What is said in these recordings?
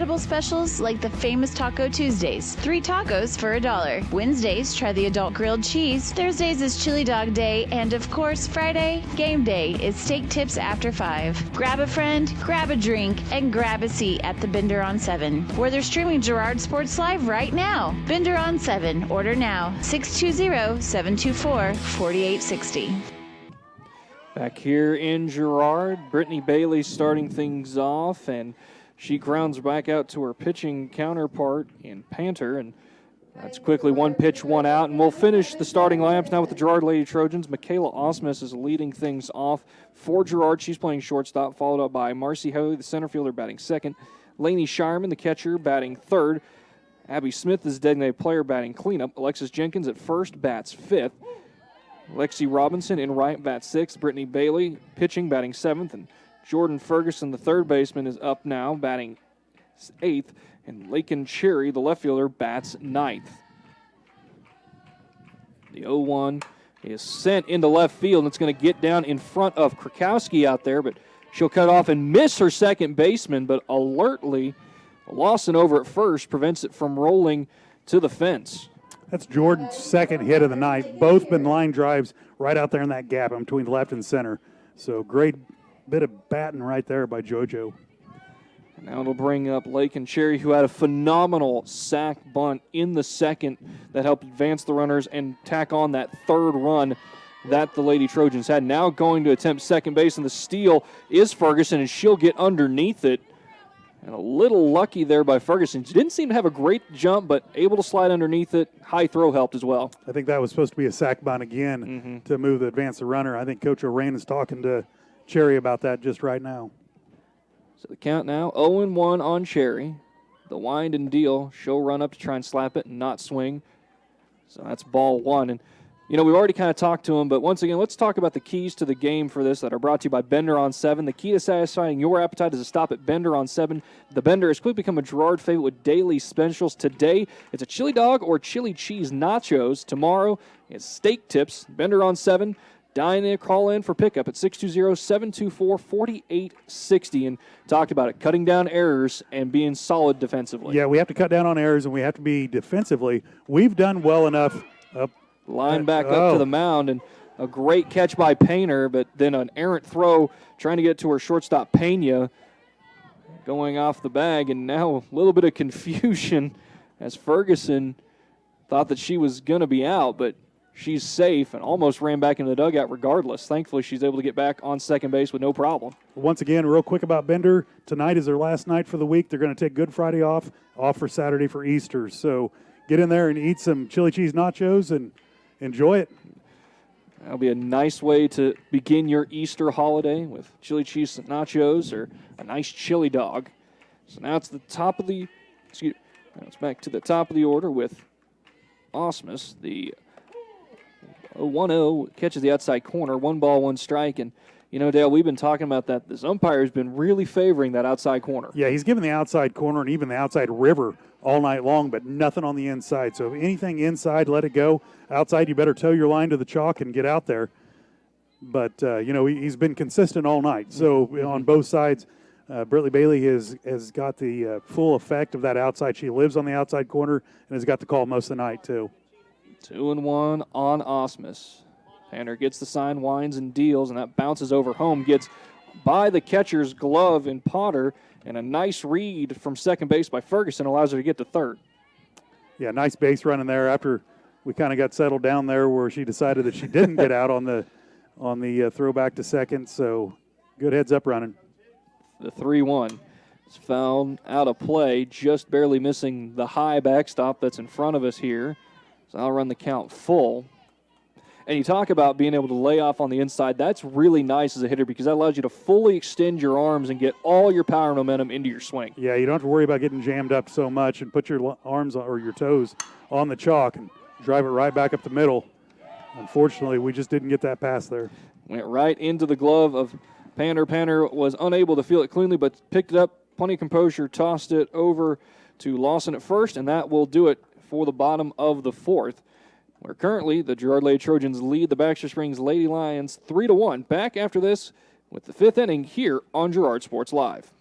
Incredible specials like the famous Taco Tuesdays. 3 tacos for $1. Wednesdays, try the adult grilled cheese. Thursdays is chili dog day. And of course, Friday, game day, is steak tips after 5. Grab a friend, grab a drink, and grab a seat at the Bender on 7, where they're streaming Girard Sports Live right now. Bender on 7. Order now. 620-724-4860. Back here in Girard, Brittany Bailey starting things off, and she grounds back out to her pitching counterpart in Panther, and that's quickly 1 pitch, 1 out. And we'll finish the starting lineups now with the Girard Lady Trojans. Michaela Osmus is leading things off for Girard. She's playing shortstop, followed up by Marcy Hoey, the center fielder, batting second. Lainey Shireman, the catcher, batting third. Abby Smith is designated player, batting cleanup. Alexis Jenkins at first, bats fifth. Lexi Robinson in right, bats sixth. Brittany Bailey pitching, batting seventh. And Jordan Ferguson, the third baseman, is up now, batting eighth. And Lakin Cherry, the left fielder, bats ninth. The 0-1 is sent into left field, and it's going to get down in front of Krakowski out there, but she'll cut off and miss her second baseman, but alertly, Lawson over at first prevents it from rolling to the fence. That's Jordan's second hit of the night. Both been line drives right out there in that gap between left and center. So great bit of batting right there by JoJo. Now it'll bring up Lakin Cherry, who had a phenomenal sack bunt in the second that helped advance the runners and tack on that third run that the Lady Trojans had. Now going to attempt second base, and the steal is Ferguson, and she'll get underneath it. And a little lucky there by Ferguson. She didn't seem to have a great jump, but able to slide underneath it. High throw helped as well. I think that was supposed to be a sack bunt again to move the advance the runner. I think Coach O'Rain is talking to Cherry about that just right now. So the count now, 0-1 on Cherry. The wind and deal. She'll run up to try and slap it and not swing. So that's ball one. And, you know, we've already kind of talked to him, but once again, let's talk about the keys to the game for this that are brought to you by Bender on 7. The key to satisfying your appetite is to stop at Bender on 7. The Bender has quickly become a Girard favorite with daily specials. Today, it's a chili dog or chili cheese nachos. Tomorrow, it's steak tips. Bender on 7. Dine in, call in for pickup at 620-724-4860. And talked about it, cutting down errors and being solid defensively. Yeah, we have to cut down on errors, and we have to be defensively. We've done well enough. Line back up to the mound, and a great catch by Painter, but then an errant throw trying to get to her shortstop, Pena, going off the bag. And now a little bit of confusion as Ferguson thought that she was going to be out, but she's safe and almost ran back into the dugout regardless. Thankfully, she's able to get back on second base with no problem. Once again, real quick about Bender, tonight is their last night for the week. They're going to take Good Friday off for Saturday for Easter. So get in there and eat some chili cheese nachos and enjoy it. That'll be a nice way to begin your Easter holiday with chili cheese nachos or a nice chili dog. So now it's the top of the, now it's back to the top of the order with Osmus. The 1-0 catches the outside corner, 1 ball, 1 strike. And, you know, Dale, we've been talking about that. This umpire has been really favoring that outside corner. Yeah, he's given the outside corner and even the outside river all night long, but nothing on the inside. So if anything inside, let it go. Outside, you better toe your line to the chalk and get out there. But, you know, he's been consistent all night. So on both sides, Brittany Bailey has got the full effect of that outside. She lives on the outside corner and has got the call most of the night, too. 2-1 on Osmus. Tanner gets the sign, winds and deals, and that bounces over home. Gets by the catcher's glove in Potter, and a nice read from second base by Ferguson allows her to get to third. Yeah, nice base running there after we kind of got settled down there where she decided that she didn't get out on the throwback to second. So good heads up running. The 3-1 is fouled out of play, just barely missing the high backstop that's in front of us here. So I'll run the count full. And you talk about being able to lay off on the inside. That's really nice as a hitter because that allows you to fully extend your arms and get all your power and momentum into your swing. Yeah, you don't have to worry about getting jammed up so much and put your arms or your toes on the chalk and drive it right back up the middle. Unfortunately, we just didn't get that pass there. Went right into the glove of Panner. Panner was unable to feel it cleanly, but picked it up, plenty of composure, tossed it over to Lawson at first, and that will do it for the bottom of the fourth, where currently the Girard Lady Trojans lead the Baxter Springs Lady Lions 3-1. Back after this with the fifth inning here on Girard Sports Live.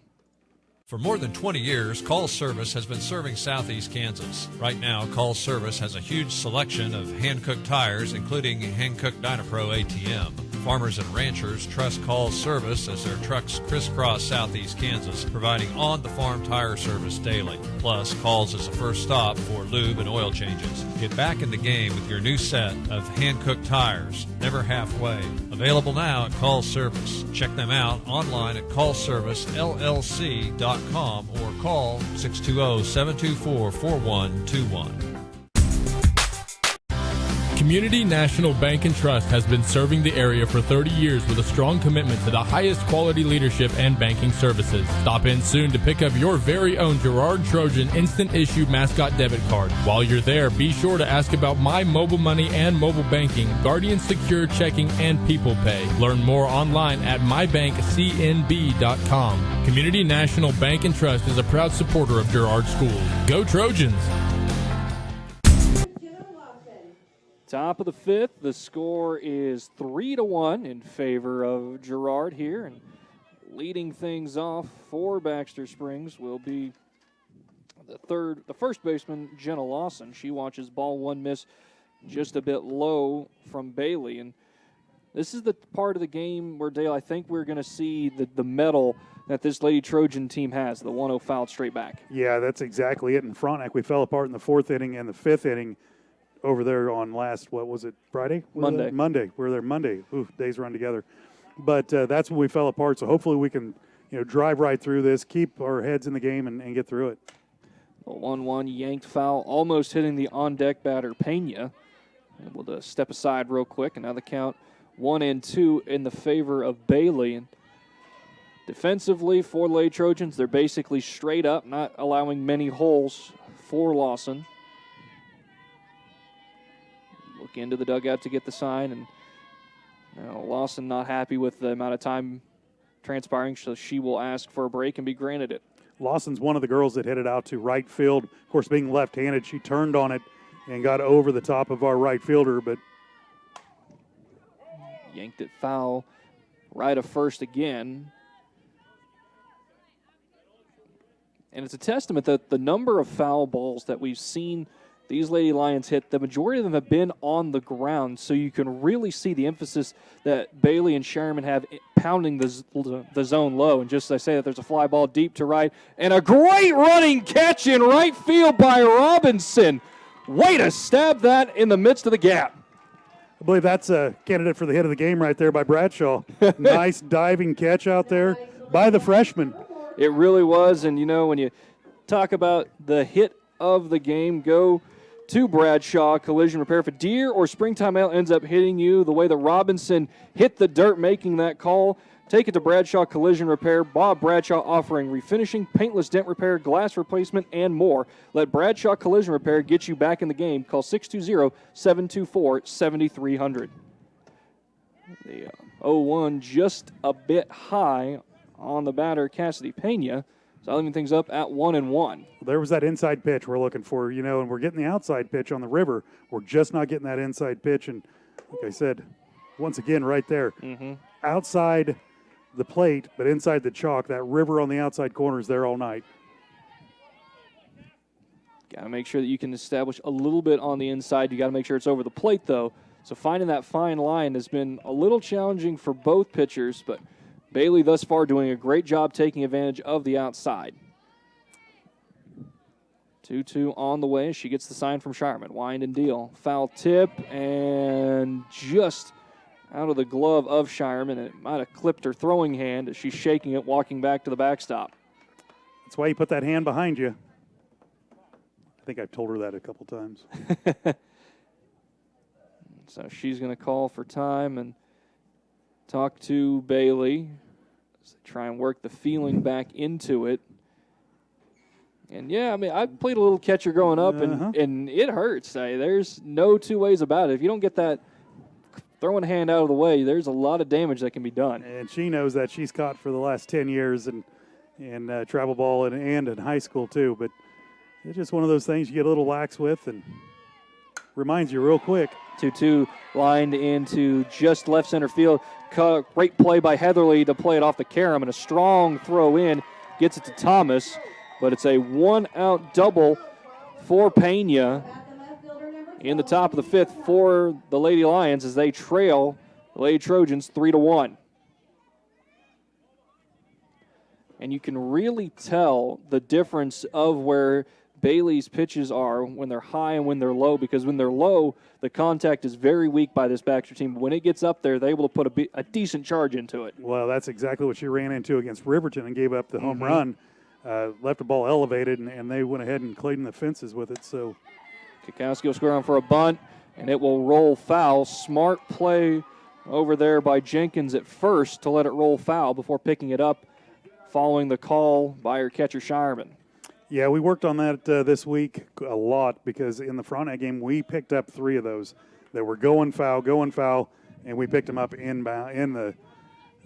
For more than 20 years, Call Service has been serving Southeast Kansas. Right now, Call Service has a huge selection of hand-cooked tires, including hand-cooked Dynapro ATM. Farmers and ranchers trust Call Service as their trucks crisscross Southeast Kansas, providing on-the-farm tire service daily. Plus, Call's is the first stop for lube and oil changes. Get back in the game with your new set of hand-cooked tires, never halfway. Available now at Call Service. Check them out online at callservicellc.com or call 620-724-4121. Community National Bank and Trust has been serving the area for 30 years with a strong commitment to the highest quality leadership and banking services. Stop in soon to pick up your very own Girard Trojan instant issue mascot debit card. While you're there, be sure to ask about My Mobile Money and mobile banking, Guardian Secure Checking, and People Pay. Learn more online at mybankcnb.com. Community National Bank and Trust is a proud supporter of Girard Schools. Go Trojans! Top of the fifth, the score is 3-1 in favor of Girard here, and leading things off for Baxter Springs will be the first baseman, Jenna Lawson. She watches ball one miss just a bit low from Bailey, and this is the part of the game where, Dale, I think we're going to see the medal that this Lady Trojan team has, the 1-0 foul straight back. Yeah, that's exactly it. In Frontenac, we fell apart in the fourth inning and the fifth inning. Over there on Friday? Monday. Monday. We were there Monday. Ooh, days run together. But that's when we fell apart. So hopefully we can, drive right through this, keep our heads in the game, and get through it. A 1-1 yanked foul, almost hitting the on-deck batter, Pena. Able to step aside real quick, and now the count 1-2 in the favor of Bailey. And defensively for the Lady Trojans, they're basically straight up, not allowing many holes for Lawson. Look into the dugout to get the sign, and Lawson not happy with the amount of time transpiring, so she will ask for a break and be granted it. Lawson's one of the girls that hit it out to right field. Of course, being left-handed, she turned on it and got over the top of our right fielder, but yanked it foul right of first again. And it's a testament that the number of foul balls that we've seen these Lady Lions hit, the majority of them have been on the ground, so you can really see the emphasis that Bailey and Sherman have pounding the zone low. And just as I say that, there's a fly ball deep to right, and a great running catch in right field by Robinson. Way to stab that in the midst of the gap. I believe that's a candidate for the hit of the game right there by Bradshaw. Nice diving catch out there by the freshman. It really was, and when you talk about the hit of the game, go to Bradshaw Collision Repair. If a deer or springtime ale ends up hitting you the way that Robinson hit the dirt making that call, take it to Bradshaw Collision Repair. Bob Bradshaw offering refinishing, paintless dent repair, glass replacement, and more. Let Bradshaw Collision Repair get you back in the game. Call 620-724-7300. The 0-1 just a bit high on the batter, Cassidy Pena. So leaving things up at 1-1. There was that inside pitch we're looking for, and we're getting the outside pitch on the river. We're just not getting that inside pitch. And like I said, once again, right there, outside the plate, but inside the chalk, that river on the outside corner is there all night. Got to make sure that you can establish a little bit on the inside. You got to make sure it's over the plate, though. So finding that fine line has been a little challenging for both pitchers, but Bailey thus far doing a great job taking advantage of the outside. 2-2 on the way. She gets the sign from Shireman. Wind and deal. Foul tip, and just out of the glove of Shireman. It might have clipped her throwing hand as she's shaking it, walking back to the backstop. That's why you put that hand behind you. I think I've told her that a couple times. So she's going to call for time and talk to Bailey as they try and work the feeling back into it. And, yeah, I mean, I played a little catcher growing up, and it hurts. There's no two ways about it. If you don't get that throwing hand out of the way, there's a lot of damage that can be done. And she knows that. She's caught for the last 10 years in travel ball and in high school, too. But it's just one of those things you get a little lax with and reminds you real quick. 2-2 lined into just left center field. Great play by Heatherly to play it off the carom, and a strong throw in gets it to Thomas, but it's a 1-out double for Pena in the top of the 5th for the Lady Lions as they trail the Lady Trojans 3-1. And you can really tell the difference of where Bailey's pitches are when they're high and when they're low, because when they're low, the contact is very weak by this Baxter team. But when it gets up there, they're able to put a decent charge into it. Well, that's exactly what she ran into against Riverton and gave up the home run. Left the ball elevated, and they went ahead and cleaned in the fences with it. So Kikowski will square on for a bunt, and it will roll foul. Smart play over there by Jenkins at first to let it roll foul before picking it up following the call by her catcher, Shireman. Yeah, we worked on that this week a lot because in the Frontenac game, we picked up 3 of those that were going foul, and we picked them up in the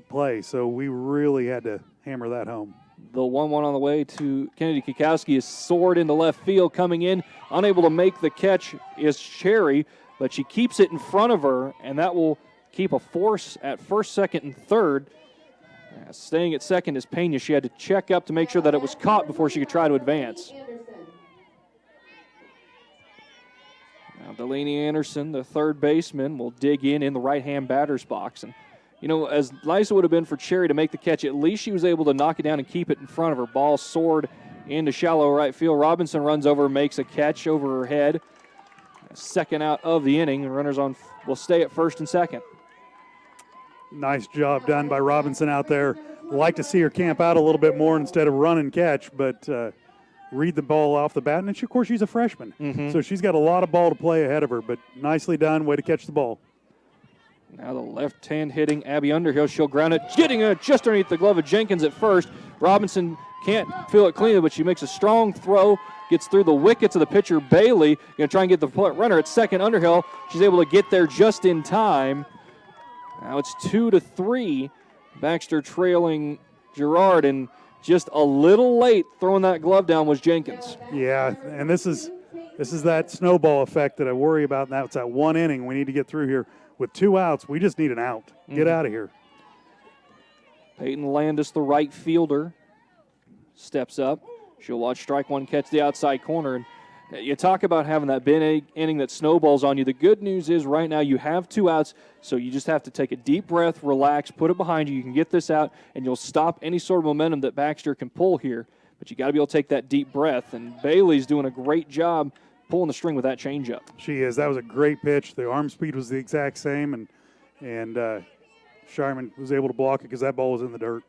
play. So we really had to hammer that home. The 1-1 on the way to Kennedy Kikowski is soared into left field. Coming in, unable to make the catch is Cherry, but she keeps it in front of her, and that will keep a force at first, second, and third. Staying at second is Pena. She had to check up to make sure that it was caught before she could try to advance. Now Delaney Anderson, the third baseman, will dig in the right-hand batter's box. And, you know, as nice it would have been for Cherry to make the catch, at least she was able to knock it down and keep it in front of her. Ball soared into shallow right field. Robinson runs over, makes a catch over her head. Second out of the inning, and runners on will stay at first and second. Nice job done by Robinson out there. Like to see her camp out a little bit more instead of run and catch, but read the ball off the bat. And of course, she's a freshman, so she's got a lot of ball to play ahead of her, but nicely done. Way to catch the ball. Now the left-hand hitting Abby Underhill. She'll ground it, getting it just underneath the glove of Jenkins at first. Robinson can't feel it cleanly, but she makes a strong throw, gets through the wickets of the pitcher, Bailey. Going to try and get the runner at second, Underhill. She's able to get there just in time. Now it's 2-3. Baxter trailing Girard, and just a little late throwing that glove down was Jenkins. Yeah, and this is that snowball effect that I worry about. Now it's that one inning we need to get through here. With 2 outs, we just need an out. Get out of here. Peyton Landis, the right fielder, steps up. She'll watch strike one catch the outside corner. And you talk about having that big inning that snowballs on you. The good news is right now you have 2 outs, so you just have to take a deep breath, relax, put it behind you. You can get this out, and you'll stop any sort of momentum that Baxter can pull here. But you got to be able to take that deep breath, and Bailey's doing a great job pulling the string with that changeup. She is. That was a great pitch. The arm speed was the exact same, and Shireman was able to block it because that ball was in the dirt.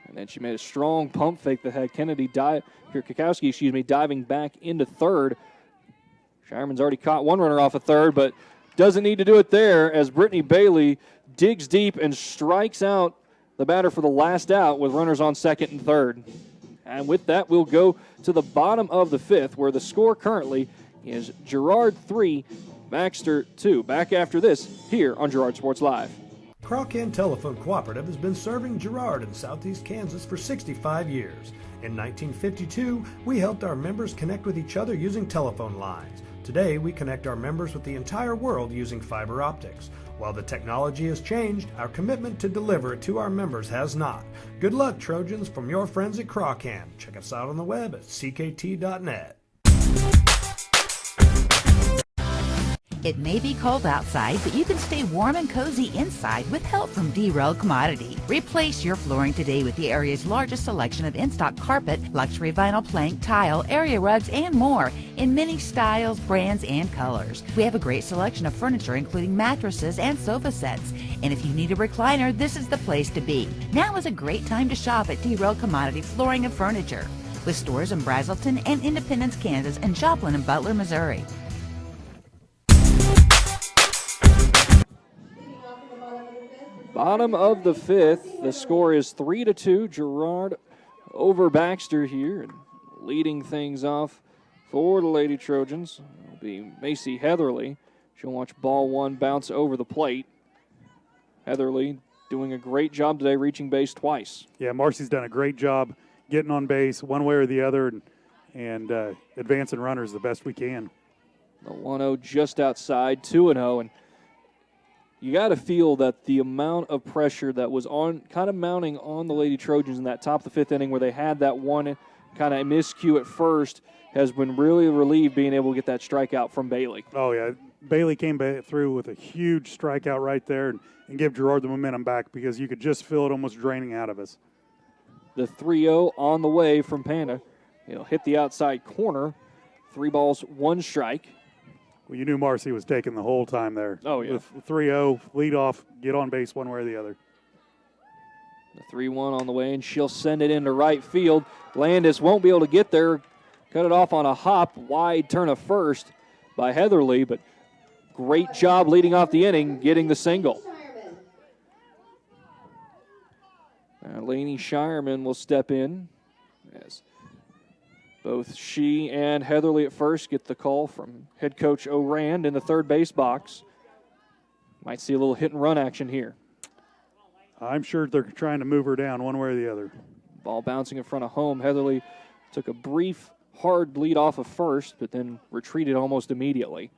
And then she made a strong pump fake that had Kikowski, diving back into third. Shireman's already caught one runner off of third, but doesn't need to do it there as Brittany Bailey digs deep and strikes out the batter for the last out with runners on second and third. And with that, we'll go to the bottom of the 5th, where the score currently is Girard 3, Baxter 2. Back after this here on Girard Sports Live. Crawcan Telephone Cooperative has been serving Girard in southeast Kansas for 65 years. In 1952, we helped our members connect with each other using telephone lines. Today, we connect our members with the entire world using fiber optics. While the technology has changed, our commitment to deliver it to our members has not. Good luck, Trojans, from your friends at Crawcan. Check us out on the web at ckt.net. It may be cold outside, but you can stay warm and cozy inside with help from D-Roll Commodity. Replace your flooring today with the area's largest selection of in-stock carpet, luxury vinyl plank, tile, area rugs, and more in many styles, brands, and colors. We have a great selection of furniture, including mattresses and sofa sets. And if you need a recliner, this is the place to be. Now is a great time to shop at D-Roll Commodity Flooring and Furniture, with stores in Brazelton and Independence, Kansas, and Joplin and Butler, Missouri. Bottom of the 5th, the score is 3-2. Girard over Baxter here, and leading things off for the Lady Trojans will be Macy Heatherly. She'll watch ball 1 bounce over the plate. Heatherly doing a great job today, reaching base twice. Yeah, Marcy's done a great job getting on base one way or the other and advancing runners the best we can. The 1-0 just outside, 2-0, and you got to feel that the amount of pressure that was kind of mounting on the Lady Trojans in that top of the fifth inning where they had that one kind of miscue at first has been really relieved being able to get that strikeout from Bailey. Oh, yeah. Bailey came through with a huge strikeout right there and give Girard the momentum back because you could just feel it almost draining out of us. The 3-0 on the way from Panda. He'll hit the outside corner. 3 balls, 1 strike. Well, you knew Marcy was taking the whole time there. Oh, yeah. With 3-0, lead off, get on base one way or the other. The 3-1 on the way, and she'll send it into right field. Landis won't be able to get there. Cut it off on a hop, wide turn of first by Heatherly, but great job leading off the inning, getting the single. Lainey Shireman will step in as both she and Heatherly at first get the call from head coach O'Rand in the third base box. Might see a little hit and run action here. I'm sure they're trying to move her down one way or the other. Ball bouncing in front of home. Heatherly took a brief, hard lead off of first, but then retreated almost immediately.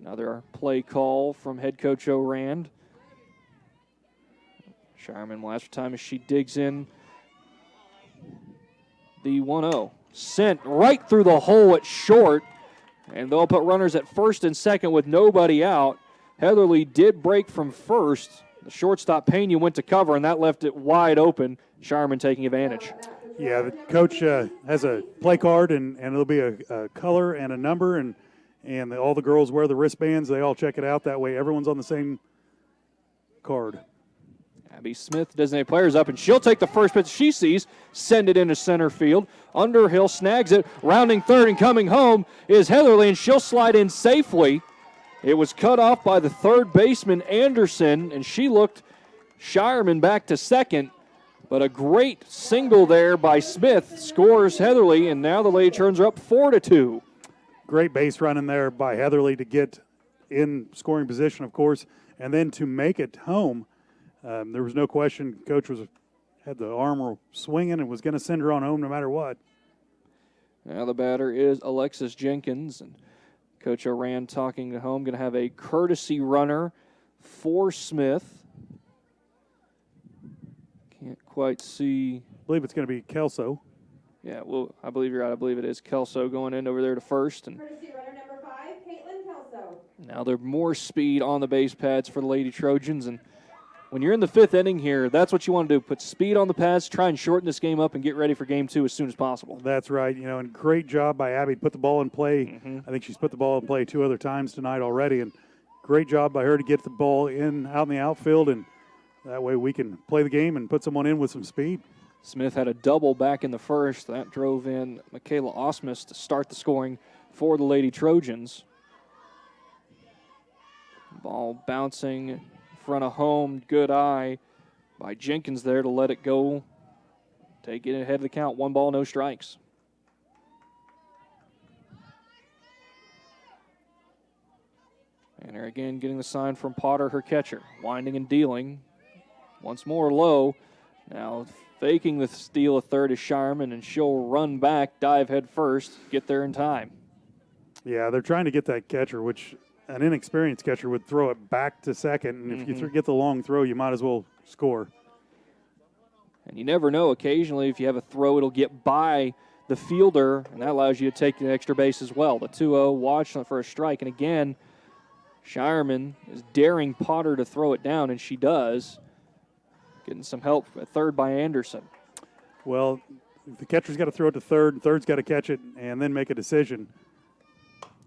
Another play call from head coach O'Rand. Shireman last time as she digs in. The 1-0. Sent right through the hole at short, and they'll put runners at first and second with nobody out. Heatherly did break from first. The shortstop Pena went to cover, and that left it wide open. Shireman taking advantage. Yeah, the coach has a play card, and it'll be a color and a number, and all the girls wear the wristbands. They all check it out. That way everyone's on the same card. Abby Smith, designated players up, and she'll take the first pitch she sees, send it into center field. Underhill snags it, rounding third and coming home is Heatherly, and she'll slide in safely. It was cut off by the third baseman, Anderson, and she looked Shireman back to second. But a great single there by Smith scores Heatherly, and now the Lady Trojans are up 4-2. Great base running there by Heatherly to get in scoring position, of course, and then to make it home. There was no question coach had the arm swinging and was going to send her on home no matter what. Now the batter is Alexis Jenkins, and Coach O'Rand talking to home, going to have a courtesy runner for Smith. Can't quite see. I believe it's going to be Kelso. Yeah, well, I believe you're right. I believe it is Kelso going in over there to first. And courtesy runner number 5, Caitlin Kelso. now there's more speed on the base pads for the Lady Trojans, and when you're in the fifth inning here, that's what you want to do. Put speed on the pads, try and shorten this game up and get ready for game 2 as soon as possible. That's right. And great job by Abby to put the ball in play. Mm-hmm. I think she's put the ball in play 2 other times tonight already, and great job by her to get the ball out in the outfield, and that way we can play the game and put someone in with some speed. Smith had a double back in the first. That drove in Michaela Osmus to start the scoring for the Lady Trojans. Ball bouncing in front of home. Good eye by Jenkins there to let it go. Take it ahead of the count. 1 ball, no strikes. And there again getting the sign from Potter, her catcher. Winding and dealing. Once more low. Now faking the steal of third is Shireman, and she'll run back, dive head first, get there in time. Yeah, they're trying to get that catcher, which an inexperienced catcher would throw it back to second, and if you get the long throw, you might as well score. And you never know. Occasionally, if you have a throw, it'll get by the fielder, and that allows you to take an extra base as well. The 2-0 watch for a strike, and again, Shireman is daring Potter to throw it down, and she does. Getting some help at third by Anderson. Well, the catcher's got to throw it to third, and third's got to catch it and then make a decision.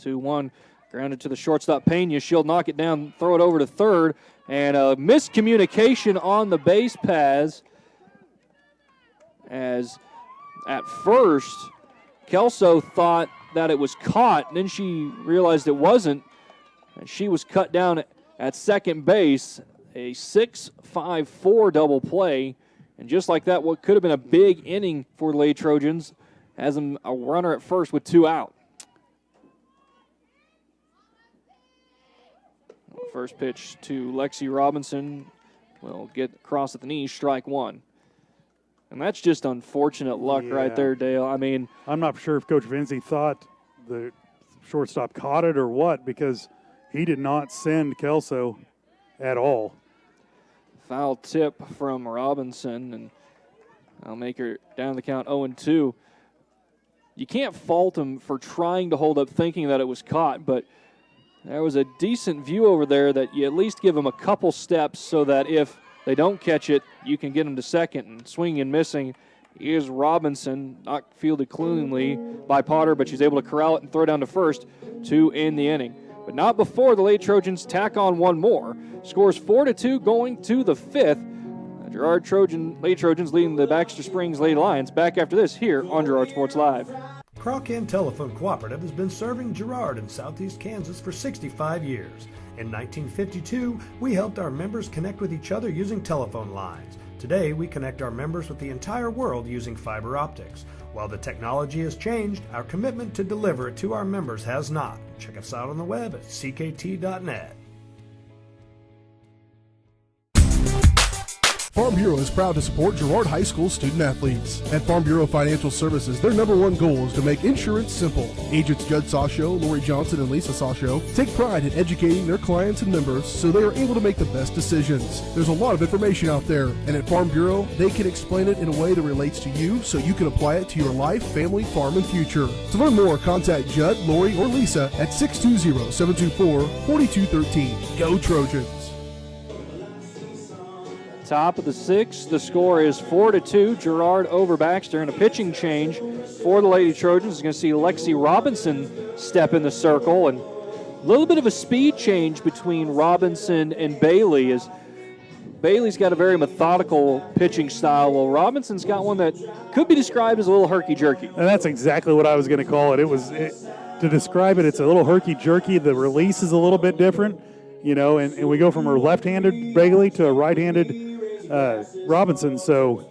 2-1, grounded to the shortstop Pena. She'll knock it down, throw it over to third, and a miscommunication on the base paths as at first Kelso thought that it was caught, and then she realized it wasn't, and she was cut down at second base. A 6-5-4 double play, and just like that, what could have been a big inning for the Lady Trojans has a runner at first with 2 out. First pitch to Lexi Robinson will get across at the knees, strike 1. And that's just unfortunate luck right there, Dale. I mean, I'm not sure if Coach Vinci thought the shortstop caught it or what, because He did not send Kelso at all. Foul tip from Robinson, and I'll make her down the count 0-2. You can't fault him for trying to hold up thinking that it was caught, but there was a decent view over there that you at least give him a couple steps so that if they don't catch it, you can get him to second. And swinging and missing is Robinson, not fielded cleanly by Potter, but she's able to corral it and throw down to first to end the inning. But not before the Lady Trojans tack on one more. Scores 4-2 going to the fifth. Girard Lady Trojans leading the Baxter Springs Lady Lions. Back after this here on Girard Sports Live. Crocan Telephone Cooperative has been serving Girard in southeast Kansas for 65 years. In 1952, we helped our members connect with each other using telephone lines. Today, we connect our members with the entire world using fiber optics. While the technology has changed, our commitment to deliver it to our members has not. Check us out on the web at ckt.net. Farm Bureau is proud to support Girard High School student athletes. At Farm Bureau Financial Services, their number one goal is to make insurance simple. Agents Judd Sasho, Lori Johnson, and Lisa Sasho take pride in educating their clients and members so they are able to make the best decisions. There's a lot of information out there, and at Farm Bureau, they can explain it in a way that relates to you so you can apply it to your life, family, farm, and future. To learn more, contact Judd, Lori, or Lisa at 620-724-4213. Go Trojans! Top of the sixth, the score is 4-2. Girard over Baxter, and a pitching change for the Lady Trojans is going to see Lexi Robinson step in the circle, and a little bit of a speed change between Robinson and Bailey, as Bailey's got a very methodical pitching style, while Robinson's got one that could be described as a little herky-jerky. And that's exactly what I was going to call it. To describe it, it's a little herky-jerky. The release is a little bit different, and we go from her left-handed Bailey to a right-handed Robinson, so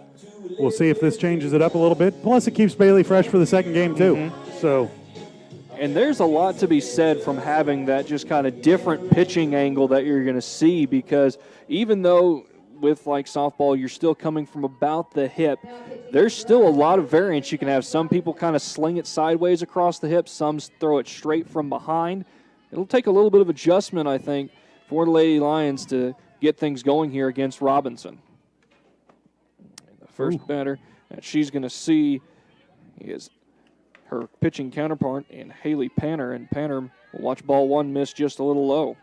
we'll see if this changes it up a little bit. Plus, it keeps Bailey fresh for the second game, too. Mm-hmm. And there's a lot to be said from having that just kind of different pitching angle that you're going to see, because even though with like softball you're still coming from about the hip, there's still a lot of variance you can have. Some people kind of sling it sideways across the hip, some throw it straight from behind. It'll take a little bit of adjustment, I think, for the Lady Lions to get things going here against Robinson. The first batter that she's going to see is her pitching counterpart in Haley Panner, and Panner will watch ball one miss just a little low.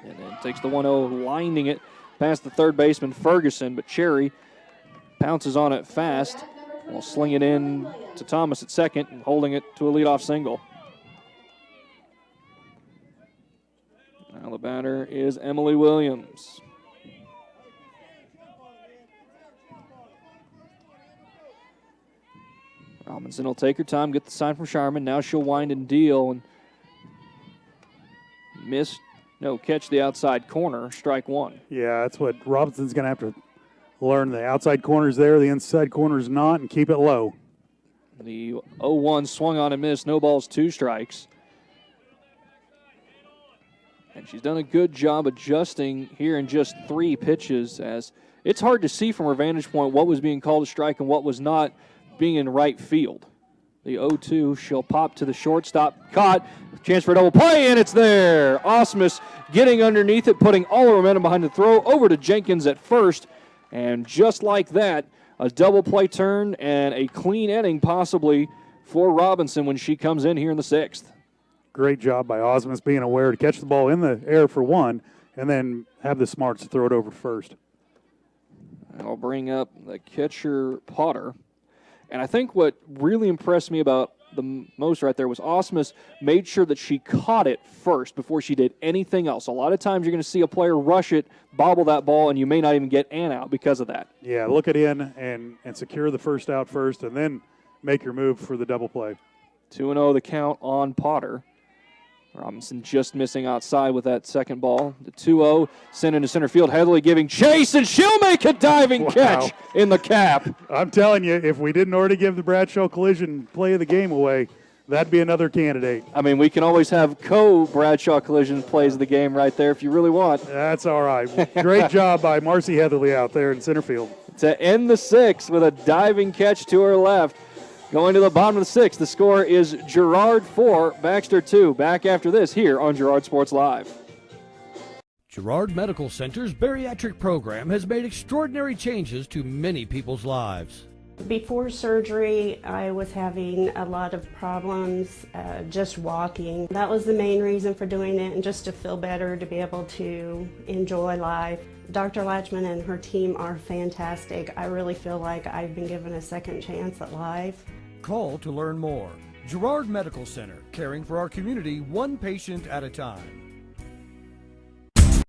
And then takes the 1-0, lining it past the third baseman Ferguson, but Cherry pounces on it fast and will sling it in to Thomas at second and holding it to a leadoff single. Now the batter is Emily Williams. Robinson will take her time, get the sign from Sharman. Now she'll wind and deal and catch the outside corner, strike one. Yeah, that's what Robinson's going to have to learn. The outside corner's there, the inside corner's not, and keep it low. The 0-1 swung on and missed, no balls, two strikes. And she's done a good job adjusting here in just three pitches, as it's hard to see from her vantage point what was being called a strike and what was not, being in right field. The 0-2, she'll pop to the shortstop, caught, chance for a double play, and it's there. Osmus getting underneath it, putting all her momentum behind the throw, over to Jenkins at first, and just like that, a double play turn and a clean inning possibly for Robinson when she comes in here in the sixth. Great job by Osmus being aware to catch the ball in the air for one and then have the smarts to throw it over first. I'll bring up the catcher, Potter. And I think what really impressed me about the most right there was Osmus made sure that she caught it first before she did anything else. A lot of times you're going to see a player rush it, bobble that ball, and you may not even get an out because of that. Yeah, look it in and secure the first out first and then make your move for the double play. 2-0 the count on Potter. Robinson just missing outside with that second ball. The 2-0 sent into center field. Heatherly giving chase, and she'll make a diving catch in the cap. I'm telling you, if we didn't already give the Bradshaw Collision play of the game away, that'd be another candidate. I mean, we can always have co-Bradshaw Collision plays of the game right there if you really want. That's all right. Great job by Marcy Heatherly out there in center field. To end the sixth with a diving catch to her left. Going to the bottom of the sixth, the score is Girard 4, Baxter 2. Back after this here on Girard Sports Live. Girard Medical Center's bariatric program has made extraordinary changes to many people's lives. Before surgery, I was having a lot of problems just walking. That was the main reason for doing it, and just to feel better, to be able to enjoy life. Dr. Latchman and her team are fantastic. I really feel like I've been given a second chance at life. Call to learn more. Girard Medical Center, caring for our community one patient at a time.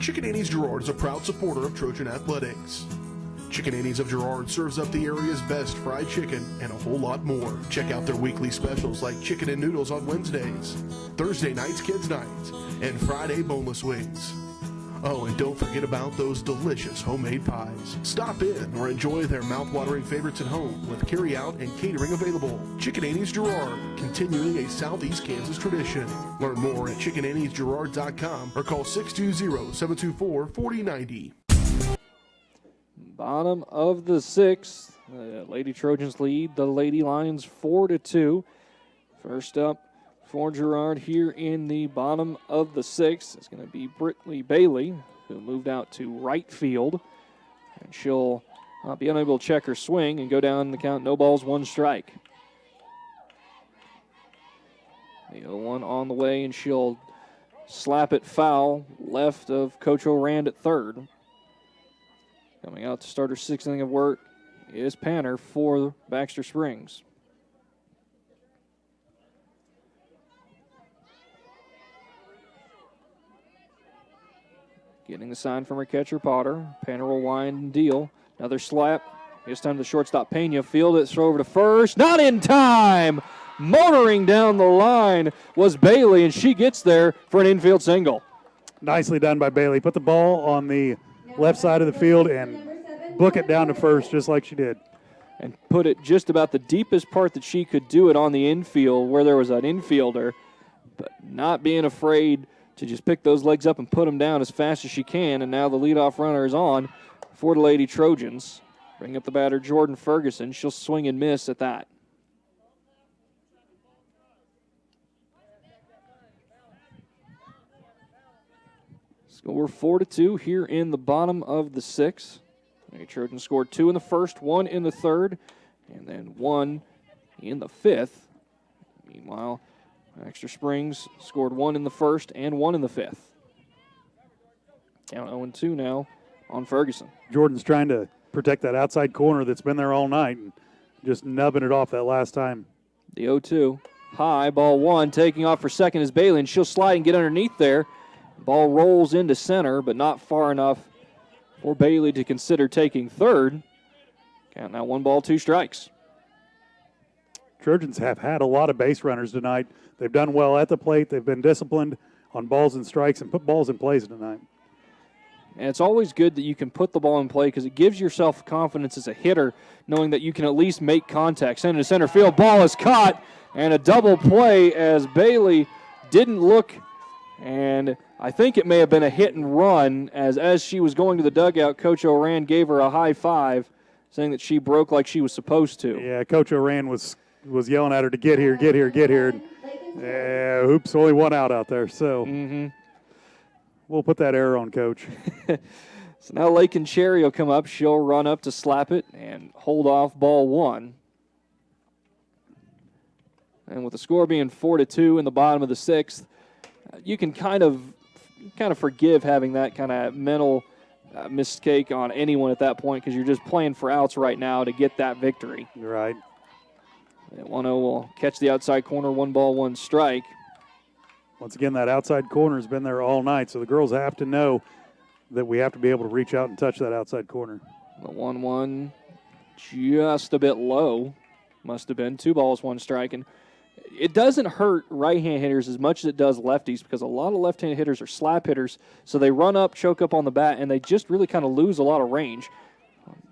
Chicken Annie's Girard is a proud supporter of Trojan Athletics. Chicken Annie's of Girard serves up the area's best fried chicken and a whole lot more. Check out their weekly specials like chicken and noodles on Wednesdays, Thursday nights kids nights, and Friday boneless wings. Oh, and don't forget about those delicious homemade pies. Stop in or enjoy their mouth-watering favorites at home with carry-out and catering available. Chicken Annie's Girard, continuing a Southeast Kansas tradition. Learn more at chickenanniesgirard.com or call 620-724-4090. Bottom of the sixth, the Lady Trojans lead the Lady Lions 4-2. First up for Girard here in the bottom of the sixth is going to be Brittany Bailey, who moved out to right field. And she'll be unable to check her swing and go down the count, no balls, one strike. The 0-1 on the way, and she'll slap it foul left of Coach O'Rand at third. Coming out to start her sixth inning of work is Panner for Baxter Springs. Getting the sign from her catcher, Potter. Panner will wind and deal. Another slap. This time the shortstop, Pena. Field it, throw over to first. Not in time! Motoring down the line was Bailey, and she gets there for an infield single. Nicely done by Bailey. Put the ball on the left side of the field and book it down to first just like she did. And put it just about the deepest part that she could do it on the infield where there was an infielder, but not being afraid to just pick those legs up and put them down as fast as she can. And now the leadoff runner is on for the Lady Trojans. Bring up the batter, Jordan Ferguson. She'll swing and miss at that. Score 4-2 here in the bottom of the sixth. The Trojans scored 2 in the first, 1 in the third, and then 1 in the fifth. Meanwhile, Baxter Springs scored 1 in the first and 1 in the fifth. Down 0-2 now on Ferguson. Jordan's trying to protect that outside corner that's been there all night and just nubbing it off that last time. The 0-2. High, ball 1, taking off for second is Bailey, and she'll slide and get underneath there. Ball rolls into center, but not far enough for Bailey to consider taking third. Count now 1 ball, 2 strikes. Trojans have had a lot of base runners tonight. They've done well at the plate. They've been disciplined on balls and strikes and put balls in plays tonight. And it's always good that you can put the ball in play because it gives yourself confidence as a hitter, knowing that you can at least make contact. Send to center field, ball is caught, and a double play as Bailey didn't look, and I think it may have been a hit and run as she was going to the dugout, Coach O'Rand gave her a high five, saying that she broke like she was supposed to. Yeah, Coach O'Rand was yelling at her to get here, get here, get here. Oops, only one out there, so we'll put that error on Coach. So now Lakin Cherry will come up. She'll run up to slap it and hold off ball 1. And with the score being 4-2 in the bottom of the sixth, you can kind of forgive having that kind of mental mistake on anyone at that point because you're just playing for outs right now to get that victory. Right. And 1-0 will catch the outside corner, 1 ball, 1 strike. Once again, that outside corner has been there all night, so the girls have to know that we have to be able to reach out and touch that outside corner. The 1-1 just a bit low. Must have been 2 balls, 1 strike. And it doesn't hurt right-hand hitters as much as it does lefties because a lot of left-hand hitters are slap hitters, so they run up, choke up on the bat, and they just really kind of lose a lot of range.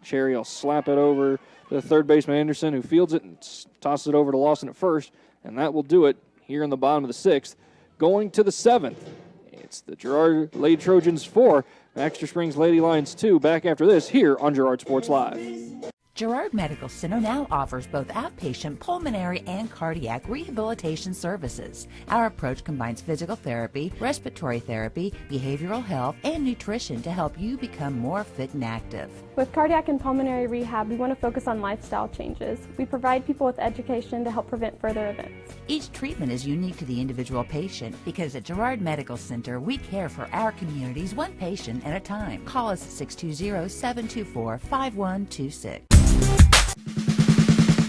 Cherry will slap it over to the third baseman Anderson, who fields it and tosses it over to Lawson at first, and that will do it here in the bottom of the sixth. Going to the seventh, it's the Girard Lady Trojans 4, Baxter Springs Lady Lions 2. Back after this here on Girard Sports Live. Girard Medical Center now offers both outpatient pulmonary and cardiac rehabilitation services. Our approach combines physical therapy, respiratory therapy, behavioral health, and nutrition to help you become more fit and active. With cardiac and pulmonary rehab, we want to focus on lifestyle changes. We provide people with education to help prevent further events. Each treatment is unique to the individual patient because at Girard Medical Center, we care for our communities one patient at a time. Call us at 620-724-5126.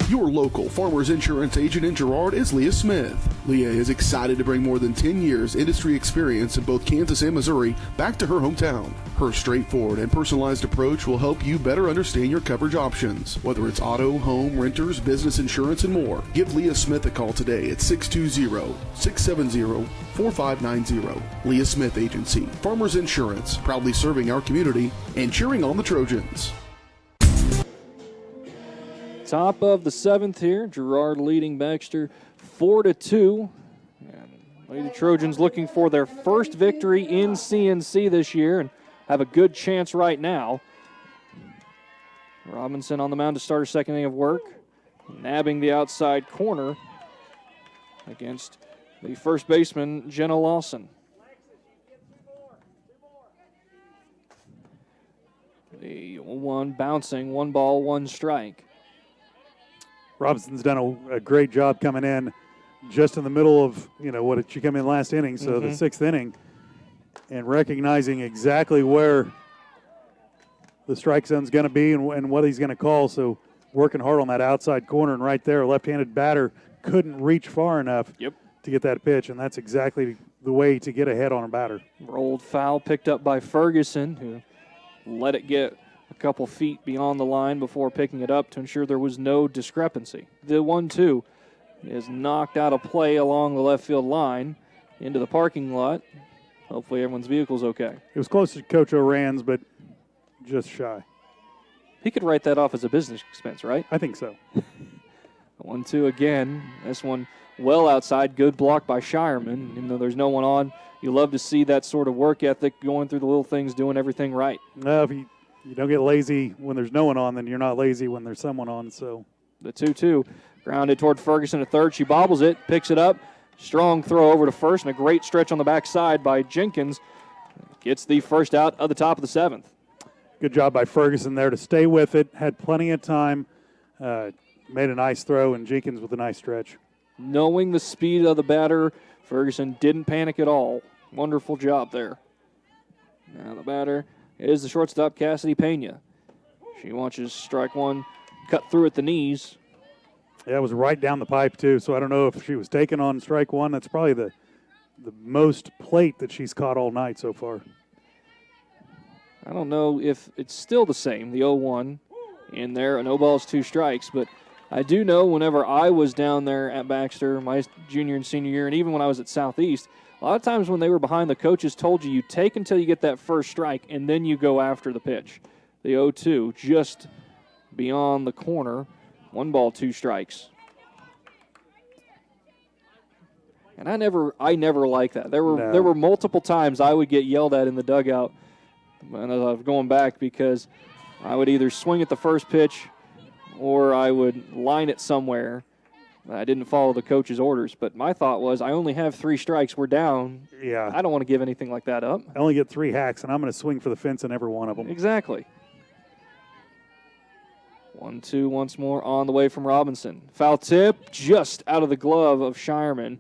Your local Farmers Insurance agent in Girard is Leah Smith. Leah is excited to bring more than 10 years industry experience in both Kansas and Missouri back to her hometown. Her straightforward and personalized approach will help you better understand your coverage options, whether it's auto, home, renters, business insurance, and more. Give Leah Smith a call today at 620-670-4590. Leah Smith Agency, Farmers Insurance, proudly serving our community and cheering on the Trojans. Top of the 7th here, Girard leading Baxter 4-2. And Lady Trojans looking for their first victory in CNC this year and have a good chance right now. Robinson on the mound to start her second inning of work, nabbing the outside corner against the first baseman, Jenna Lawson. The 1 bouncing, 1 ball, 1 strike. Robinson's done a great job coming in just in the middle of, what did she come in last inning, so the 6th inning, and recognizing exactly where the strike zone's going to be and what he's going to call. So working hard on that outside corner, and right there, a left-handed batter couldn't reach far enough to get that pitch, and that's exactly the way to get ahead on a batter. Rolled foul picked up by Ferguson, who let it get a couple feet beyond the line before picking it up to ensure there was no discrepancy. The 1-2 is knocked out of play along the left field line into the parking lot. Hopefully everyone's vehicle's okay. It was close to Coach Oran's, but just shy. He could write that off as a business expense, right? I think so. 1-2 again. This one well outside. Good block by Shireman. Even though there's no one on, you love to see that sort of work ethic, going through the little things, doing everything right. No, if you don't get lazy when there's no one on, then you're not lazy when there's someone on. So the 2-2 grounded toward Ferguson at third. She bobbles it, picks it up. Strong throw over to first, and a great stretch on the backside by Jenkins. Gets the first out of the top of the 7th. Good job by Ferguson there to stay with it. Had plenty of time. Made a nice throw, and Jenkins with a nice stretch. Knowing the speed of the batter, Ferguson didn't panic at all. Wonderful job there. Now the batter is the shortstop, Cassidy Pena. She watches strike 1 cut through at the knees. Yeah, it was right down the pipe, too, so I don't know if she was taken on strike 1. That's probably the most plate that she's caught all night so far. I don't know if it's still the same, the 0-1 in there, no balls, 2 strikes, but I do know whenever I was down there at Baxter, my junior and senior year, and even when I was at Southeast, a lot of times when they were behind, the coaches told you take until you get that first strike, and then you go after the pitch. The 0-2 just beyond the corner. 1 ball, 2 strikes. And I never liked that. There were multiple times I would get yelled at in the dugout when I was going back because I would either swing at the first pitch or I would line it somewhere. I didn't follow the coach's orders, but my thought was I only have 3 strikes. We're down. Yeah. I don't want to give anything like that up. I only get 3 hacks, and I'm going to swing for the fence in every one of them. Exactly. 1-2 once more on the way from Robinson. Foul tip just out of the glove of Shireman.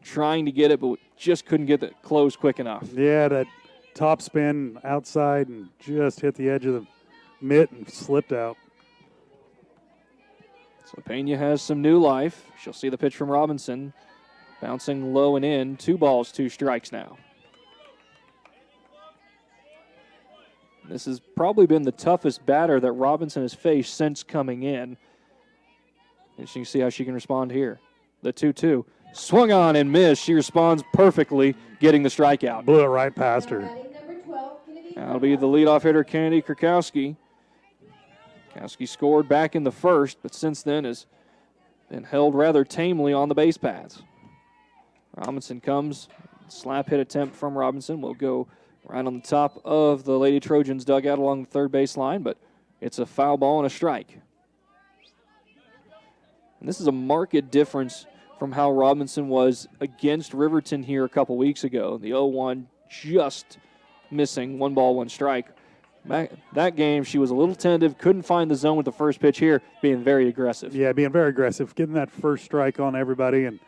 Trying to get it, but just couldn't get it closed quick enough. Yeah, that top spin outside and just hit the edge of the mitt and slipped out. So Pena has some new life. She'll see the pitch from Robinson. Bouncing low and in. 2 balls, 2 strikes now. This has probably been the toughest batter that Robinson has faced since coming in. And you can see how she can respond here. The 2-2. Swung on and missed. She responds perfectly, getting the strikeout. Blew it right past her. That'll be the leadoff hitter, Kennedy Krakowski. Krakowski scored back in the first, but since then has been held rather tamely on the base paths. Robinson comes. Slap hit attempt from Robinson will go right on the top of the Lady Trojans dugout along the third base line, but it's a foul ball and a strike. And this is a marked difference from how Robinson was against Riverton here a couple weeks ago. The 0-1 just missing, 1 ball, 1 strike. That game, she was a little tentative, couldn't find the zone with the first pitch here, being very aggressive. Yeah, being very aggressive, getting that first strike on everybody and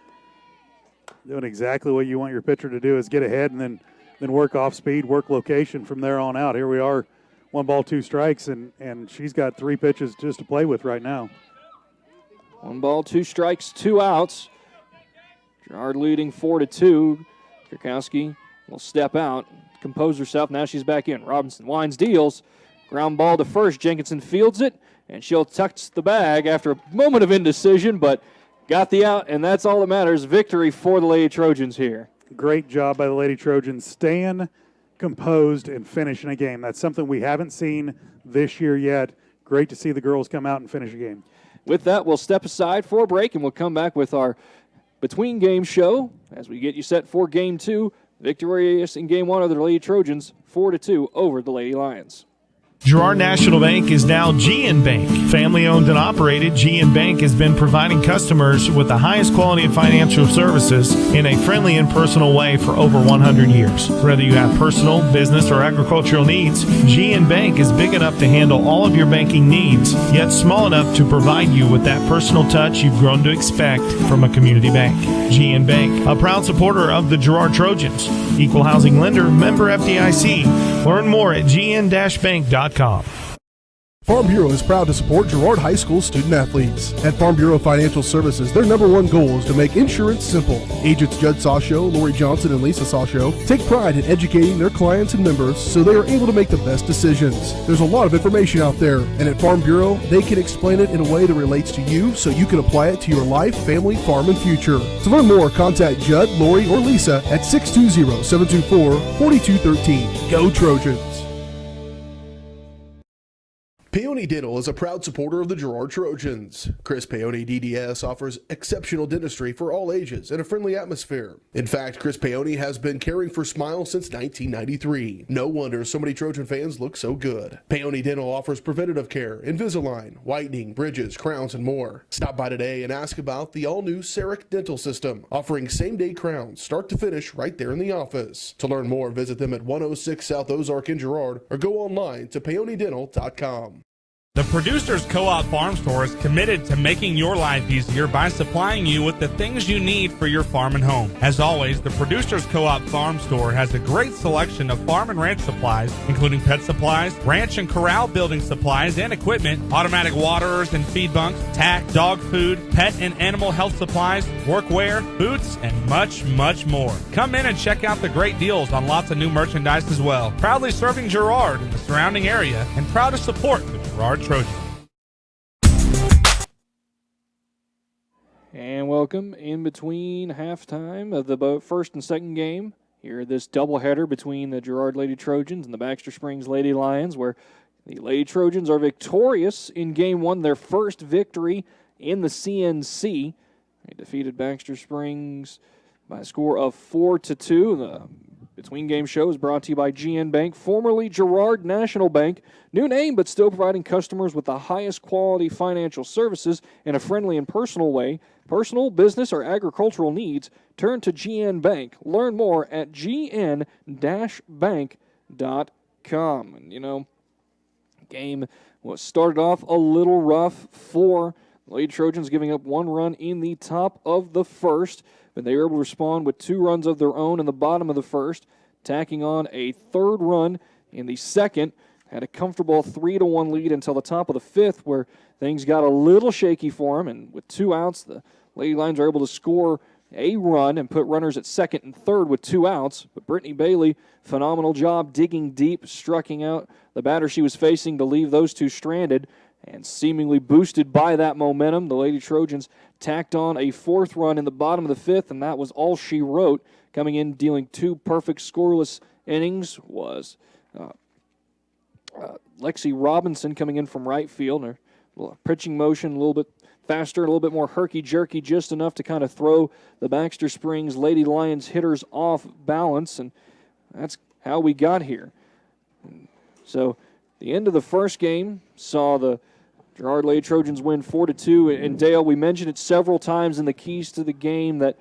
doing exactly what you want your pitcher to do is get ahead and then work off speed, work location from there on out. Here we are, 1 ball, 2 strikes, and she's got 3 pitches just to play with right now. 1 ball, 2 strikes, 2 outs. Girard leading 4-2. Kirkowski will step out, compose herself. Now she's back in. Robinson winds, deals. Ground ball to first. Jenkinson fields it, and she'll touch the bag after a moment of indecision, but got the out, and that's all that matters. Victory for the Lady Trojans here. Great job by the Lady Trojans, staying composed and finishing a game. That's something we haven't seen this year yet. Great to see the girls come out and finish a game. With that, we'll step aside for a break, and we'll come back with our between-game show as we get you set for Game 2. Victorious in Game 1 of the Lady Trojans, 4-2 over the Lady Lions. Girard National Bank is now GN Bank. Family-owned and operated, GN Bank has been providing customers with the highest quality of financial services in a friendly and personal way for over 100 years. Whether you have personal, business, or agricultural needs, GN Bank is big enough to handle all of your banking needs, yet small enough to provide you with that personal touch you've grown to expect from a community bank. GN Bank, a proud supporter of the Girard Trojans. Equal housing lender, member FDIC. Learn more at gn-bank.com. Farm Bureau is proud to support Girard High School student athletes. At Farm Bureau Financial Services, their #1 goal is to make insurance simple. Agents Judd Sawshow, Lori Johnson, and Lisa Sawshow take pride in educating their clients and members so they are able to make the best decisions. There's a lot of information out there, and at Farm Bureau, they can explain it in a way that relates to you so you can apply it to your life, family, farm, and future. To learn more, contact Judd, Lori, or Lisa at 620-724-4213. Go Trojans! Peony Dental is a proud supporter of the Girard Trojans. Chris Peony DDS offers exceptional dentistry for all ages in a friendly atmosphere. In fact, Chris Peony has been caring for smiles since 1993. No wonder so many Trojan fans look so good. Peony Dental offers preventative care, Invisalign, whitening, bridges, crowns, and more. Stop by today and ask about the all-new CEREC dental system, offering same-day crowns, start to finish, right there in the office. To learn more, visit them at 106 South Ozark in Girard or go online to peonydental.com. The Producers Co-op Farm Store is committed to making your life easier by supplying you with the things you need for your farm and home. As always, the Producers Co-op Farm Store has a great selection of farm and ranch supplies, including pet supplies, ranch and corral building supplies and equipment, automatic waterers and feed bunks, tack, dog food, pet and animal health supplies, workwear, boots, and much, much more. Come in and check out the great deals on lots of new merchandise as well. Proudly serving Girard and the surrounding area, and proud to support the Girard Trojans. And welcome in between halftime of the first and second game. Here, this doubleheader between the Girard Lady Trojans and the Baxter Springs Lady Lions, where the Lady Trojans are victorious in Game 1, their first victory in the CNC. They defeated Baxter Springs by a score of 4-2. The between-game show is brought to you by GN Bank, formerly Girard National Bank. New name, but still providing customers with the highest quality financial services in a friendly and personal way. Personal, business, or agricultural needs, turn to GN Bank. Learn more at gn-bank.com. And, you know, game was started off a little rough for the Lady Trojans, giving up 1 run in the top of the first, but they were able to respond with 2 runs of their own in the bottom of the first, tacking on a 3rd run in the second. Had a comfortable 3-1 lead until the top of the 5th, where things got a little shaky for them, and with 2 outs, the Lady Lions are able to score a run and put runners at second and third with 2 outs. But Brittany Bailey, phenomenal job digging deep, striking out the batter she was facing to leave those 2 stranded. And seemingly boosted by that momentum, the Lady Trojans tacked on a 4th run in the bottom of the 5th, and that was all she wrote. Coming in, dealing 2 perfect scoreless innings was Lexi Robinson coming in from right field. Her pitching motion a little bit faster, a little bit more herky-jerky, just enough to kind of throw the Baxter Springs Lady Lions hitters off balance, and that's how we got here. So the end of the first game saw the Girard Lady Trojans win 4-2. And Dale, we mentioned it several times in the keys to the game that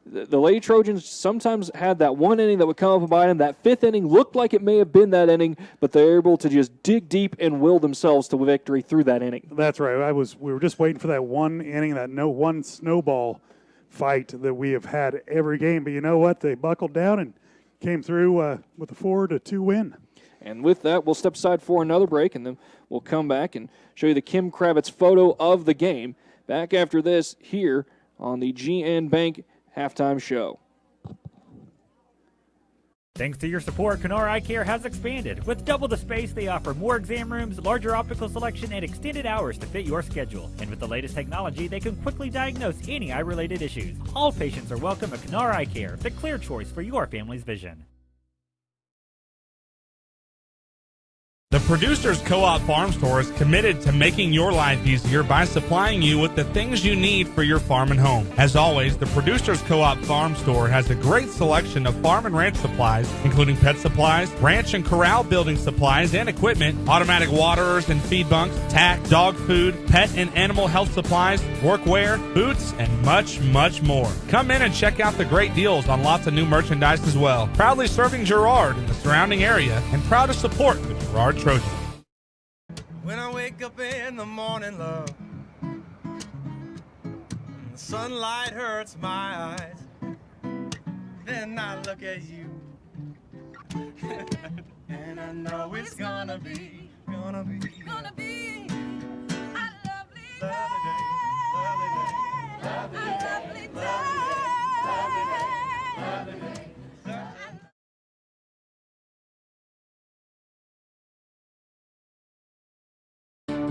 the Lady Trojans sometimes had that one inning that would come up and bite them. That fifth inning looked like it may have been that inning, but they were able to just dig deep and will themselves to victory through that inning. That's right. We were just waiting for that one inning, one snowball fight that we have had every game. But you know what? They buckled down and came through with a 4-2 win. And with that, we'll step aside for another break, and then we'll come back and show you the Kim Kravitz photo of the game. Back after this here on the GN Bank Halftime Show. Thanks to your support, Kenora Eye Care has expanded. With double the space, they offer more exam rooms, larger optical selection, and extended hours to fit your schedule. And with the latest technology, they can quickly diagnose any eye-related issues. All patients are welcome at Kenora Eye Care, the clear choice for your family's vision. The Producers Co-op Farm Store is committed to making your life easier by supplying you with the things you need for your farm and home. As always, the Producers Co-op Farm Store has a great selection of farm and ranch supplies, including pet supplies, ranch and corral building supplies and equipment, automatic waterers and feed bunks, tack, dog food, pet and animal health supplies, workwear, boots, and much, much more. Come in and check out the great deals on lots of new merchandise as well. Proudly serving Girard and the surrounding area, and proud to support the Girard Trojans. When I wake up in the morning, love, and the sunlight hurts my eyes, then I look at you, and I know it's gonna be a lovely day, lovely day, lovely day.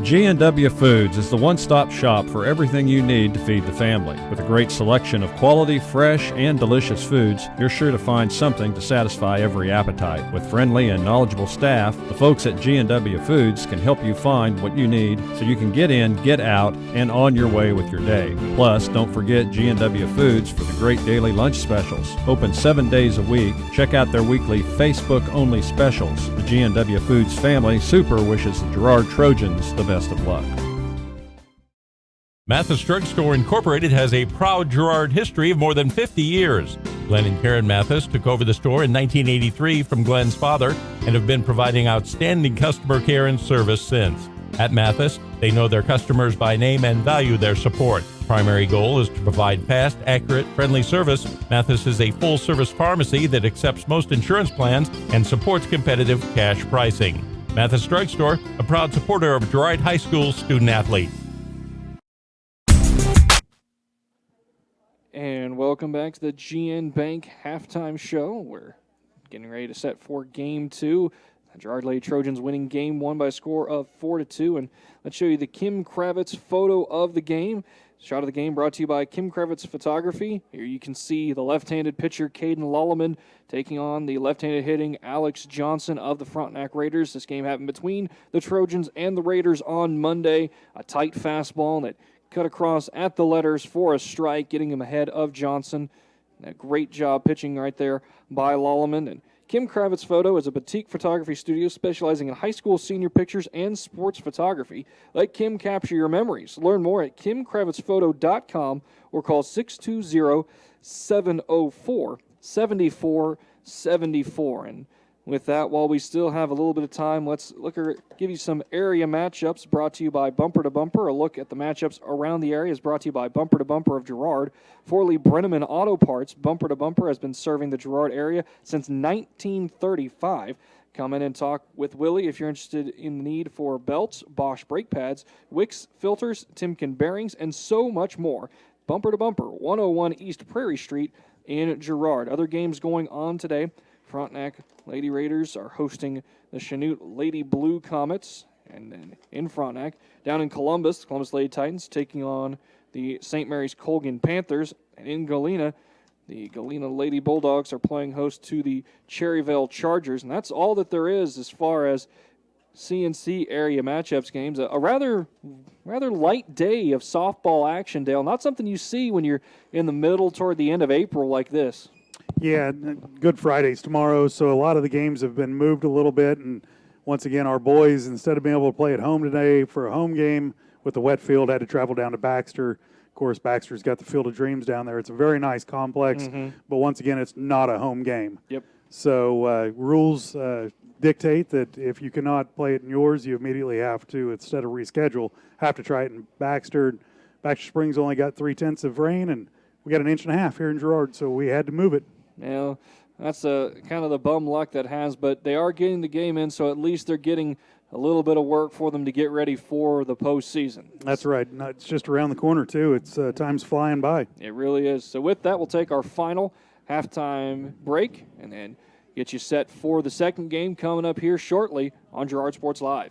G&W Foods is the one-stop shop for everything you need to feed the family. With a great selection of quality, fresh, and delicious foods, you're sure to find something to satisfy every appetite. With friendly and knowledgeable staff, the folks at G&W Foods can help you find what you need so you can get in, get out, and on your way with your day. Plus, don't forget G&W Foods for the great daily lunch specials. Open 7 days a week. Check out their weekly Facebook-only specials. The G&W Foods family super wishes the Girard Trojans the best of luck. Mathis Drug Store Incorporated has a proud Girard history of more than 50 years. Glenn and Karen Mathis took over the store in 1983 from Glenn's father and have been providing outstanding customer care and service since. At Mathis, they know their customers by name and value their support. Primary goal is to provide fast, accurate, friendly service. Mathis is a full-service pharmacy that accepts most insurance plans and supports competitive cash pricing. Mathis Drug Store, a proud supporter of Girard High School student-athletes. And welcome back to the GN Bank Halftime Show. We're getting ready to set for Game 2. The Girard Lady Trojans winning Game 1 by a score of 4-2. And let's show you the Kim Kravitz photo of the game. Shot of the game brought to you by Kim Kravitz Photography. Here you can see the left-handed pitcher, Caden Lolleman, taking on the left-handed hitting Alex Johnson of the Frontenac Raiders. This game happened between the Trojans and the Raiders on Monday. A tight fastball that cut across at the letters for a strike, getting him ahead of Johnson. A great job pitching right there by Lolleman. And Kim Kravitz Photo is a boutique photography studio specializing in high school senior pictures and sports photography. Let Kim capture your memories. Learn more at kimkravitzphoto.com or call 620-704-7474. And with that, while we still have a little bit of time, let's give you some area matchups brought to you by Bumper to Bumper. A look at the matchups around the area is brought to you by Bumper to Bumper of Girard. Forley Brenneman Auto Parts. Bumper to Bumper has been serving the Girard area since 1935. Come in and talk with Willie if you're interested in the need for belts, Bosch brake pads, Wicks filters, Timken bearings, and so much more. Bumper to Bumper, 101 East Prairie Street in Girard. Other games going on today. Frontenac Lady Raiders are hosting the Chanute Lady Blue Comets. And then in Frontenac, down in Columbus, Columbus Lady Titans taking on the St. Mary's Colgan Panthers. And in Galena, the Galena Lady Bulldogs are playing host to the Cherryvale Chargers. And that's all that there is as far as CNC area matchups games. A rather light day of softball action, Dale. Not something you see when you're in the middle toward the end of April like this. Yeah, Good Friday's tomorrow, so a lot of the games have been moved a little bit. And once again, our boys, instead of being able to play at home today for a home game, with the wet field, had to travel down to Baxter. Of course, Baxter's got the Field of Dreams down there. It's a very nice complex, but once again, it's not a home game. Yep. So rules dictate that if you cannot play it in yours, you immediately have to, instead of reschedule, have to try it in Baxter. Baxter Springs only got 3/10 of rain, and we got 1.5 inches here in Girard, so we had to move it. Yeah, that's kind of the bum luck that has, but they are getting the game in, so at least they're getting a little bit of work for them to get ready for the postseason. That's right. No, it's just around the corner, too. It's time's flying by. It really is. So with that, we'll take our final halftime break and then get you set for the second game coming up here shortly on Girard Sports Live.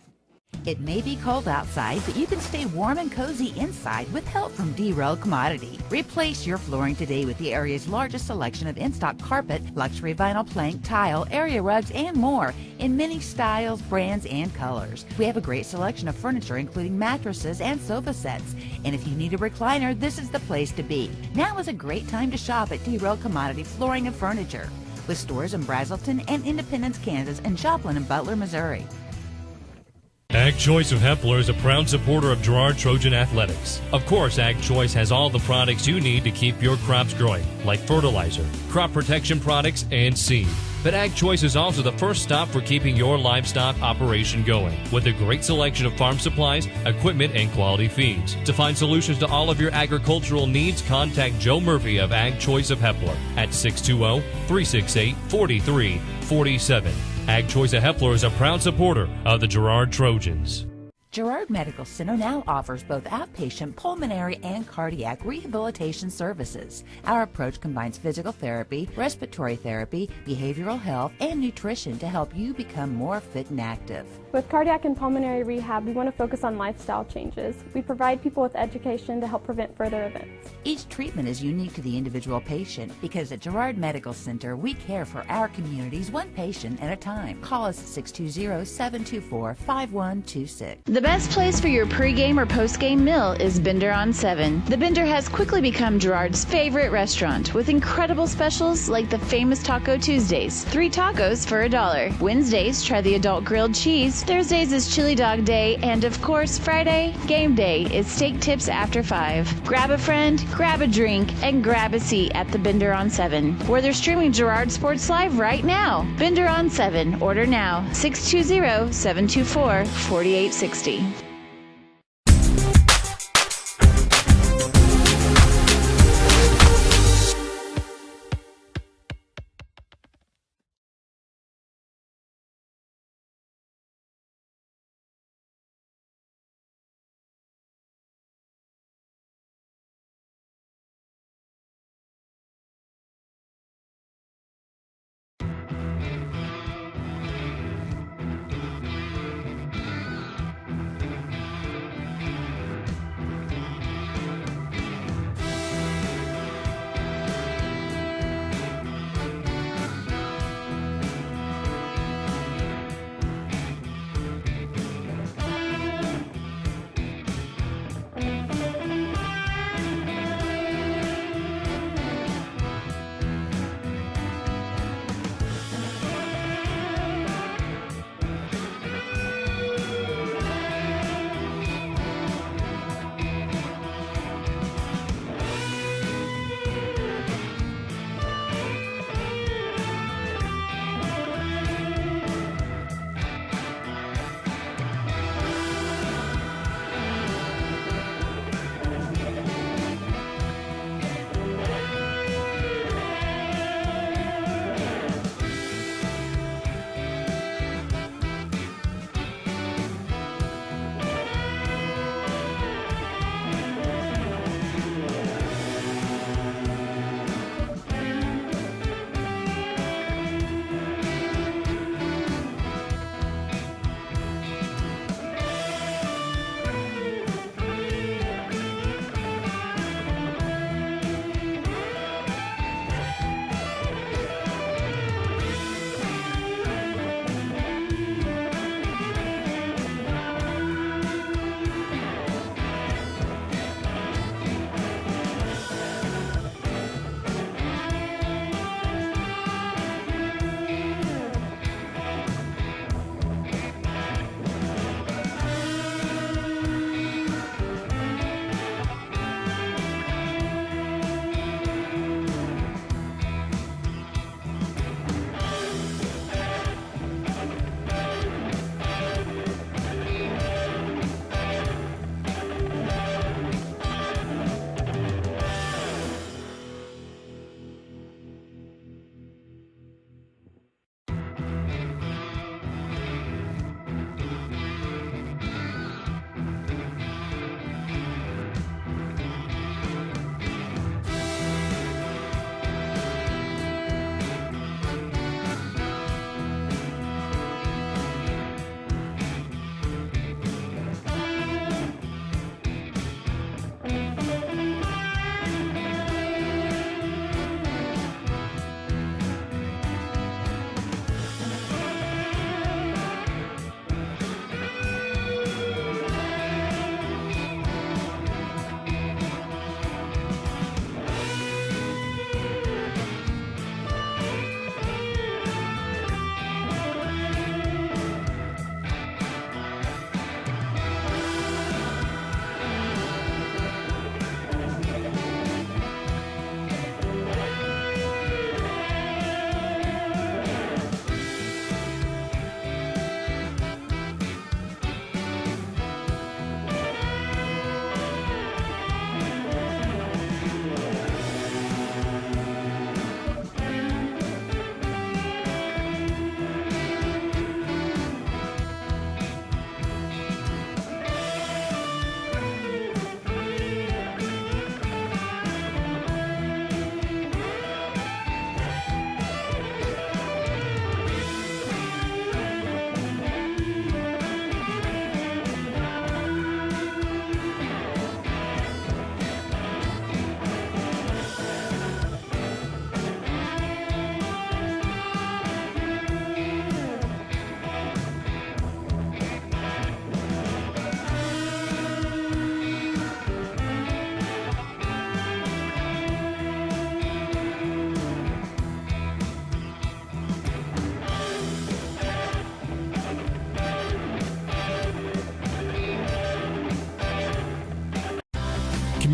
It may be cold outside, but you can stay warm and cozy inside with help from Girard Commodity. Replace your flooring today with the area's largest selection of in-stock carpet, luxury vinyl plank, tile, area rugs, and more in many styles, brands, and colors. We have a great selection of furniture, including mattresses and sofa sets. And if you need a recliner, this is the place to be. Now is a great time to shop at Girard Commodity Flooring and Furniture, with stores in Brazelton and Independence, Kansas, and Joplin and Butler, Missouri. Ag Choice of Hepler is a proud supporter of Girard Trojan Athletics. Of course, Ag Choice has all the products you need to keep your crops growing, like fertilizer, crop protection products, and seed. But Ag Choice is also the first stop for keeping your livestock operation going, with a great selection of farm supplies, equipment, and quality feeds. To find solutions to all of your agricultural needs, contact Joe Murphy of Ag Choice of Hepler at 620-368-4347. Ag Choice of Hepler is a proud supporter of the Girard Trojans. Girard Medical Center now offers both outpatient pulmonary and cardiac rehabilitation services. Our approach combines physical therapy, respiratory therapy, behavioral health, and nutrition to help you become more fit and active. With cardiac and pulmonary rehab, we want to focus on lifestyle changes. We provide people with education to help prevent further events. Each treatment is unique to the individual patient because at Girard Medical Center, we care for our communities one patient at a time. Call us at 620-724-5126. The best place for your pregame or postgame meal is Bender on 7. The Bender has quickly become Girard's favorite restaurant with incredible specials like the famous Taco Tuesdays, 3 tacos for $1. Wednesdays, try the adult grilled cheese. Thursdays is chili dog day. And of course, Friday, game day, is steak tips after 5. Grab a friend, grab a drink, and grab a seat at the Bender on 7, where they're streaming Girard Sports Live right now. Bender on 7. Order now. 620-724-4860.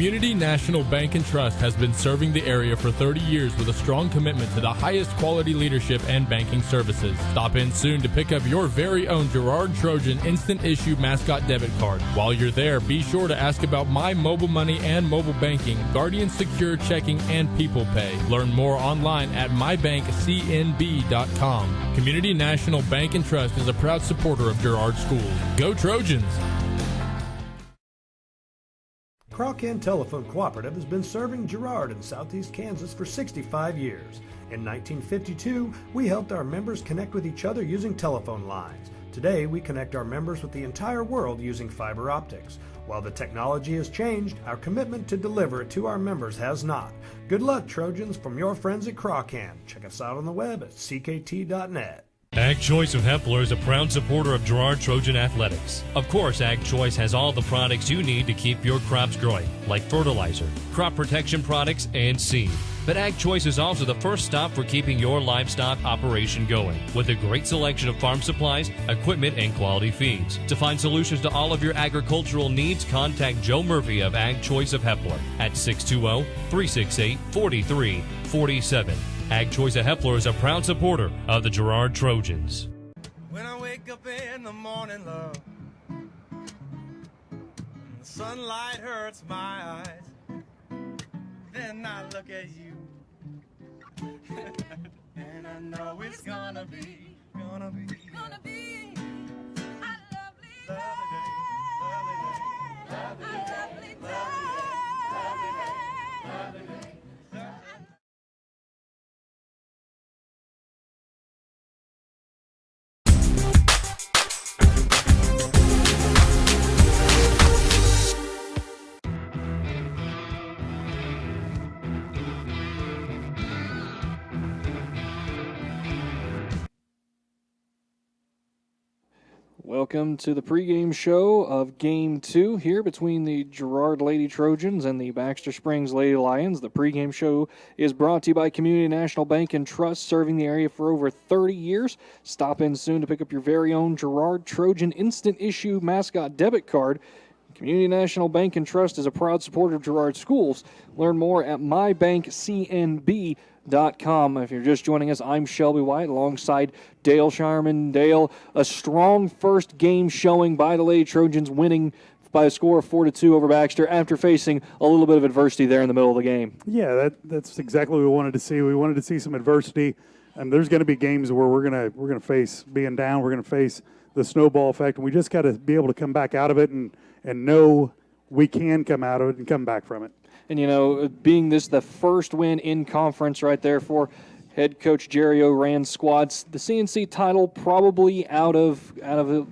Community National Bank and Trust has been serving the area for 30 years with a strong commitment to the highest quality leadership and banking services. Stop in soon to pick up your very own Girard Trojan instant issue mascot debit card. While you're there, be sure to ask about My Mobile Money and mobile banking, Guardian Secure Checking, and People Pay. Learn more online at mybankcnb.com. Community National Bank and Trust is a proud supporter of Girard Schools. Go Trojans! Crawcan Telephone Cooperative has been serving Girard in southeast Kansas for 65 years. In 1952, we helped our members connect with each other using telephone lines. Today, we connect our members with the entire world using fiber optics. While the technology has changed, our commitment to deliver it to our members has not. Good luck, Trojans, from your friends at Crawcan. Check us out on the web at ckt.net. Ag Choice of Hepler is a proud supporter of Girard Trojan Athletics. Of course, Ag Choice has all the products you need to keep your crops growing, like fertilizer, crop protection products, and seed. But Ag Choice is also the first stop for keeping your livestock operation going, with a great selection of farm supplies, equipment, and quality feeds. To find solutions to all of your agricultural needs, contact Joe Murphy of Ag Choice of Hepler at 620-368-4347. Ag Choice of Hepler is a proud supporter of the Girard Trojans. When I wake up in the morning, love, and the sunlight hurts my eyes, then I look at you, and I know it's gonna be a lovely day, lovely day. Welcome to the pregame show of Game 2 here between the Girard Lady Trojans and the Baxter Springs Lady Lions. The pregame show is brought to you by Community National Bank and Trust, serving the area for over 30 years. Stop in soon to pick up your very own Girard Trojan instant issue mascot debit card. Community National Bank and Trust is a proud supporter of Girard Schools. Learn more at mybankcnb.com. If you're just joining us, I'm Shelby White alongside Dale Shireman. Dale, a strong first game showing by the Lady Trojans, winning by a score of 4-2 over Baxter after facing a little bit of adversity there in the middle of the game. Yeah, that's exactly what we wanted to see. We wanted to see some adversity. And there's going to be games where we're going to face being down. We're going to face the snowball effect, and we just got to be able to come back out of it and know we can come out of it and come back from it. And, you know, being this the first win in conference right there for head coach Jerry O'Rand's squads, the CNC title probably out of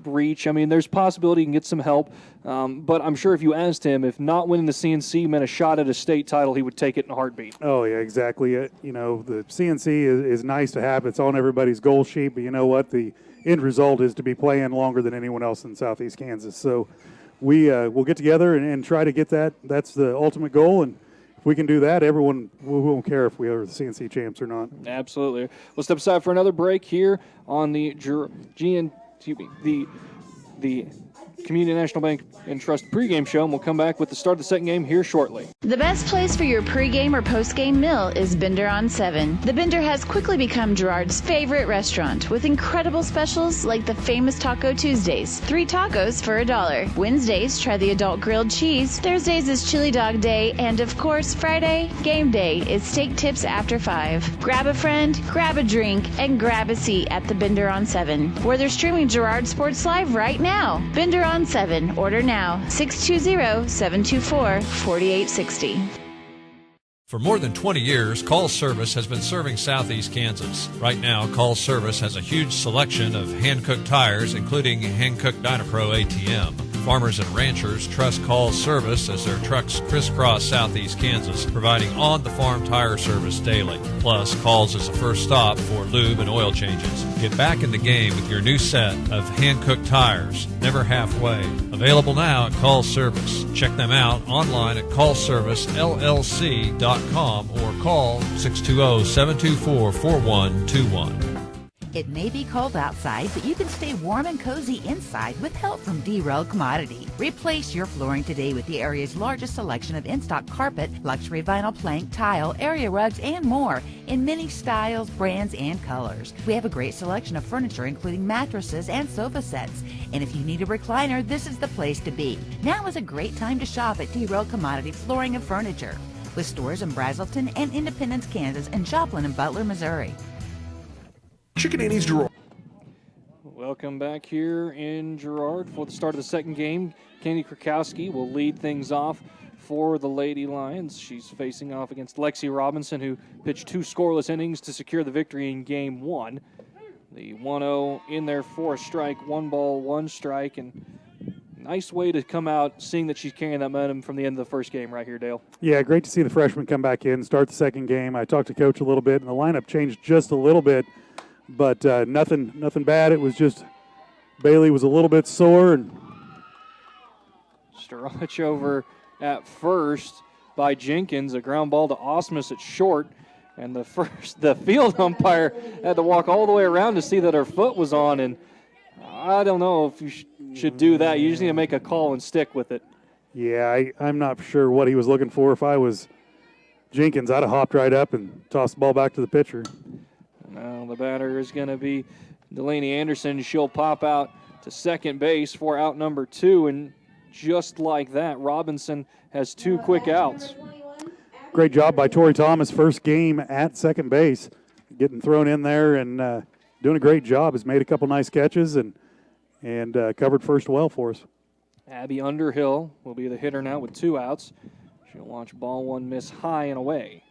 reach. I mean, there's possibility he can get some help, but I'm sure if you asked him if not winning the CNC meant a shot at a state title, he would take it in a heartbeat. Oh, yeah, exactly. You know, the CNC is nice to have. It's on everybody's goal sheet, but you know what? The end result is to be playing longer than anyone else in Southeast Kansas. So we'll get together and try to get that. That's the ultimate goal, and if we can do that, everyone won't care if we are the CNC champs or not. Absolutely. We'll step aside for another break here on the Community National Bank and Trust pregame show, and we'll come back with the start of the second game here shortly. The best place for your pregame or postgame meal is Bender on 7. The Bender has quickly become Girard's favorite restaurant, with incredible specials like the famous Taco Tuesdays, 3 tacos for $1. Wednesdays, try the adult grilled cheese. Thursdays is chili dog day, and of course, Friday, game day, is steak tips after 5. Grab a friend, grab a drink, and grab a seat at the Bender on 7, where they're streaming Girard Sports Live right now. Bender on 7. Order now. 620-724-4860. For more than 20 years, Call Service has been serving Southeast Kansas. Right now, Call Service has a huge selection of hand-cooked tires, including hand-cooked Dynapro ATM. Farmers and ranchers trust Call Service as their trucks crisscross Southeast Kansas, providing on-the-farm tire service daily. Plus, Calls is the first stop for lube and oil changes. Get back in the game with your new set of hand-cooked tires, never halfway. Available now at Call Service. Check them out online at callservicellc.com or call 620-724-4121. It may be cold outside, but you can stay warm and cozy inside with help from Girard Commodity. Replace your flooring today with the area's largest selection of in-stock carpet, luxury vinyl plank, tile, area rugs, and more in many styles, brands, and colors. We have a great selection of furniture, including mattresses and sofa sets. And if you need a recliner, this is the place to be. Now is a great time to shop at Girard Commodity Flooring and Furniture, with stores in Brazelton and Independence, Kansas, and Joplin and Butler, Missouri. Chicken Annie's Girard. Welcome back here in Girard for the start of the second game. Candy Krakowski will lead things off for the Lady Lions. She's facing off against Lexi Robinson, who pitched 2 scoreless innings to secure the victory in Game 1. The 1-0 in there for a strike, 1 ball, 1 strike, and nice way to come out, seeing that she's carrying that momentum from the end of the first game right here, Dale. Yeah, great to see the freshman come back in, start the second game. I talked to Coach a little bit, and the lineup changed just a little bit, but nothing bad. It was just Bailey was a little bit sore. And Starach over at first by Jenkins, a ground ball to Osmus at short, and the field umpire had to walk all the way around to see that her foot was on, and I don't know if you should do that. You just need to make a call and stick with it. Yeah, I'm not sure what he was looking for. If I was Jenkins, I'd have hopped right up and tossed the ball back to the pitcher. Now the batter is going to be Delaney Anderson. She'll pop out to second base for out number 2, and just like that, Robinson has 2 quick outs. Great job by Tori Thomas, first game at second base, getting thrown in there and doing a great job. Has made a couple nice catches and covered first well for us. Abby Underhill will be the hitter now with 2 outs. She'll launch ball 1, miss high and away.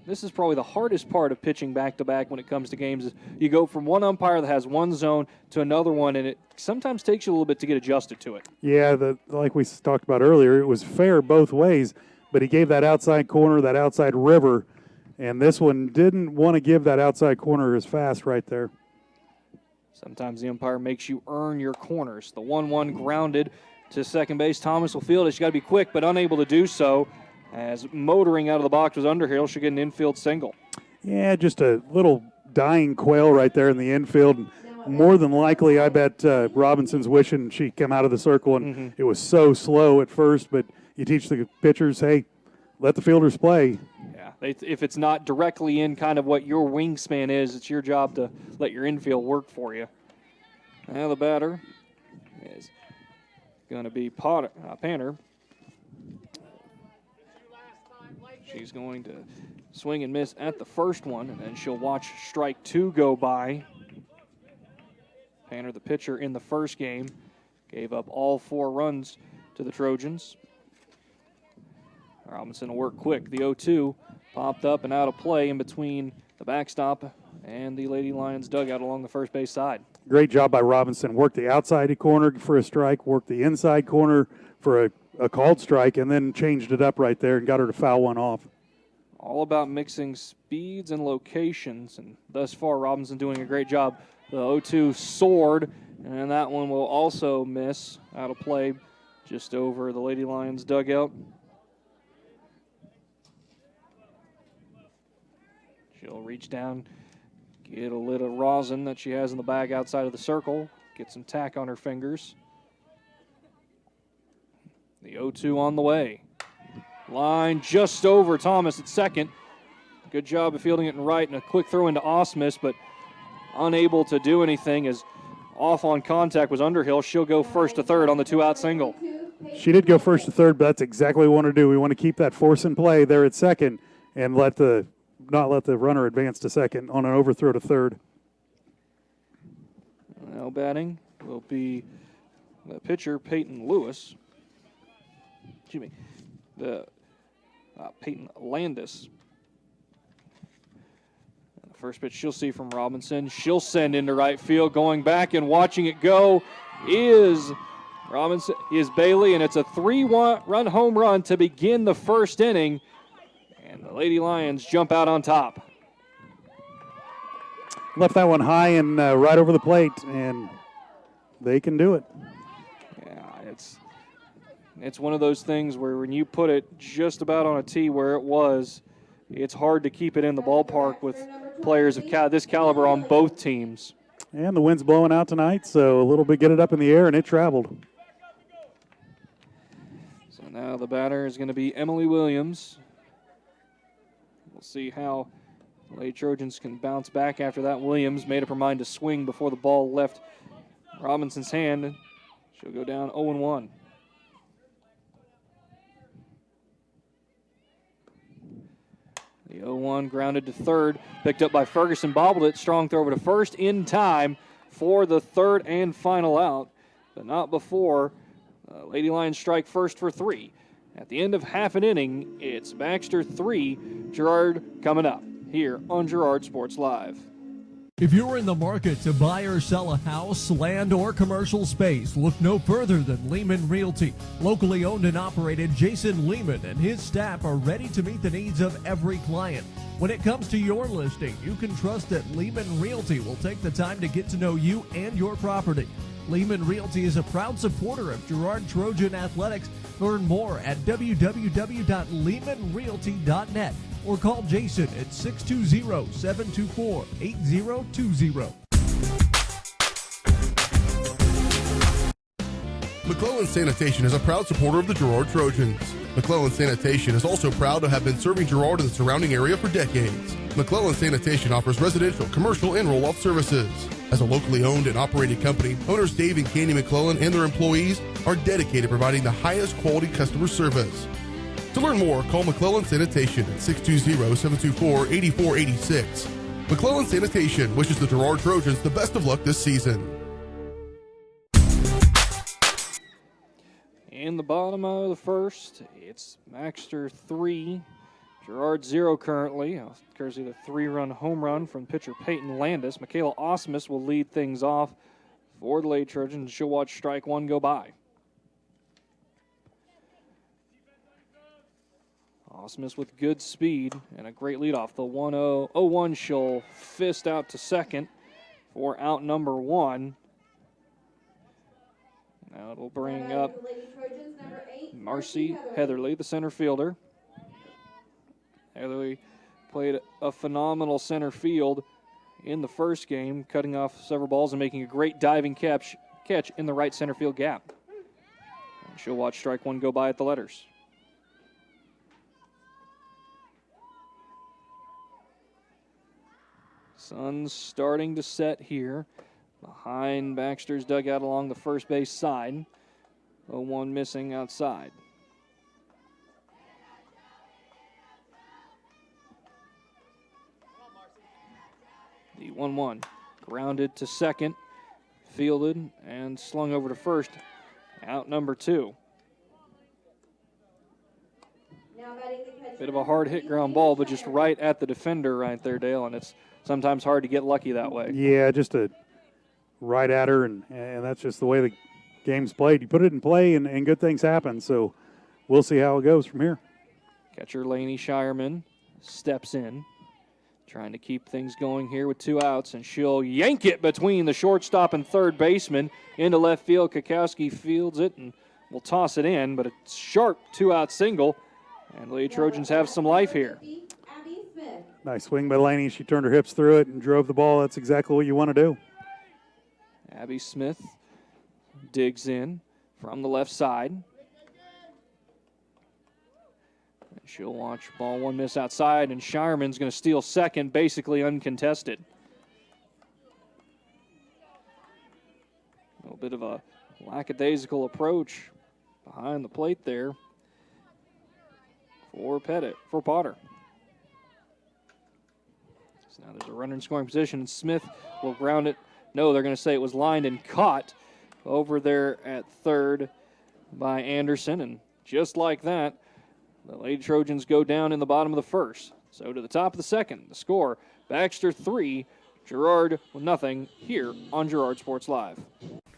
This is probably the hardest part of pitching back-to-back when it comes to games. Is you go from one umpire that has one zone to another one, and it sometimes takes you a little bit to get adjusted to it. Yeah, like we talked about earlier, it was fair both ways, but he gave that outside corner, that outside river, and this one didn't want to give that outside corner as fast right there. Sometimes the umpire makes you earn your corners. The 1-1 grounded to second base. Thomas will field it. She's got to be quick, but unable to do so. As motoring out of the box was Underhill, she'll get an infield single. Yeah, just a little dying quail right there in the infield. More than likely, I bet Robinson's wishing she come out of the circle, and it was so slow at first, but you teach the pitchers, hey, let the fielders play. Yeah, if it's not directly in kind of what your wingspan is, it's your job to let your infield work for you. Now the batter is going to be Panner. She's going to swing and miss at the first one, and then she'll watch strike 2 go by. Panner, the pitcher in the first game, gave up all 4 runs to the Trojans. Robinson will work quick. The 0-2 popped up and out of play in between the backstop and the Lady Lions dugout along the first base side. Great job by Robinson. Worked the outside corner for a strike, worked the inside corner for a called strike, and then changed it up right there and got her to foul one off. All about mixing speeds and locations, and thus far Robinson doing a great job. The 0-2 soared, and that one will also miss out of play just over the Lady Lions dugout. She'll reach down, get a little rosin that she has in the bag outside of the circle, get some tack on her fingers. The 0-2 on the way. Line just over Thomas at second. Good job of fielding it in right, and a quick throw into Osmus, but unable to do anything as off on contact was Underhill. She'll go first to third on the 2-out single. She did go first to third, but that's exactly what we want to do. We want to keep that force in play there at second and not let the runner advance to second on an overthrow to third. Now batting will be the pitcher, Peyton Lewis. Excuse me, the Peyton Landis. And the first pitch she'll see from Robinson. She'll send into right field. Going back and watching it go is Bailey, and it's a 3-run home run to begin the first inning. And the Lady Lions jump out on top. Left that one high and right over the plate, and they can do it. Yeah, it's one of those things where when you put it just about on a tee where it was, it's hard to keep it in the ballpark with players of this caliber on both teams. And the wind's blowing out tonight, so a little bit get it up in the air, and it traveled. So now the batter is going to be Emily Williams. We'll see how Lady Trojans can bounce back after that. Williams made up her mind to swing before the ball left Robinson's hand. She'll go down 0-1. The 0-1 grounded to third, picked up by Ferguson, bobbled it, strong throw over to first in time for the third and final out, but not before Lady Lions strike first for 3. At the end of half an inning, it's Baxter 3, Girard coming up here on Girard Sports Live. If you're in the market to buy or sell a house, land, or commercial space, look no further than Lehman Realty. Locally owned and operated, Jason Lehman and his staff are ready to meet the needs of every client. When it comes to your listing, you can trust that Lehman Realty will take the time to get to know you and your property. Lehman Realty is a proud supporter of Girard Trojan Athletics. Learn more at www.lehmanrealty.net or call Jason at 620-724-8020. McClellan Sanitation is a proud supporter of the Girard Trojans. McClellan Sanitation is also proud to have been serving Girard and the surrounding area for decades. McClellan Sanitation offers residential, commercial, and roll-off services. As a locally owned and operated company, owners Dave and Candy McClellan and their employees are dedicated to providing the highest quality customer service. To learn more, call McClellan Sanitation at 620-724-8486. McClellan Sanitation wishes the Girard Trojans the best of luck this season. In the bottom of the first, it's Baxter 3, Girard 0 currently. Courtesy of the 3-run home run from pitcher Peyton Landis. Michaela Osmus will lead things off for the Lady Trojans. She'll watch strike 1 go by. Osmus with good speed and a great leadoff. The 1-0-1 she'll fist out to second for out number 1. Now it'll bring up Marcy Heatherly, the center fielder. Heatherly played a phenomenal center field in the first game, cutting off several balls and making a great diving catch in the right center field gap. And she'll watch strike 1 go by at the letters. Sun's starting to set here behind Baxter's dugout along the first base side. 0-1 missing outside. The 1-1 grounded to second, fielded and slung over to first. Out number 2. Bit of a hard hit ground ball, but just right at the defender right there, Dale, and it's sometimes hard to get lucky that way. Yeah, just a right at her, and that's just the way the game's played. You put it in play, and good things happen, so we'll see how it goes from here. Catcher Lainey Shireman steps in, trying to keep things going here with 2 outs, and she'll yank it between the shortstop and third baseman into left field. Kakowski fields it and will toss it in, but a sharp 2-out single, and Lady Trojans have some life here. Nice swing by Laney. She turned her hips through it and drove the ball. That's exactly what you want to do. Abby Smith digs in from the left side. She'll watch ball 1 miss outside, and Shireman's going to steal second, basically uncontested. A little bit of a lackadaisical approach behind the plate there for Potter. So now there's a runner in scoring position, and Smith will ground it. No, they're going to say it was lined and caught over there at third by Anderson, and just like that, the Lady Trojans go down in the bottom of the first. So to the top of the second, the score, Baxter 3, Girard 0 here on Girard Sports Live.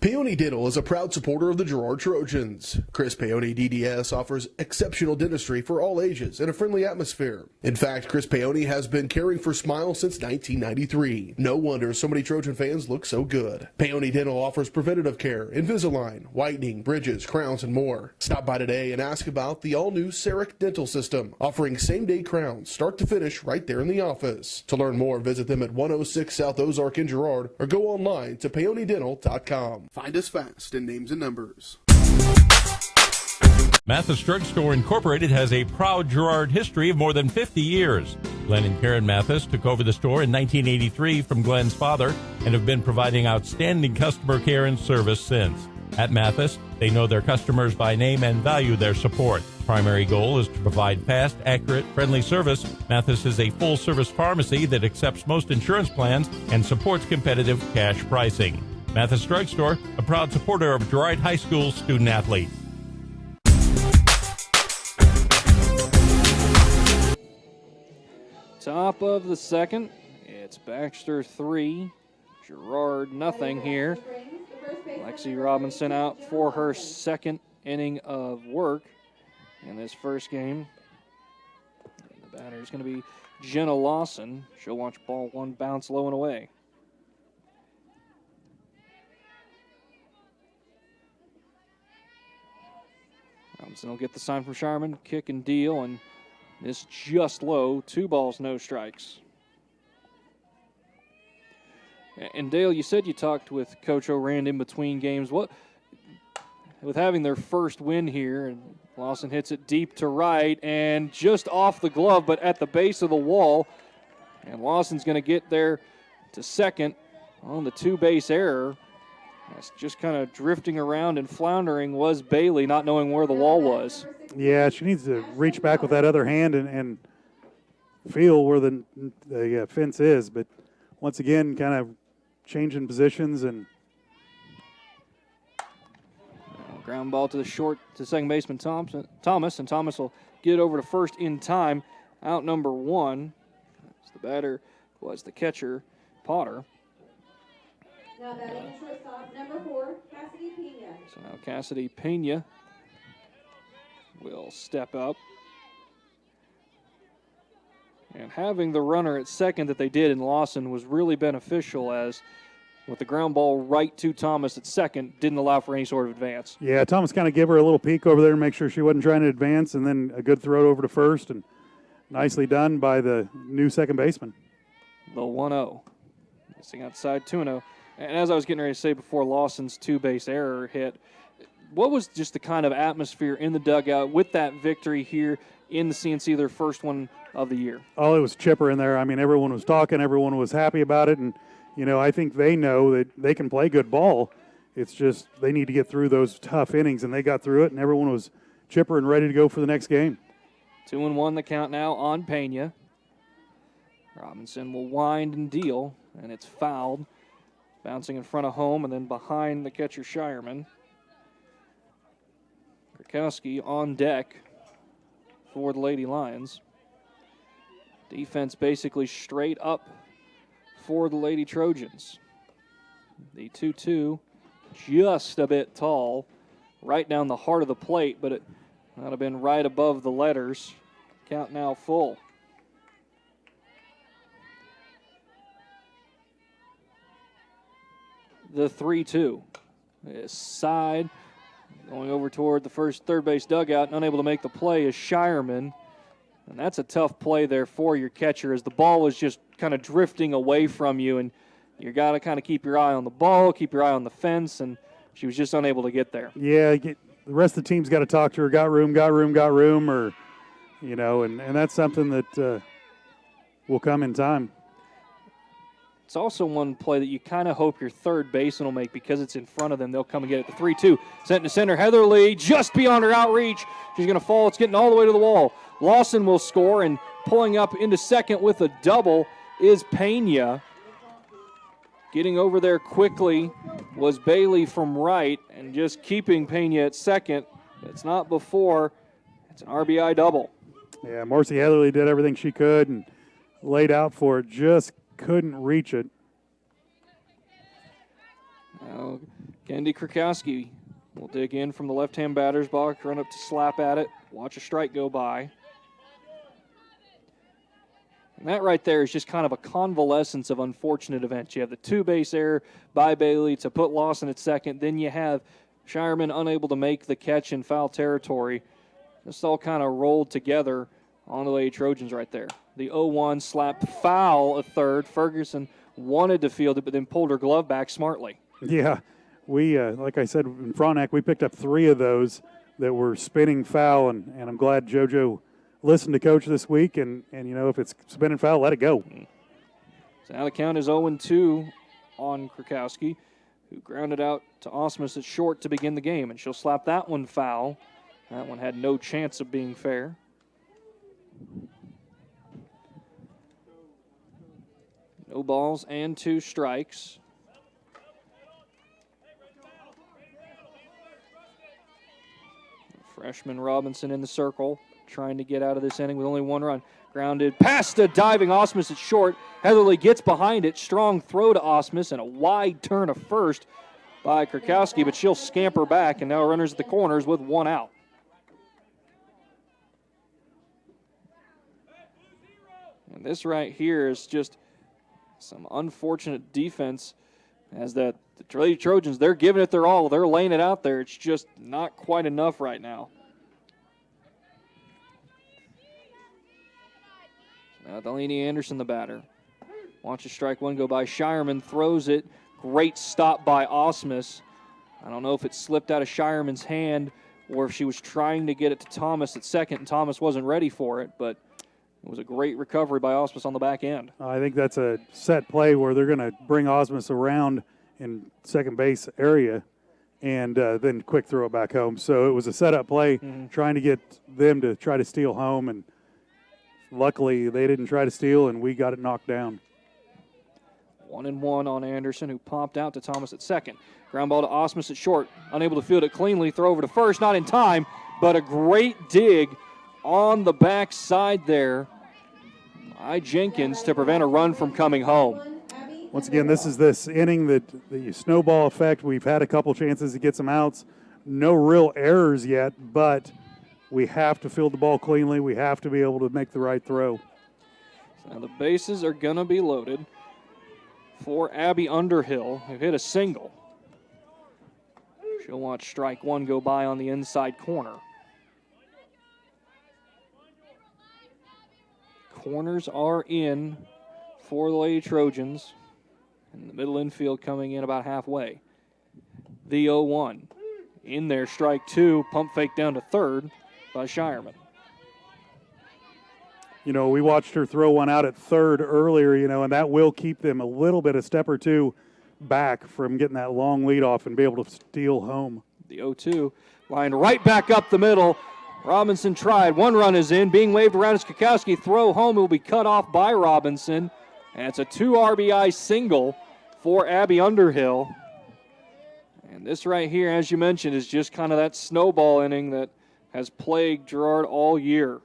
Paoni Dental is a proud supporter of the Girard Trojans. Chris Paoni DDS offers exceptional dentistry for all ages in a friendly atmosphere. In fact, Chris Paoni has been caring for smiles since 1993. No wonder so many Trojan fans look so good. Paoni Dental offers preventative care, Invisalign, whitening, bridges, crowns, and more. Stop by today and ask about the all-new CEREC dental system, offering same-day crowns, start to finish, right there in the office. To learn more, visit them at 106 South Ozark in Girard or go online to paonidental.com. Find us fast in names and numbers. Mathis Drugstore Incorporated has a proud Girard history of more than 50 years. Glenn and Karen Mathis took over the store in 1983 from Glenn's father and have been providing outstanding customer care and service since. At Mathis, they know their customers by name and value their support. Primary goal is to provide fast, accurate, friendly service. Mathis is a full-service pharmacy that accepts most insurance plans and supports competitive cash pricing. Mathis Drugstore, a proud supporter of Girard High School student-athletes. Top of the second, it's Baxter 3, Girard nothing here. Lexi Robinson out for her second inning of work in this first game. And the batter is going to be Jenna Lawson. She'll watch ball one bounce low and away. Robinson will get the sign from Sharman, kick and deal, and this just low, 2 balls, no strikes. And Dale, you said you talked with Coach O'Rand in between games. What, with having their first win here, and Lawson hits it deep to right and just off the glove, but at the base of the wall. And Lawson's going to get there to second on the 2-base error. That's just kind of drifting around and floundering was Bailey, not knowing where the wall was. Yeah, she needs to reach back with that other hand and feel where the fence is. But once again, kind of changing positions and ground ball to the short to second baseman Thomas, and Thomas will get over to first in time. Out number 1. As the batter was the catcher, Potter. Now batting shortstop, number 4, Cassidy Pena. So now Cassidy Pena will step up. And having the runner at second that they did in Lawson was really beneficial, as with the ground ball right to Thomas at second, didn't allow for any sort of advance. Yeah, Thomas kind of gave her a little peek over there to make sure she wasn't trying to advance, and then a good throw over to first, and nicely done by the new second baseman. The 1-0. Missing outside 2-0. And as I was getting ready to say before Lawson's 2-base error hit, what was just the kind of atmosphere in the dugout with that victory here in the CNC, their first one of the year? Oh, it was chipper in there. I mean, everyone was talking. Everyone was happy about it. And, you know, I think they know that they can play good ball. It's just they need to get through those tough innings, and they got through it, and everyone was chipper and ready to go for the next game. 2-1 the count now on Pena. Robinson will wind and deal, and it's fouled. Bouncing in front of home and then behind the catcher Shireman. Krakowski on deck for the Lady Lions. Defense basically straight up for the Lady Trojans. The 2-2 just a bit tall, right down the heart of the plate, but it might have been right above the letters. Count now full. The 3-2 is side, going over toward the third base dugout, and unable to make the play is Shireman. And that's a tough play there for your catcher, as the ball is just kind of drifting away from you, and you got to kind of keep your eye on the ball, keep your eye on the fence, and she was just unable to get there. Yeah, the rest of the team's got to talk to her, got room, or, you know, and that's something that will come in time. It's also one play that you kind of hope your third baseman will make, because it's in front of them. They'll come and get it. The 3-2 sent to center. Heatherly just beyond her outreach. She's going to fall. It's getting all the way to the wall. Lawson will score, and pulling up into second with a double is Pena. Getting over there quickly was Bailey from right, and just keeping Pena at second. It's not before. It's an RBI double. Yeah, Marcy Heatherly did everything she could and laid out for it. Just couldn't reach it. Now, Kendi Krakowski will dig in from the left-hand batter's box, run up to slap at it, watch a strike go by. And that right there is just kind of a convalescence of unfortunate events. You have the two-base error by Bailey to put Lawson at second. Then you have Shireman unable to make the catch in foul territory. This all kind of rolled together on the Lady Trojans right there. The 0-1 slapped foul at third. Ferguson wanted to field it, but then pulled her glove back smartly. Yeah, we, like I said, in Frontenac, we picked up 3 of those that were spinning foul, and I'm glad JoJo listened to Coach this week, and if it's spinning foul, let it go. So now the count is 0-2 on Krakowski, who grounded out to Osmus at short to begin the game, and she'll slap that one foul. That one had no chance of being fair. No balls and 2 strikes. Freshman Robinson in the circle, trying to get out of this inning with only 1 run. Grounded past a diving Osmus at short. Heatherly gets behind it. Strong throw to Osmus and a wide turn of first by Krakowski, but she'll scamper back, and now runners at the corners with 1 out. And this right here is just some unfortunate defense as the Lady Trojans, they're giving it their all. They're laying it out there. It's just not quite enough right now. Now Delaney Anderson, the batter. Watches strike 1 go by. Shireman throws it. Great stop by Osmus. I don't know if it slipped out of Shireman's hand or if she was trying to get it to Thomas at second and Thomas wasn't ready for it, but it was a great recovery by Osmus on the back end. I think that's a set play where they're going to bring Osmus around in second base area and then quick throw it back home. So it was a setup play, trying to get them to try to steal home, and luckily they didn't try to steal, and we got it knocked down. 1-1 on Anderson, who popped out to Thomas at second. Ground ball to Osmus at short. Unable to field it cleanly. Throw over to first, not in time, but a great dig on the back side there by Jenkins to prevent a run from coming home. Once again, this is this inning that the snowball effect. We've had a couple chances to get some outs. No real errors yet, but we have to field the ball cleanly. We have to be able to make the right throw. So now the bases are going to be loaded for Abby Underhill, who hit a single. She'll watch strike 1 go by on the inside corner. Corners are in for the Lady Trojans. And the middle infield coming in about halfway. The 0-1. In there, strike 2. Pump fake down to third by Shireman. We watched her throw one out at third earlier, and that will keep them a little bit, a step or two back from getting that long lead off and be able to steal home. The 0-2 lined right back up the middle. Robinson tried. 1 run is in. Being waved around as Krakowski. Throw home. It will be cut off by Robinson. And it's a 2 RBI single for Abby Underhill. And this right here, as you mentioned, is just kind of that snowball inning that has plagued Girard all year.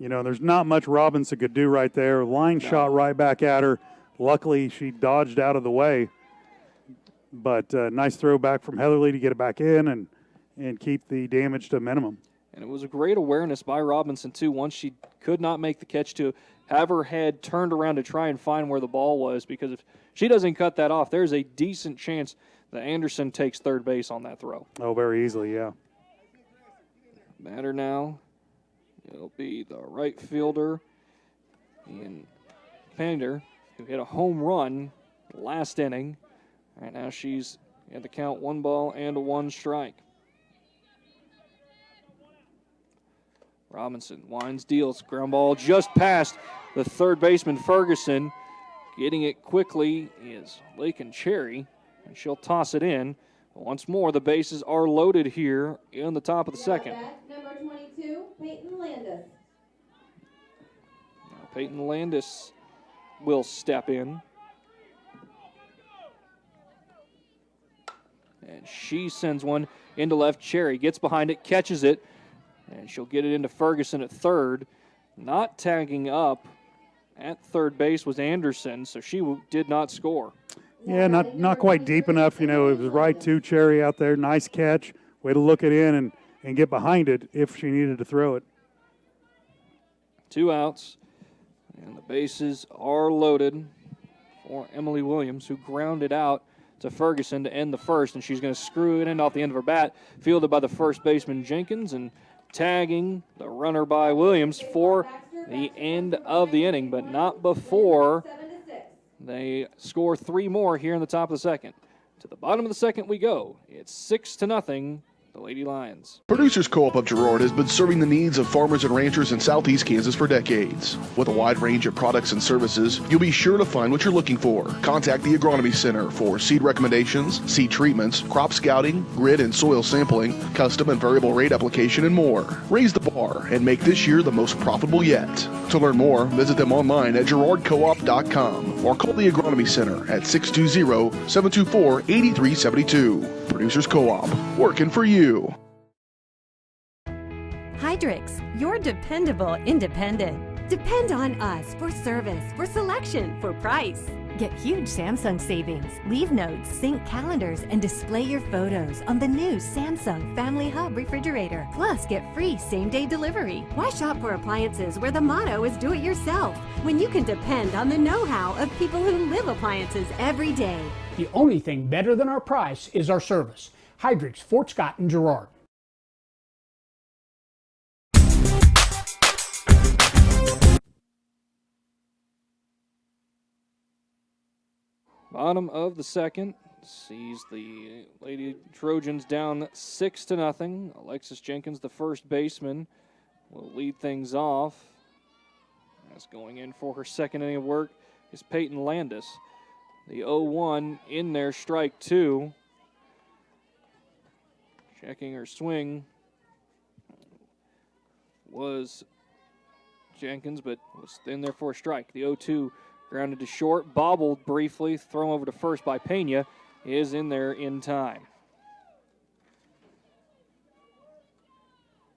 There's not much Robinson could do right there. Line shot right back at her. Luckily, she dodged out of the way. But nice throw back from Heatherly to get it back in and keep the damage to a minimum. And it was a great awareness by Robinson, too, once she could not make the catch, to have her head turned around to try and find where the ball was, because if she doesn't cut that off, there's a decent chance that Anderson takes third base on that throw. Oh, very easily, yeah. Batter now, it'll be the right fielder in Pander, who hit a home run last inning. Right now she's at the count 1 ball and a 1 strike. Robinson winds, deals, ground ball just past the third baseman Ferguson. Getting it quickly is Lakin Cherry, and she'll toss it in. But once more, the bases are loaded here in the top of the second. Number 22, Peyton Landis. Now Peyton Landis will step in. And she sends one into left. Cherry gets behind it, catches it, and she'll get it into Ferguson at third. Not tagging up at third base was Anderson, so she did not score. Yeah, not quite deep enough. It was right to Cherry out there. Nice catch. Way to look it in and get behind it if she needed to throw it. 2 outs, and the bases are loaded for Emily Williams, who grounded out to Ferguson to end the first, and she's going to screw it in off the end of her bat, fielded by the first baseman Jenkins, and tagging the runner by Williams for the end of the inning, but not before they score 3 more here in the top of the second. To the bottom of the second we go. It's 6-0, the Lady Lions. Producers Co-op of Girard has been serving the needs of farmers and ranchers in southeast Kansas for decades. With a wide range of products and services, you'll be sure to find what you're looking for. Contact the Agronomy Center for seed recommendations, seed treatments, crop scouting, grid and soil sampling, custom and variable rate application, and more. Raise the bar and make this year the most profitable yet. To learn more, visit them online at girardcoop.com or call the Agronomy Center at 620-724-8372. Producers Co-op, working for you. Hydrix, your dependable independent. Depend on us for service, for selection, for price. Get huge Samsung savings. Leave notes, sync calendars, and display your photos on the new Samsung Family Hub refrigerator. Plus, get free same-day delivery. Why shop for appliances where the motto is do it yourself when you can depend on the know-how of people who live appliances every day? The only thing better than our price is our service. Hydrix, Fort Scott, and Girard. Bottom of the second sees the Lady Trojans down 6-0. Alexis Jenkins, the first baseman, will lead things off. As going in for her second inning of work is Peyton Landis. The 0-1 in there, strike 2. Checking her swing was Jenkins, but was in there for a strike. The 0-2 grounded to short, bobbled briefly, thrown over to first by Pena, is in there in time.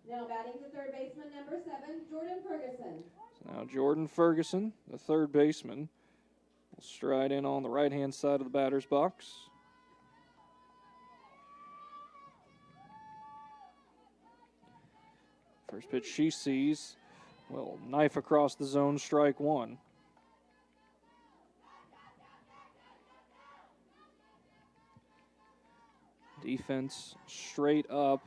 Now batting to third baseman number 7, Jordan Ferguson. So now Jordan Ferguson, the third baseman, will stride in on the right-hand side of the batter's box. First pitch she sees will knife across the zone, strike 1. Defense straight up.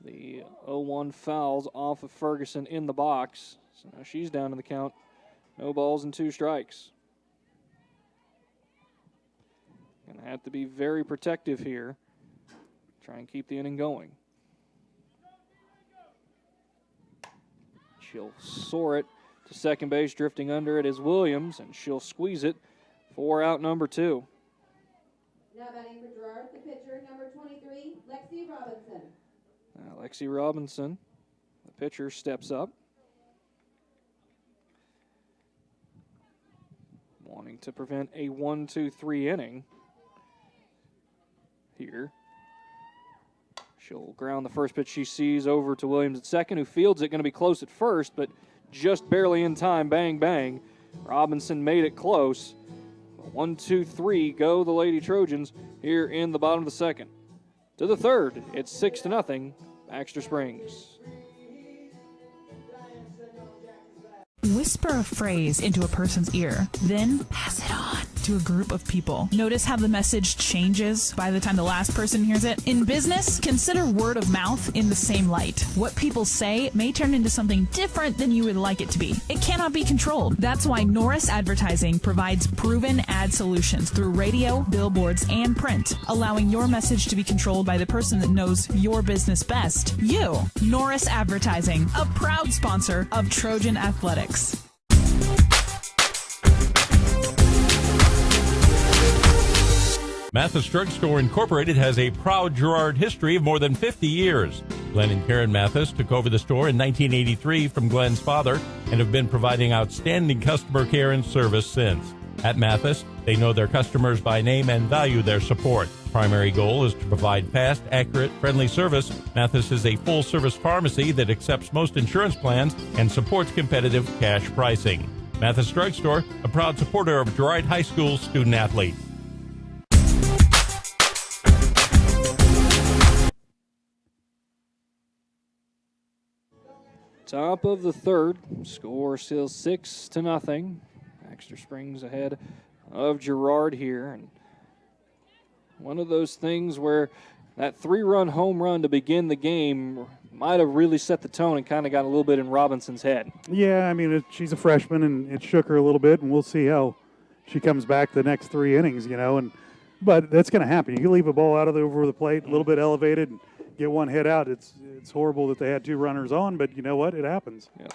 The 0-1 fouls off of Ferguson in the box. So now she's down in the count. No balls and 2 strikes. Gonna have to be very protective here. Try and keep the inning going. She'll soar it to second base. Drifting under it is Williams, and she'll squeeze it for out number 2. Now batting for Girard, the pitcher, number 23, Lexi Robinson. Lexi Robinson, the pitcher, steps up. Wanting to prevent a 1-2-3 inning here. She'll ground the first pitch she sees over to Williams at second, who fields it. Going to be close at first, but just barely in time. Bang, bang. Robinson made it close. 1-2-3 go the Lady Trojans here in the bottom of the second. To the third, it's 6-0, Baxter Springs. Whisper a phrase into a person's ear, then pass it on to a group of people. Notice how the message changes by the time the last person hears it? In business, consider word of mouth in the same light. What people say may turn into something different than you would like it to be. It cannot be controlled. That's why Norris Advertising provides proven ad solutions through radio, billboards, and print, allowing your message to be controlled by the person that knows your business best. You. Norris Advertising, a proud sponsor of Trojan Athletics. Mathis Drugstore Incorporated has a proud Girard history of more than 50 years. Glenn and Karen Mathis took over the store in 1983 from Glenn's father and have been providing outstanding customer care and service since. At Mathis, they know their customers by name and value their support. Primary goal is to provide fast, accurate, friendly service. Mathis is a full-service pharmacy that accepts most insurance plans and supports competitive cash pricing. Mathis Drugstore, a proud supporter of Girard High School student athletes. Top of the third, score still 6-0. Baxter Springs ahead of Girard here. And one of those things where that 3-run home run to begin the game might have really set the tone and kind of got a little bit in Robinson's head. Yeah, I mean, she's a freshman, and it shook her a little bit, and we'll see how she comes back the next 3 innings, but that's going to happen. You can leave a ball out over the plate, a little bit elevated, and get one hit out. It's horrible that they had 2 runners on, but you know what? It happens. Yeah.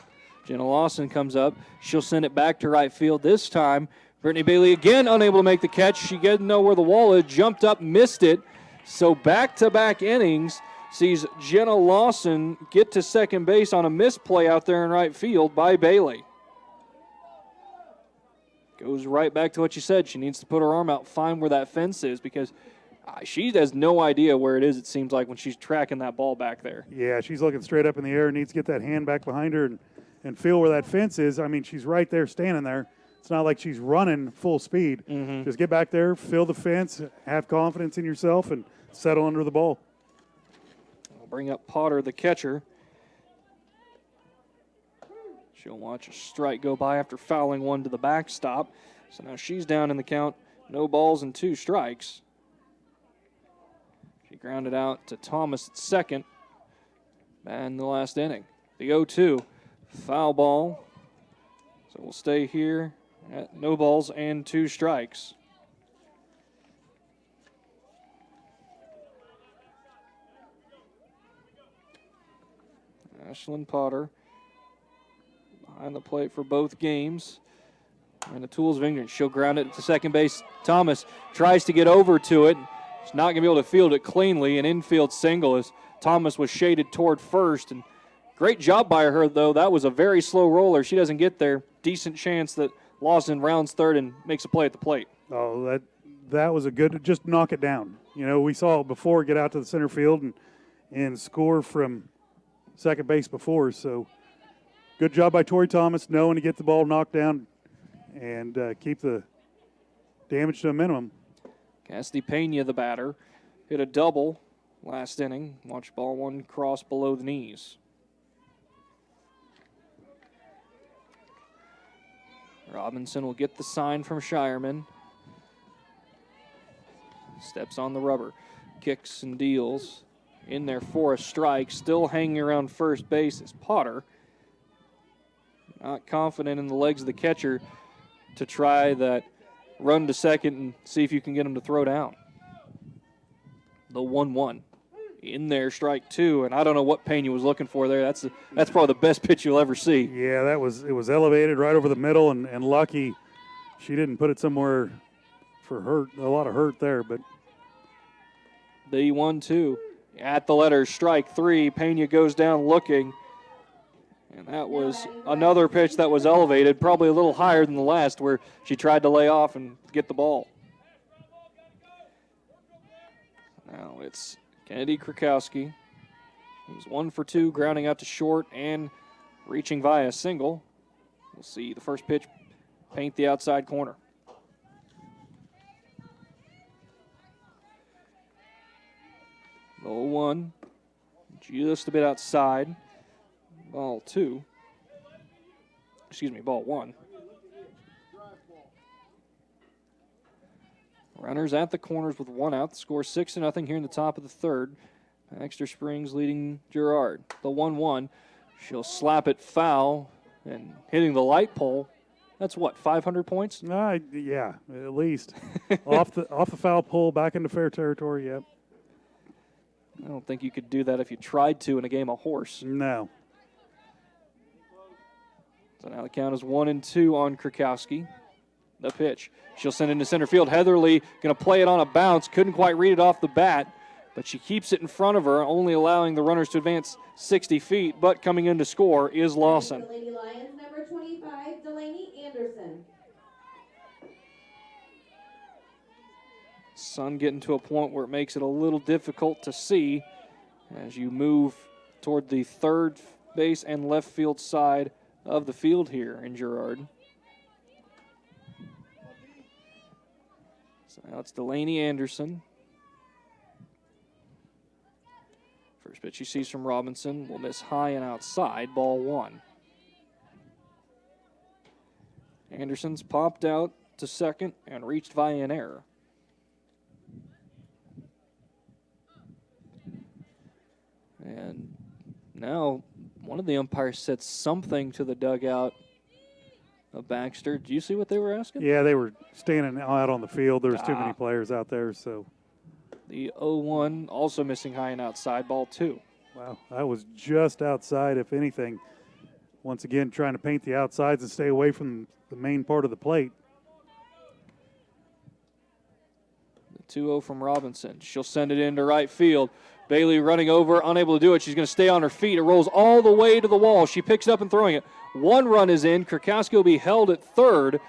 Jenna Lawson comes up. She'll send it back to right field this time. Brittany Bailey again unable to make the catch. She didn't know where the wall is, jumped up, missed it. So back-to-back innings sees Jenna Lawson get to second base on a misplay out there in right field by Bailey. Goes right back to what you said. She needs to put her arm out, find where that fence is, because she has no idea where it is, it seems like, when she's tracking that ball back there. Yeah, she's looking straight up in the air, needs to get that hand back behind her and feel where that fence is. I mean, she's right there standing there. It's not like she's running full speed. Just get back there, feel the fence, have confidence in yourself, and settle under the ball. I'll bring up Potter, the catcher. She'll watch a strike go by after fouling one to the backstop. So now she's down in the count, no balls and 2 strikes. She grounded out to Thomas at second in the last inning. The 0-2, foul ball. So we'll stay here at no balls and 2 strikes. Ashlyn Potter behind the plate for both games. And the tools of ignorance. She'll ground it to second base. Thomas tries to get over to it. She's not going to be able to field it cleanly. An infield single as Thomas was shaded toward first. And great job by her, though. That was a very slow roller. She doesn't get there. Decent chance that Lawson rounds third and makes a play at the plate. Oh, that was a good, just knock it down. We saw it before, get out to the center field and score from second base before. So good job by Tori Thomas knowing to get the ball knocked down and keep the damage to a minimum. Cassidy Pena, the batter, hit a double last inning. Watch ball 1 cross below the knees. Robinson will get the sign from Shireman. Steps on the rubber, kicks and deals. In there for a strike, still hanging around first base is Potter. Not confident in the legs of the catcher to try that run to second and see if you can get him to throw down. The 1-1. In there, strike 2, and I don't know what Pena was looking for there. That's probably the best pitch you'll ever see. Yeah, it was elevated right over the middle, and lucky she didn't put it somewhere for hurt. A lot of hurt there, but the 1-2 at the letters, strike 3. Pena goes down looking, and that was another pitch that was elevated, probably a little higher than the last, where she tried to lay off and get the ball. Now it's Kennedy Krakowski. He's 1 for 2, grounding out to short and reaching via single. We'll see the first pitch paint the outside corner. Ball 1, just a bit outside. Ball 1. Runners at the corners with 1 out. The score 6-0 here in the top of the third. Baxter Springs leading Girard. The 1-1. She'll slap it foul and hitting the light pole. That's what, 500 points? Yeah, at least. off the foul pole, back into fair territory, yep. I don't think you could do that if you tried to in a game of horse. No. So now the count is 1-2 on Krakowski. The pitch. She'll send it into center field. Heatherly going to play it on a bounce. Couldn't quite read it off the bat, but she keeps it in front of her, only allowing the runners to advance 60 feet. But coming in to score is Lawson. The Lady Lions, number 25, Delaney Anderson. Sun getting to a point where it makes it a little difficult to see as you move toward the third base and left field side of the field here in Girard. So now it's Delaney Anderson. First pitch he sees from Robinson will miss high and outside, ball one. Anderson's popped out to second and reached via an error. And now one of the umpires said something to the dugout of Baxter. Do you see what they were asking? Yeah, they were standing out on the field. There was too many players out there, so. The 0-1 also missing high and outside, ball two. Wow, that was just outside, if anything. Once again, trying to paint the outsides and stay away from the main part of the plate. The 2-0 from Robinson. She'll send it into right field. Bailey running over, unable to do it. She's going to stay on her feet. It rolls all the way to the wall. She picks it up and throwing it. One run is in. Krakowski will be held at third.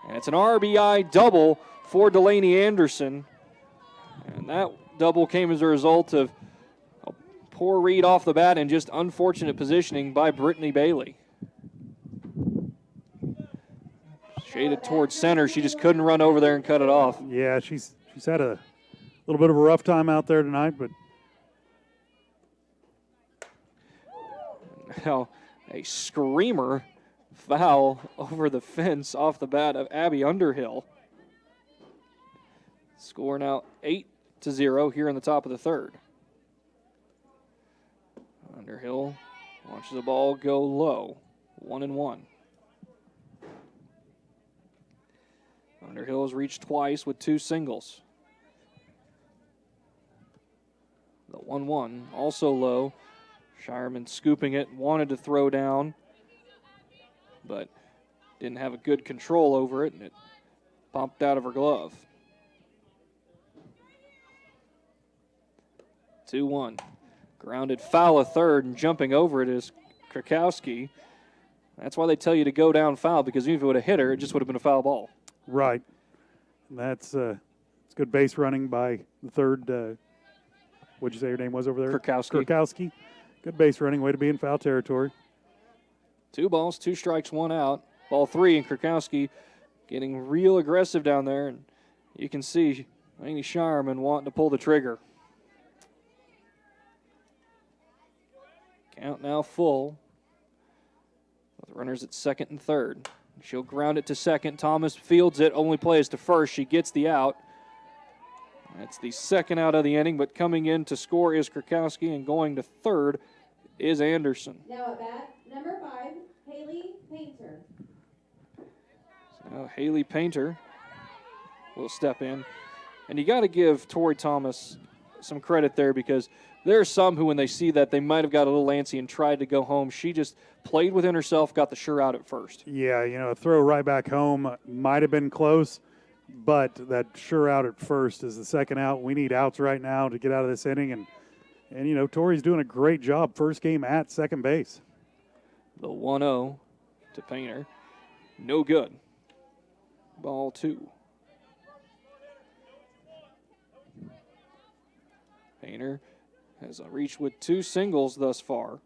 And it's an RBI double for Delaney Anderson. And that double came as a result of a poor read off the bat and just unfortunate positioning by Brittany Bailey. Shaded towards center. She just couldn't run over there and cut it off. Yeah, she's had a little bit of a rough time out there tonight, but now a screamer foul over the fence off the bat of Abby Underhill. Score now 8-0 here in the top of the third. Underhill watches the ball go low. 1-1. Underhill has reached twice with two singles. The 1-1 also low. Shireman scooping it, wanted to throw down, but didn't have a good control over it, and it popped out of her glove. 2-1. Grounded foul a third, and jumping over it is Krakowski. That's why they tell you to go down foul, because even if it would have hit her, it just would have been a foul ball. right. And that's it's good base running by the third. What'd you say your name was over there? Krakowski. Good base running. Way to be in foul territory. 2 balls, 2 strikes, 1 out. Ball 3, and Krakowski getting real aggressive down there. And you can see Lainey Shireman wanting to pull the trigger. Count now full with runners at second and third. She'll ground it to second. Thomas fields it, only plays to first. She gets the out. That's the second out of the inning, but coming in to score is Krakowski, and going to third is Anderson. Now at bat, number 5, Haley Painter. So now Haley Painter will step in. And you got to give Tori Thomas some credit there, because there are some who, when they see that, they might have got a little antsy and tried to go home. She just played within herself, got the sure out at first. Yeah, a throw right back home might have been close, but that sure out at first is the second out. We need outs right now to get out of this inning, and Tori's doing a great job first game at second base. The 1-0 to Painter. No good. Ball 2. Painter has reached with 2 singles thus far.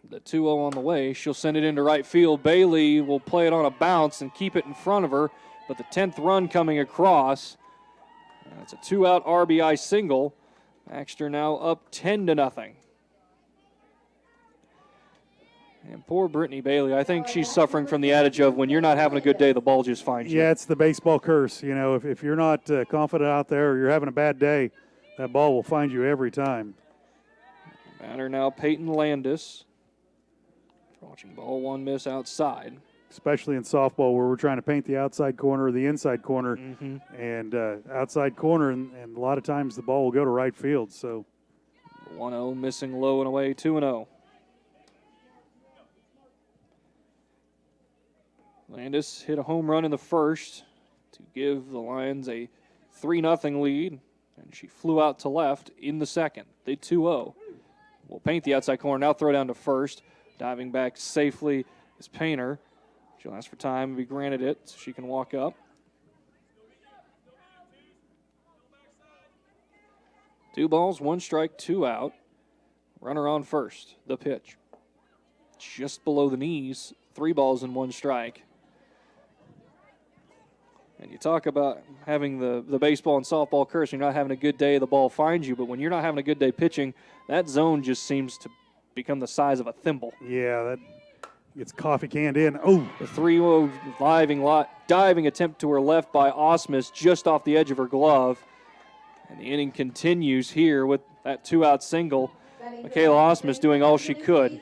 The 2-0 on the way. She'll send it into right field. Bailey will play it on a bounce and keep it in front of her, but the 10th run coming across. It's a 2-out RBI single. Baxter now up 10-0. And poor Brittany Bailey, I think she's suffering from the adage of when you're not having a good day, the ball just finds you. Yeah, it's the baseball curse. If you're not confident out there or you're having a bad day, that ball will find you every time. Batter now Peyton Landis. Watching ball 1 miss outside. Especially in softball, where we're trying to paint the outside corner or the inside corner. And outside corner, and a lot of times the ball will go to right field. So 1-0 missing low and away, 2-0. Landis hit a home run in the first to give the Lions a 3-0 lead, and she flew out to left in the second. The 2-0 will paint the outside corner, now throw down to first. Diving back safely is Painter. She'll ask for time and be granted it so she can walk up. 2 balls, 1 strike, 2 out. Runner on first. The pitch. Just below the knees. 3 balls and 1 strike. And you talk about having the baseball and softball curse, you're not having a good day, the ball finds you. But when you're not having a good day pitching, that zone just seems to become the size of a thimble. Yeah, that gets coffee canned in. Oh, the 3-0 diving attempt to her left by Osmus just off the edge of her glove. And the inning continues here with that 2-out single. Michaela Osmus doing all she could.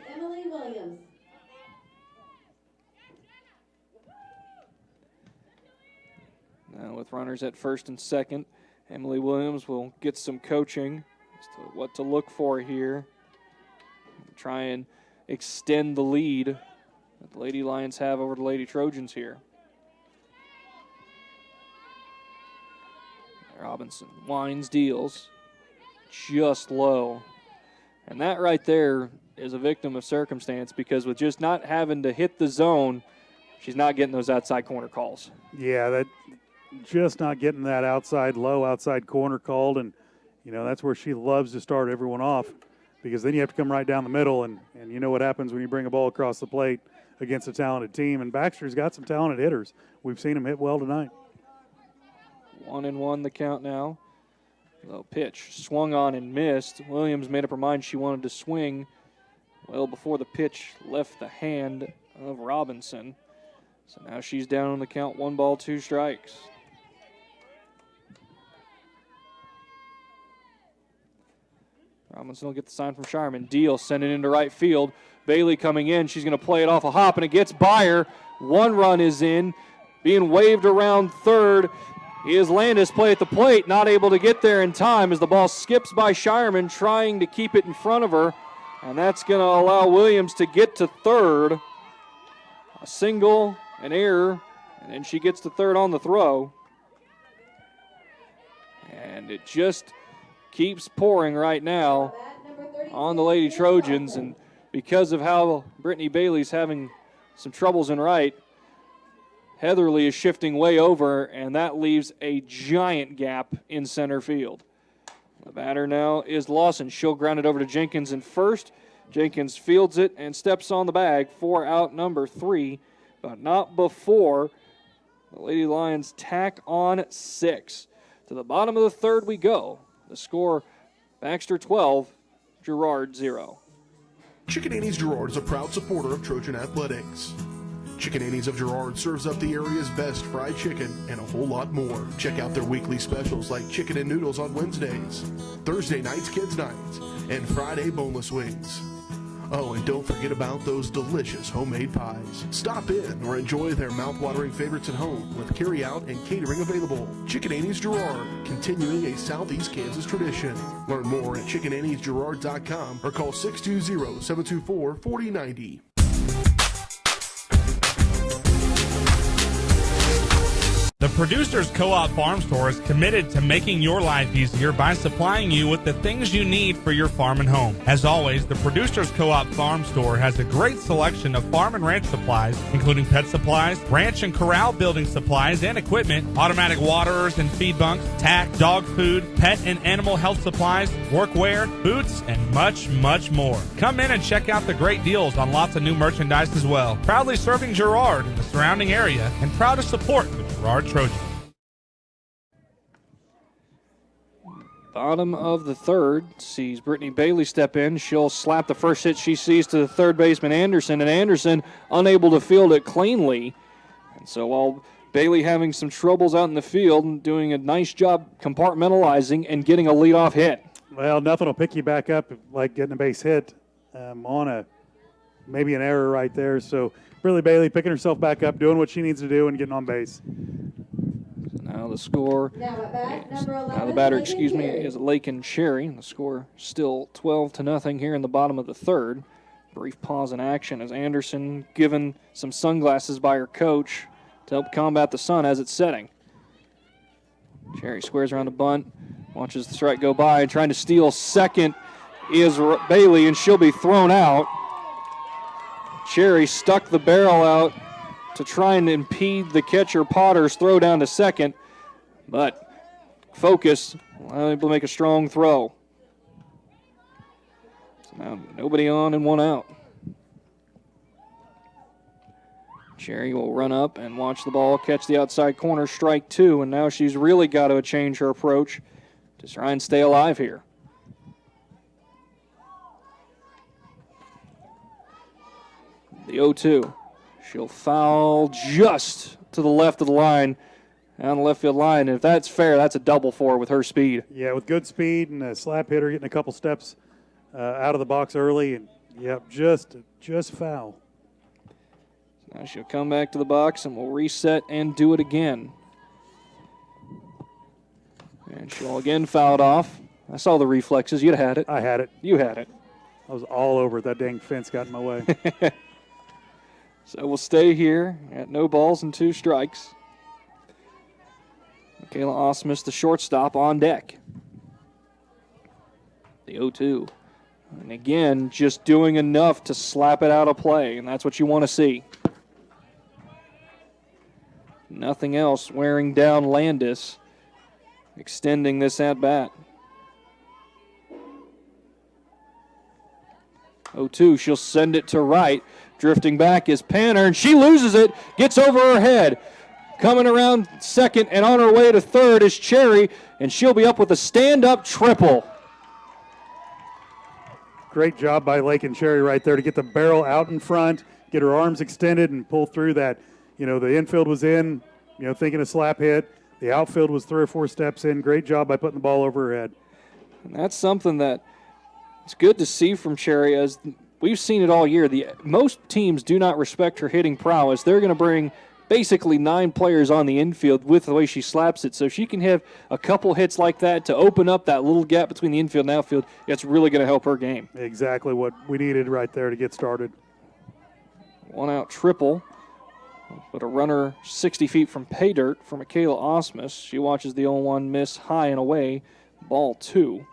Now with runners at first and second, Emily Williams will get some coaching as to what to look for here. Try and extend the lead that the Lady Lions have over the Lady Trojans here. Robinson winds, deals, just low. And that right there is a victim of circumstance, because with just not having to hit the zone, she's not getting those outside corner calls. Yeah, that just not getting that outside corner called. And, you know, that's where she loves to start everyone off, because then you have to come right down the middle, and you know what happens when you bring a ball across the plate against a talented team. And Baxter's got some talented hitters. We've seen them hit well tonight. 1-1 the count now. Low pitch swung on and missed. Williams made up her mind she wanted to swing well before the pitch left the hand of Robinson. So now she's down on the count, 1 ball, 2 strikes. Robinson will get the sign from Shireman. Deal, send it into right field. Bailey coming in. She's going to play it off a hop, and it gets by her. 1 run is in. Being waved around third is Landis. Play at the plate, not able to get there in time as the ball skips by Shireman, trying to keep it in front of her. And that's going to allow Williams to get to third. A single, an error, and then she gets to third on the throw. And it just keeps pouring right now on the Lady Trojans, and because of how Brittany Bailey's having some troubles in right, Heatherly is shifting way over, and that leaves a giant gap in center field. The batter now is Lawson. She'll ground it over to Jenkins in first. Jenkins fields it and steps on the bag for out number 3, but not before the Lady Lions tack on 6. To the bottom of the third we go. The score, Baxter 12, Girard 0. Chicken Annie's Girard is a proud supporter of Trojan Athletics. Chicken Annie's of Girard serves up the area's best fried chicken and a whole lot more. Check out their weekly specials like chicken and noodles on Wednesdays, Thursday nights kids nights, and Friday boneless wings. Oh, and don't forget about those delicious homemade pies. Stop in or enjoy their mouth-watering favorites at home with carry-out and catering available. Chicken Annie's Girard, continuing a Southeast Kansas tradition. Learn more at chickenanniesgirard.com or call 620-724-4090. The Producers Co-op Farm Store is committed to making your life easier by supplying you with the things you need for your farm and home. As always, the Producers Co-op Farm Store has a great selection of farm and ranch supplies, including pet supplies, ranch and corral building supplies and equipment, automatic waterers and feed bunks, tack, dog food, pet and animal health supplies, workwear, boots, and much, much more. Come in and check out the great deals on lots of new merchandise as well. Proudly serving Girard and the surrounding area, and proud to support the Girard Trojans. Bottom of the third sees Brittany Bailey step in. She'll slap the first hit she sees to the third baseman Anderson, and Anderson unable to field it cleanly. And so while Bailey having some troubles out in the field and doing a nice job compartmentalizing and getting a leadoff hit. Well, nothing will pick you back up like getting a base hit on maybe an error right there. So Brittany Bailey picking herself back up, doing what she needs to do, and getting on base. Now the score, the batter, is Lakin Cherry. The score still 12-0 here in the bottom of the third. Brief pause in action as Anderson given some sunglasses by her coach to help combat the sun as it's setting. Cherry squares around the bunt, watches the strike go by, trying to steal second is Bailey, and she'll be thrown out. Cherry stuck the barrel out to try and impede the catcher Potter's throw down to second, but Focus able to make a strong throw. So now nobody on and one out. Cherry will run up and watch the ball catch the outside corner, strike 2, and now she's really got to change her approach to try and stay alive here. The 0-2. She'll foul just to the left of the line, down the left field line. And if that's fair, that's a double for her with her speed. Yeah, with good speed and a slap hitter getting a couple steps out of the box early. And, yep, just foul. Now she'll come back to the box and we'll reset and do it again. And she'll again foul it off. I saw the reflexes. You'd have had it. I had it. You had it. I was all over it. That dang fence got in my way. So we'll stay here at no balls and 2 strikes. Michaela Osmus, the shortstop, on deck. The 0-2. And again, just doing enough to slap it out of play, and that's what you want to see. Nothing else wearing down Landis, extending this at-bat. 0-2, she'll send it to right. Drifting back is Panner, and she loses it, gets over her head. Coming around second and on her way to third is Cherry, and she'll be up with a stand-up triple. Great job by Lake and Cherry right there to get the barrel out in front, get her arms extended, and pull through that. You know, the infield was in, thinking a slap hit. The outfield was 3 or 4 steps in. Great job by putting the ball over her head. And that's something that it's good to see from Cherry, as we've seen it all year. Most teams do not respect her hitting prowess. They're going to bring basically 9 players on the infield with the way she slaps it. So if she can have a couple hits like that to open up that little gap between the infield and outfield, it's really going to help her game. Exactly what we needed right there to get started. 1-out triple, but a runner 60 feet from pay dirt for Michaela Osmus. She watches the 0-1 miss high and away, ball 2.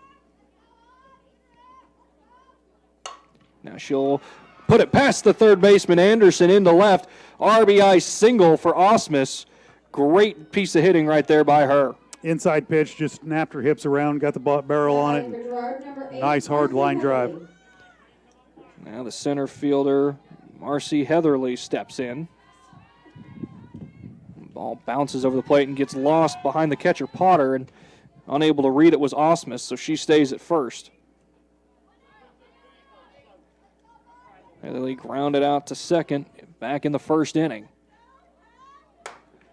Now she'll put it past the third baseman Anderson into left. RBI single for Osmus. Great piece of hitting right there by her. Inside pitch, just snapped her hips around, got the barrel on it. Nice hard line drive. Now the center fielder, Marcy Heatherly, steps in. Ball bounces over the plate and gets lost behind the catcher Potter, and unable to read it was Osmus, so she stays at first. Heatherly grounded out to second, back in the first inning.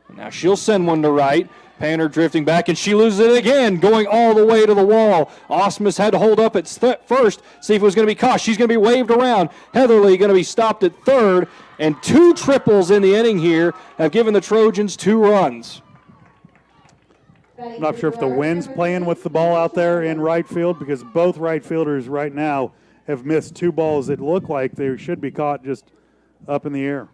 And now she'll send one to right. Panner drifting back, and she loses it again, going all the way to the wall. Osmus had to hold up at first, see if it was going to be caught. She's going to be waved around. Heatherly going to be stopped at third, and 2 triples in the inning here have given the Trojans 2 runs. I'm not sure if the wind's playing with the ball out there in right field, because both right fielders right now have missed 2 balls that look like they should be caught just up in the air.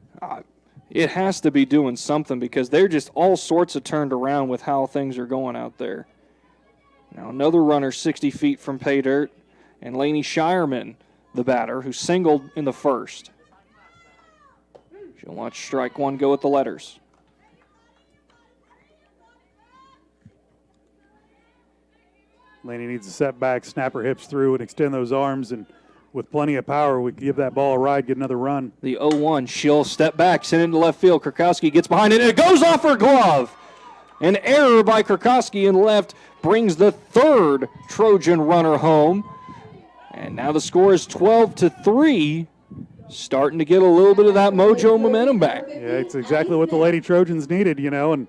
It has to be doing something, because they're just all sorts of turned around with how things are going out there. Now another runner 60 feet from pay dirt, and Lainey Shireman, the batter, who singled in the first. She'll watch strike 1 go at the letters. Lainey needs to set back, snap her hips through, and extend those arms, and with plenty of power, we can give that ball a ride, get another run. The 0-1, she'll step back, send it into left field. Krakowski gets behind it, and it goes off her glove. An error by Krakowski in left brings the 3rd Trojan runner home. And now the score is 12-3, starting to get a little bit of that mojo momentum back. Yeah, it's exactly what the Lady Trojans needed, and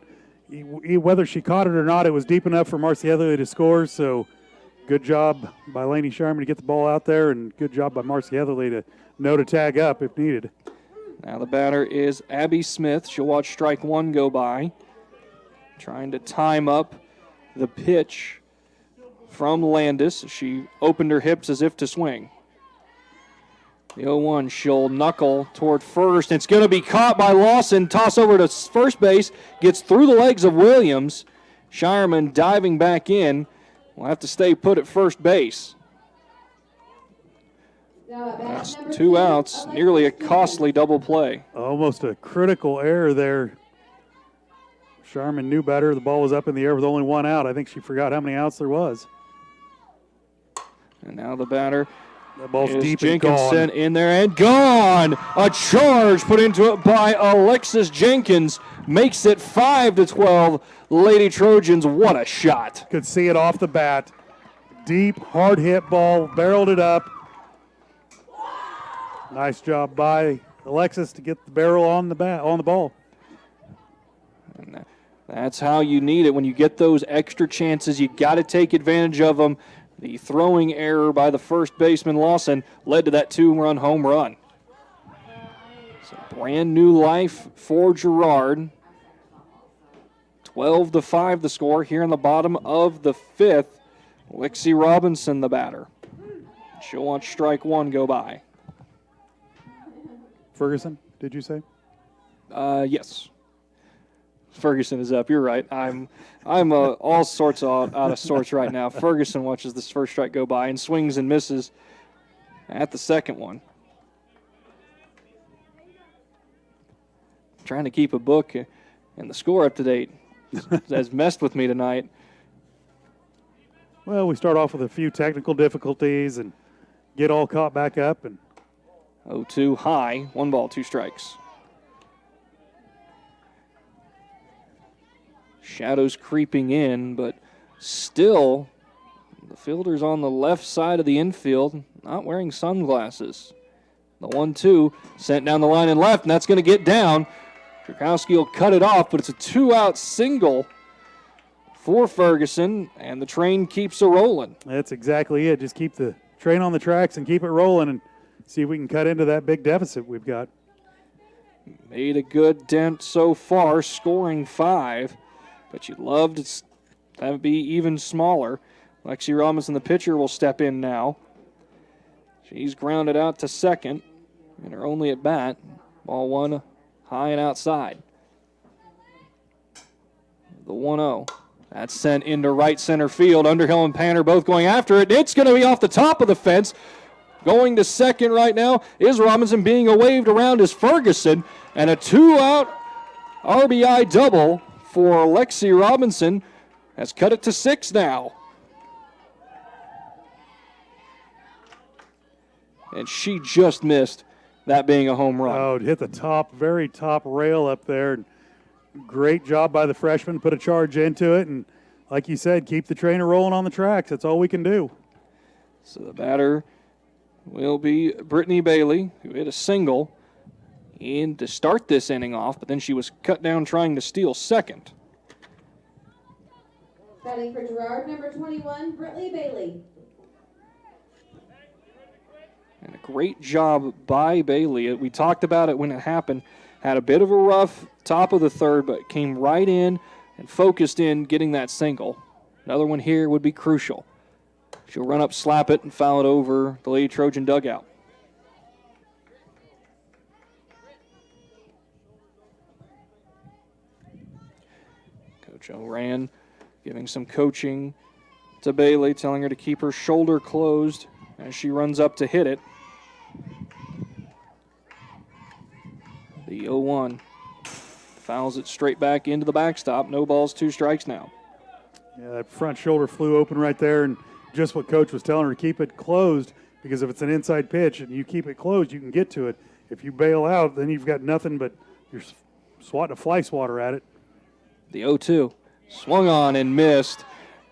whether she caught it or not, it was deep enough for Marcy Heatherly to score, so good job by Lainey Sharman to get the ball out there, and good job by Marcy Heatherly to know to tag up if needed. Now the batter is Abby Smith. She'll watch strike 1 go by, trying to time up the pitch from Landis. She opened her hips as if to swing. The 0-1, she'll knuckle toward first. It's going to be caught by Lawson. Toss over to first base. Gets through the legs of Williams. Shireman diving back in. Will have to stay put at first base. That's 2 outs. Nearly a costly double play. Almost a critical error there. Shireman knew better. The ball was up in the air with only 1 out. I think she forgot how many outs there was. And now the batter That ball's Is deep Jenkins and gone. sent in there and gone. A charge put into it by Alexis Jenkins makes it 5-12. Lady Trojans, what a shot. Could see it off the bat. Deep, hard hit ball, barreled it up. Nice job by Alexis to get the barrel on the ball. And that's how you need it. When you get those extra chances, you got to take advantage of them. The throwing error by the first baseman, Lawson, led to that 2-run home run. So brand new life for Girard. 12-5 the score here in the bottom of the 5th. Lexi Robinson, the batter. She'll watch strike one go by. Ferguson, did you say? Yes. Ferguson is up. You're right. I'm all sorts out of sorts right now. Ferguson watches this first strike go by and swings and misses at the second one. Trying to keep a book and the score up to date has messed with me tonight. Well, we start off with a few technical difficulties and get all caught back up. And 0-2 high, 1 ball, 2 strikes. Shadows creeping in, but still the fielder's on the left side of the infield, not wearing sunglasses. The 1-2 sent down the line and left, and that's going to get down. Krakowski will cut it off, but it's a 2-out single for Ferguson, and the train keeps a rolling. That's exactly it. Just keep the train on the tracks and keep it rolling and see if we can cut into that big deficit we've got. Made a good dent so far, scoring 5. But you'd love to have it be even smaller. Lexi Robinson, the pitcher, will step in now. She's grounded out to second in her only at bat. Ball 1 high and outside. The 1-0. That's sent into right center field. Underhill and Panner both going after it. It's going to be off the top of the fence. Going to second right now is Robinson. Being waved around is Ferguson. And a 2-out RBI double for Lexi Robinson has cut it to 6 now. And she just missed that being a home run. Oh, it hit the top, very top rail up there. Great job by the freshman. Put a charge into it. And like you said, keep the trainer rolling on the tracks. That's all we can do. So the batter will be Brittany Bailey, who hit a single in to start this inning off, but then she was cut down trying to steal second. Batting for Girard, number 21, Brittany Bailey. And a great job by Bailey. We talked about it when it happened. Had a bit of a rough top of the third, but came right in and focused in getting that single. Another one here would be crucial. She'll run up, slap it, and foul it over the Lady Trojan dugout. Coach O'Ran giving some coaching to Bailey, telling her to keep her shoulder closed as she runs up to hit it. The 0-1 fouls it straight back into the backstop. No balls, 2 strikes now. Yeah, that front shoulder flew open right there, and just what Coach was telling her, to keep it closed, because if it's an inside pitch and you keep it closed, you can get to it. If you bail out, then you've got nothing but you're swatting a fly swatter at it. The 0-2 swung on and missed,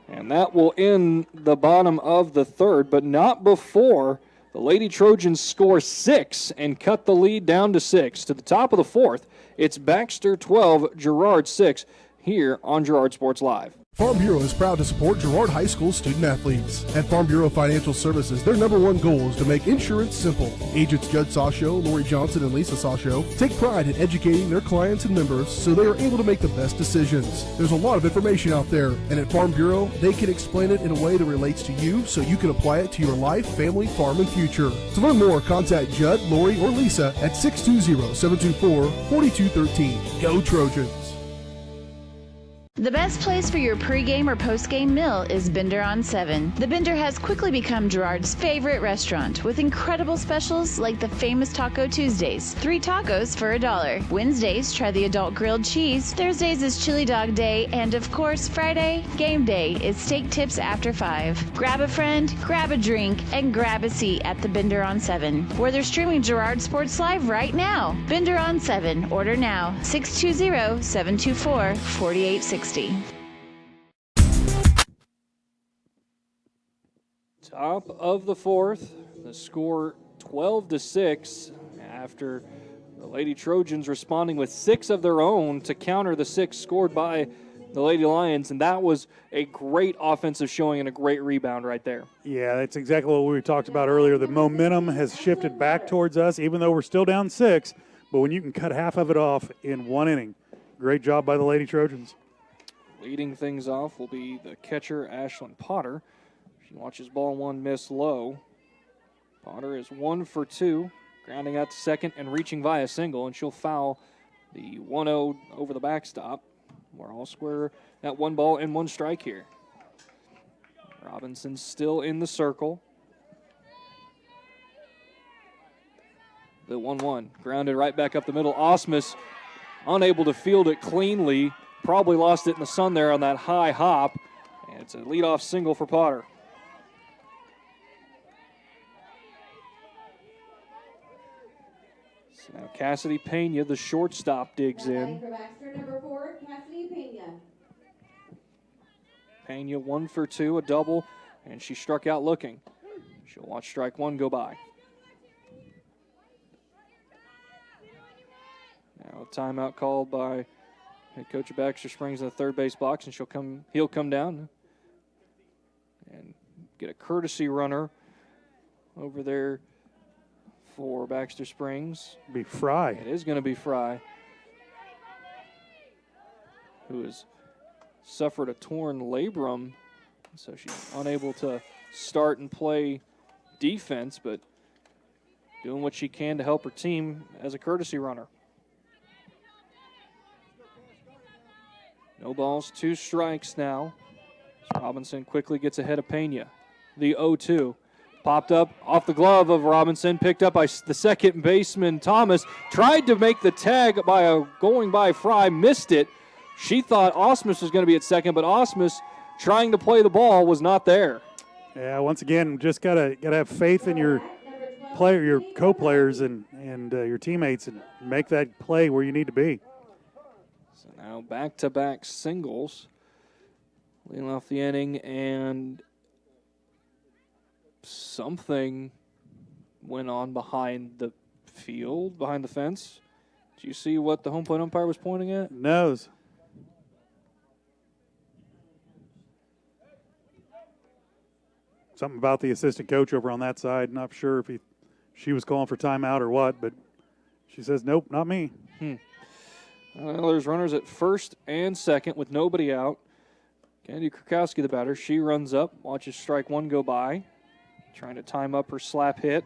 and that will end the bottom of the third, but not before the Lady Trojans score 6 and cut the lead down to 6. To the top of the 4th, it's Baxter 12, Girard 6, here on Girard Sports Live. Farm Bureau is proud to support Girard High School student athletes. At Farm Bureau Financial Services, their #1 goal is to make insurance simple. Agents Judd Sasho, Lori Johnson, and Lisa Sasho take pride in educating their clients and members so they are able to make the best decisions. There's a lot of information out there, and at Farm Bureau, they can explain it in a way that relates to you so you can apply it to your life, family, farm, and future. To learn more, contact Judd, Lori, or Lisa at 620-724-4213. Go Trojans! The best place for your pregame or postgame meal is Bender on 7. The Bender has quickly become Girard's favorite restaurant with incredible specials like the famous Taco Tuesdays, 3 tacos for $1. Wednesdays, try the adult grilled cheese. Thursdays is chili dog day. And of course, Friday, game day, is steak tips after 5. Grab a friend, grab a drink, and grab a seat at the Bender on 7, where they're streaming Girard Sports Live right now. Bender on 7. Order now. 620-724-4860. Top of the fourth, the score 12-6 after the Lady Trojans responding with 6 of their own to counter the 6 scored by the Lady Lions, and that was a great offensive showing and a great rebound right there. Yeah, that's exactly what we talked about earlier. The momentum has shifted back towards us, even though we're still down 6, but when you can cut half of it off in 1 inning, great job by the Lady Trojans. Leading things off will be the catcher, Ashlyn Potter. She watches ball 1 miss low. Potter is 1 for 2, grounding out to second and reaching via single, and she'll foul the 1-0 over the backstop. We're all square at 1 ball and 1 strike here. Robinson still in the circle. The 1-1 grounded right back up the middle. Osmus unable to field it cleanly. Probably lost it in the sun there on that high hop. And it's a leadoff single for Potter. So now Cassidy Pena, the shortstop, digs in. For Baxter, number 4, Cassidy Pena. Pena 1 for 2, a double, and she struck out looking. She'll watch strike 1 go by. Now a timeout called by head coach of Baxter Springs in the third base box, and he'll come down and get a courtesy runner over there for Baxter Springs. Be Fry. It is going to be Fry, who has suffered a torn labrum, so she's unable to start and play defense, but doing what she can to help her team as a courtesy runner. No balls, 2 strikes now. So Robinson quickly gets ahead of Pena. The 0-2. Popped up off the glove of Robinson, picked up by the second baseman, Thomas. Tried to make the tag by going by Fry, missed it. She thought Osmus was going to be at second, but Osmus, trying to play the ball, was not there. Yeah, once again, just gotta have faith in your player, your co-players, and your teammates, and make that play where you need to be. So now back-to-back singles, leading off the inning, and something went on behind the field, behind the fence. Do you see what the home plate umpire was pointing at? Nose. Something about the assistant coach over on that side. Not sure if she was calling for timeout or what, but she says, nope, not me. Well, there's runners at first and second with nobody out. Kennedy Krakowski, the batter, she runs up, watches strike 1 go by, trying to time up her slap hit.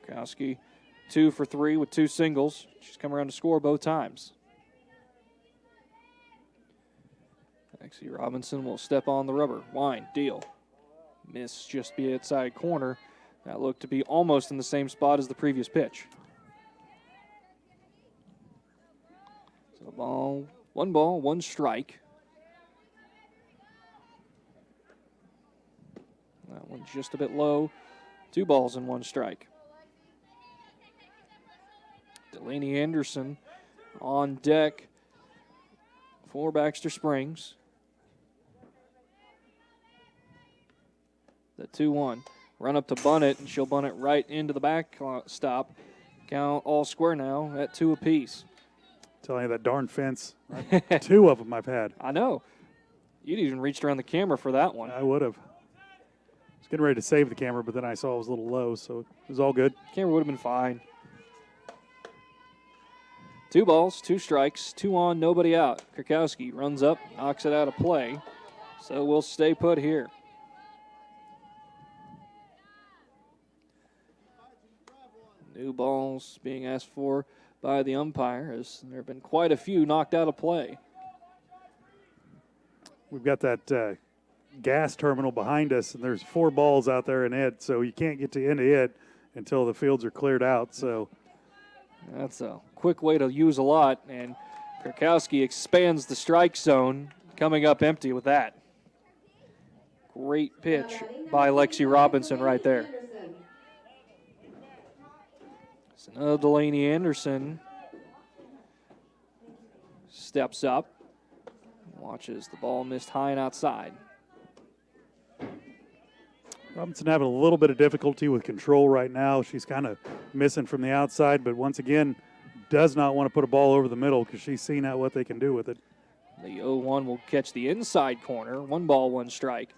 Krakowski 2 for 3 with 2 singles. She's come around to score both times. Actually, Robinson will step on the rubber. Wine, deal. Miss just be outside corner. That looked to be almost in the same spot as the previous pitch. So ball, 1 strike. That one's just a bit low. 2 balls and 1 strike. Delaney Anderson on deck for Baxter Springs. The 2-1. Run up to bunt it, and she'll bunt it right into the backstop. Count all square now at 2 apiece. Telling you that darn fence. 2 of them I've had. I know. You'd even reached around the camera for that one. I would have. I was getting ready to save the camera, but then I saw it was a little low, so it was all good. Camera would have been fine. 2 balls, 2 strikes, 2 on, nobody out. Krakowski runs up, knocks it out of play. So we'll stay put here. New balls being asked for by the umpire, as there have been quite a few knocked out of play. we've got that gas terminal behind us, and there's 4 balls out there in it, so you can't get to into it until the fields are cleared out. So that's a quick way to use a lot, and Kurkowski expands the strike zone, coming up empty with that. Great pitch by Lexi Robinson right there. So now Delaney Anderson steps up, watches the ball missed high and outside. Robinson having a little bit of difficulty with control right now. She's kind of missing from the outside, but once again, does not want to put a ball over the middle because she's seen out what they can do with it. The 0-1 will catch the inside corner. 1 ball, 1 strike.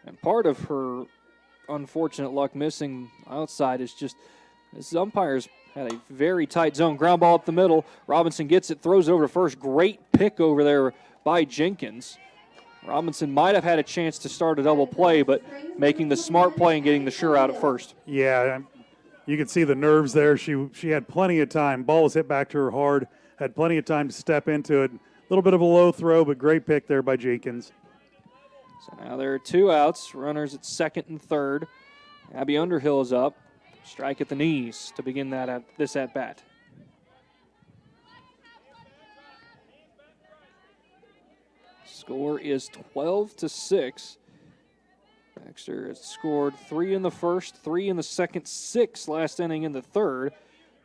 And part of her unfortunate luck missing outside is just this umpire's had a very tight zone. Ground ball up the middle. Robinson gets it, throws it over to first. Great pick over there by Jenkins. Robinson might have had a chance to start a double play, but making the smart play and getting the sure out at first. Yeah, you can see the nerves there. She had plenty of time. Ball was hit back to her hard. Had plenty of time to step into it. A little bit of a low throw, but great pick there by Jenkins. So now there are 2 outs. Runners at second and third. Abby Underhill is up. Strike at the knees to begin this at-bat. Score is 12-6. Baxter has scored 3 in the first, 3 in the second, 6 last inning in the third.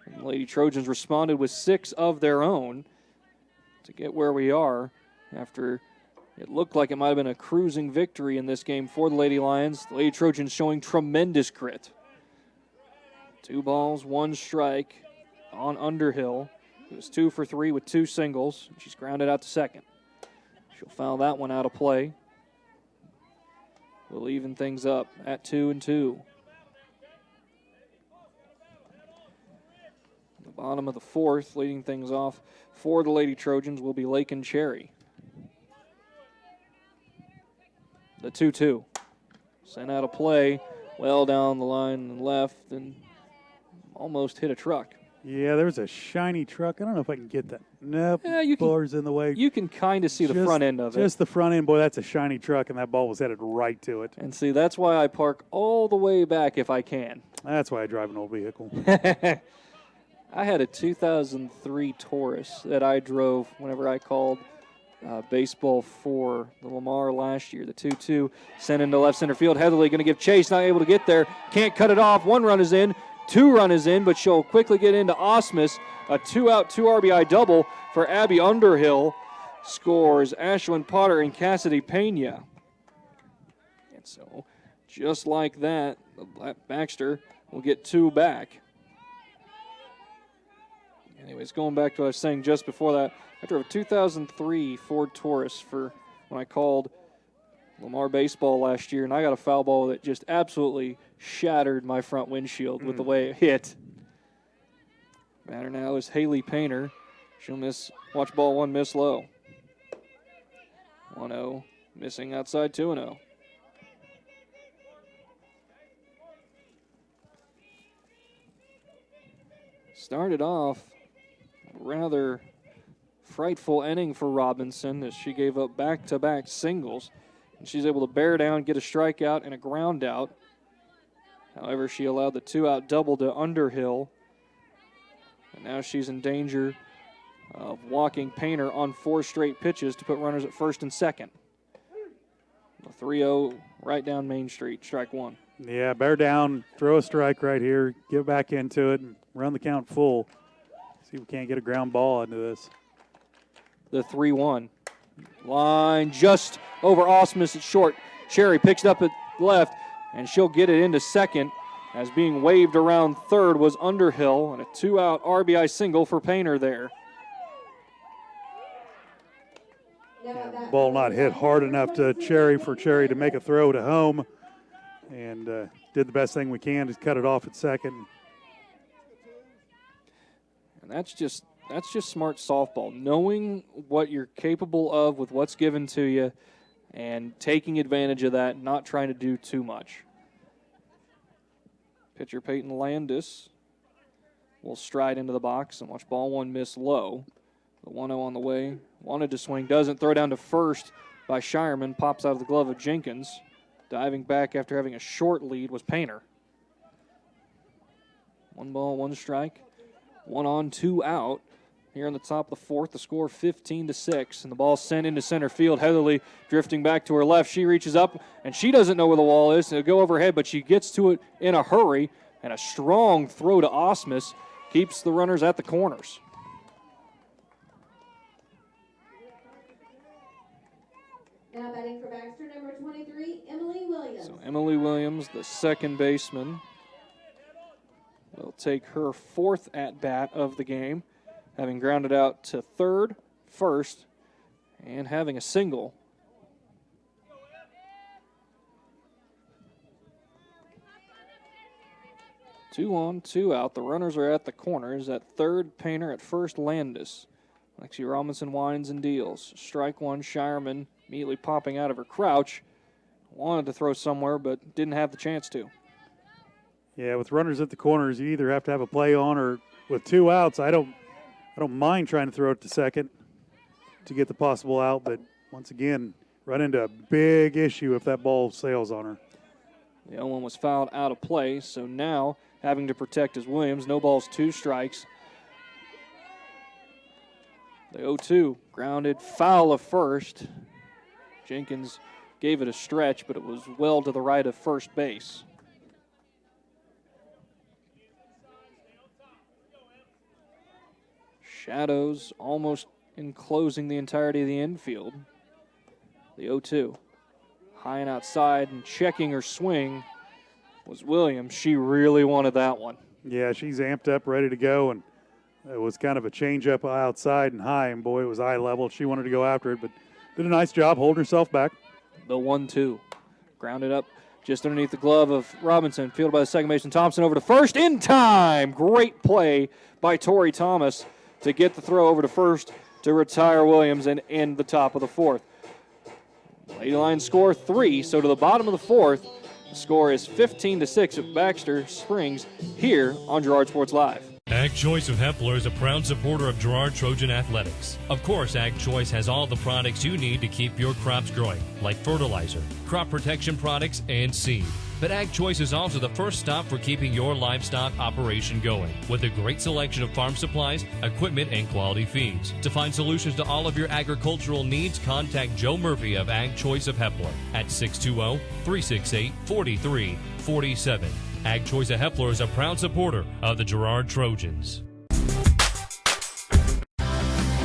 And the Lady Trojans responded with 6 of their own to get where we are after it looked like it might have been a cruising victory in this game for the Lady Lions. The Lady Trojans showing tremendous grit. 2 balls, 1 strike on Underhill. It was 2 for 3 with 2 singles. She's grounded out to second. She'll foul that one out of play. We'll even things up at 2-2. The bottom of the 4th, leading things off for the Lady Trojans will be Lakin Cherry. The 2-2. Sent out of play, well down the line and left, and almost hit a truck. Yeah, there was a shiny truck. I don't know if I can get that. Nope, ball's in the way. You can kind of see the front end of it. Just the front end. Boy, that's a shiny truck, and that ball was headed right to it. And see, that's why I park all the way back if I can. That's why I drive an old vehicle. I had a 2003 Taurus that I drove whenever I called baseball for the Lamar last year. The 2-2 sent into left center field. Heatherly going to give chase, not able to get there. Can't cut it off. 1 run is in. 2 run is in, but she'll quickly get into Osmus. A 2-out, 2 RBI double for Abby Underhill. Scores Ashlyn Potter and Cassidy Pena. And so, just like that, Baxter will get 2 back. Anyways, going back to what I was saying just before that, I drove a 2003 Ford Taurus for when I called Lamar baseball last year, and I got a foul ball that just absolutely shattered my front windshield with the way it hit. Batter now is Haley Painter. She'll watch ball 1 miss low. 1-0, missing outside 2-0. Started off rather frightful inning for Robinson as she gave up back-to-back singles. And she's able to bear down, get a strikeout and a ground out. However, she allowed the 2-out double to Underhill. And now she's in danger of walking Painter on 4 straight pitches to put runners at first and second. The 3-0 right down Main Street, strike 1. Yeah, bear down, throw a strike right here, get back into it, and run the count full. See if we can't get a ground ball into this. The 3-1. Line just over Osmus at short. Cherry picks it up at left, and she'll get it into second. As being waved around third was Underhill, and a 2-out RBI single for Painter there. Ball not hit hard enough to Cherry for Cherry to make a throw to home. And did the best thing we can to cut it off at second. And that's just smart softball. Knowing what you're capable of with what's given to you and taking advantage of that, not trying to do too much. Pitcher Peyton Landis will stride into the box and watch ball 1 miss low. The 1-0 on the way. Wanted to swing, doesn't. Throw down to first by Shireman. Pops out of the glove of Jenkins. Diving back after having a short lead was Painter. 1 ball, 1 strike. 1 on, 2 out. Here on the top of the fourth, the score 15-6, and the ball sent into center field. Heatherly drifting back to her left. She reaches up, and she doesn't know where the wall is. It'll go overhead, but she gets to it in a hurry, and a strong throw to Osmus keeps the runners at the corners. Now batting for Baxter, number 23, Emily Williams. So Emily Williams, the second baseman, will take her 4th at-bat of the game, having grounded out to third, first, and having a single. Two on, 2 out. The runners are at the corners. At third, Painter. At first, Landis. Lexi Robinson winds and deals. Strike 1, Shireman immediately popping out of her crouch. Wanted to throw somewhere, but didn't have the chance to. Yeah, with runners at the corners, you either have to have a play on, or with 2 outs, I don't mind trying to throw it to second to get the possible out, but once again, run into a big issue if that ball sails on her. The 0-1 was fouled out of play, so now having to protect is Williams. No balls, 2 strikes. The 0-2 grounded foul of first. Jenkins gave it a stretch, but it was well to the right of first base. Shadows almost enclosing the entirety of the infield. The 0-2. High and outside, and checking her swing was Williams. She really wanted that one. Yeah, she's amped up, ready to go, and it was kind of a change-up outside and high, and boy, it was eye level. She wanted to go after it, but did a nice job holding herself back. The 1-2. Grounded up just underneath the glove of Robinson. Fielded by the second baseman Thompson over to first in time. Great play by Tori Thomas to get the throw over to first to retire Williams and end the top of the fourth. Lady Lions score 3, so to the bottom of the fourth, the score is 15-6 at Baxter Springs here on Girard Sports Live. Ag Choice of Hepler is a proud supporter of Girard Trojan Athletics. Of course, Ag Choice has all the products you need to keep your crops growing, like fertilizer, crop protection products, and seed. But Ag Choice is also the first stop for keeping your livestock operation going, with a great selection of farm supplies, equipment, and quality feeds. To find solutions to all of your agricultural needs, contact Joe Murphy of Ag Choice of Hepler at 620-368-4347. Ag Choice of Hepler is a proud supporter of the Girard Trojans.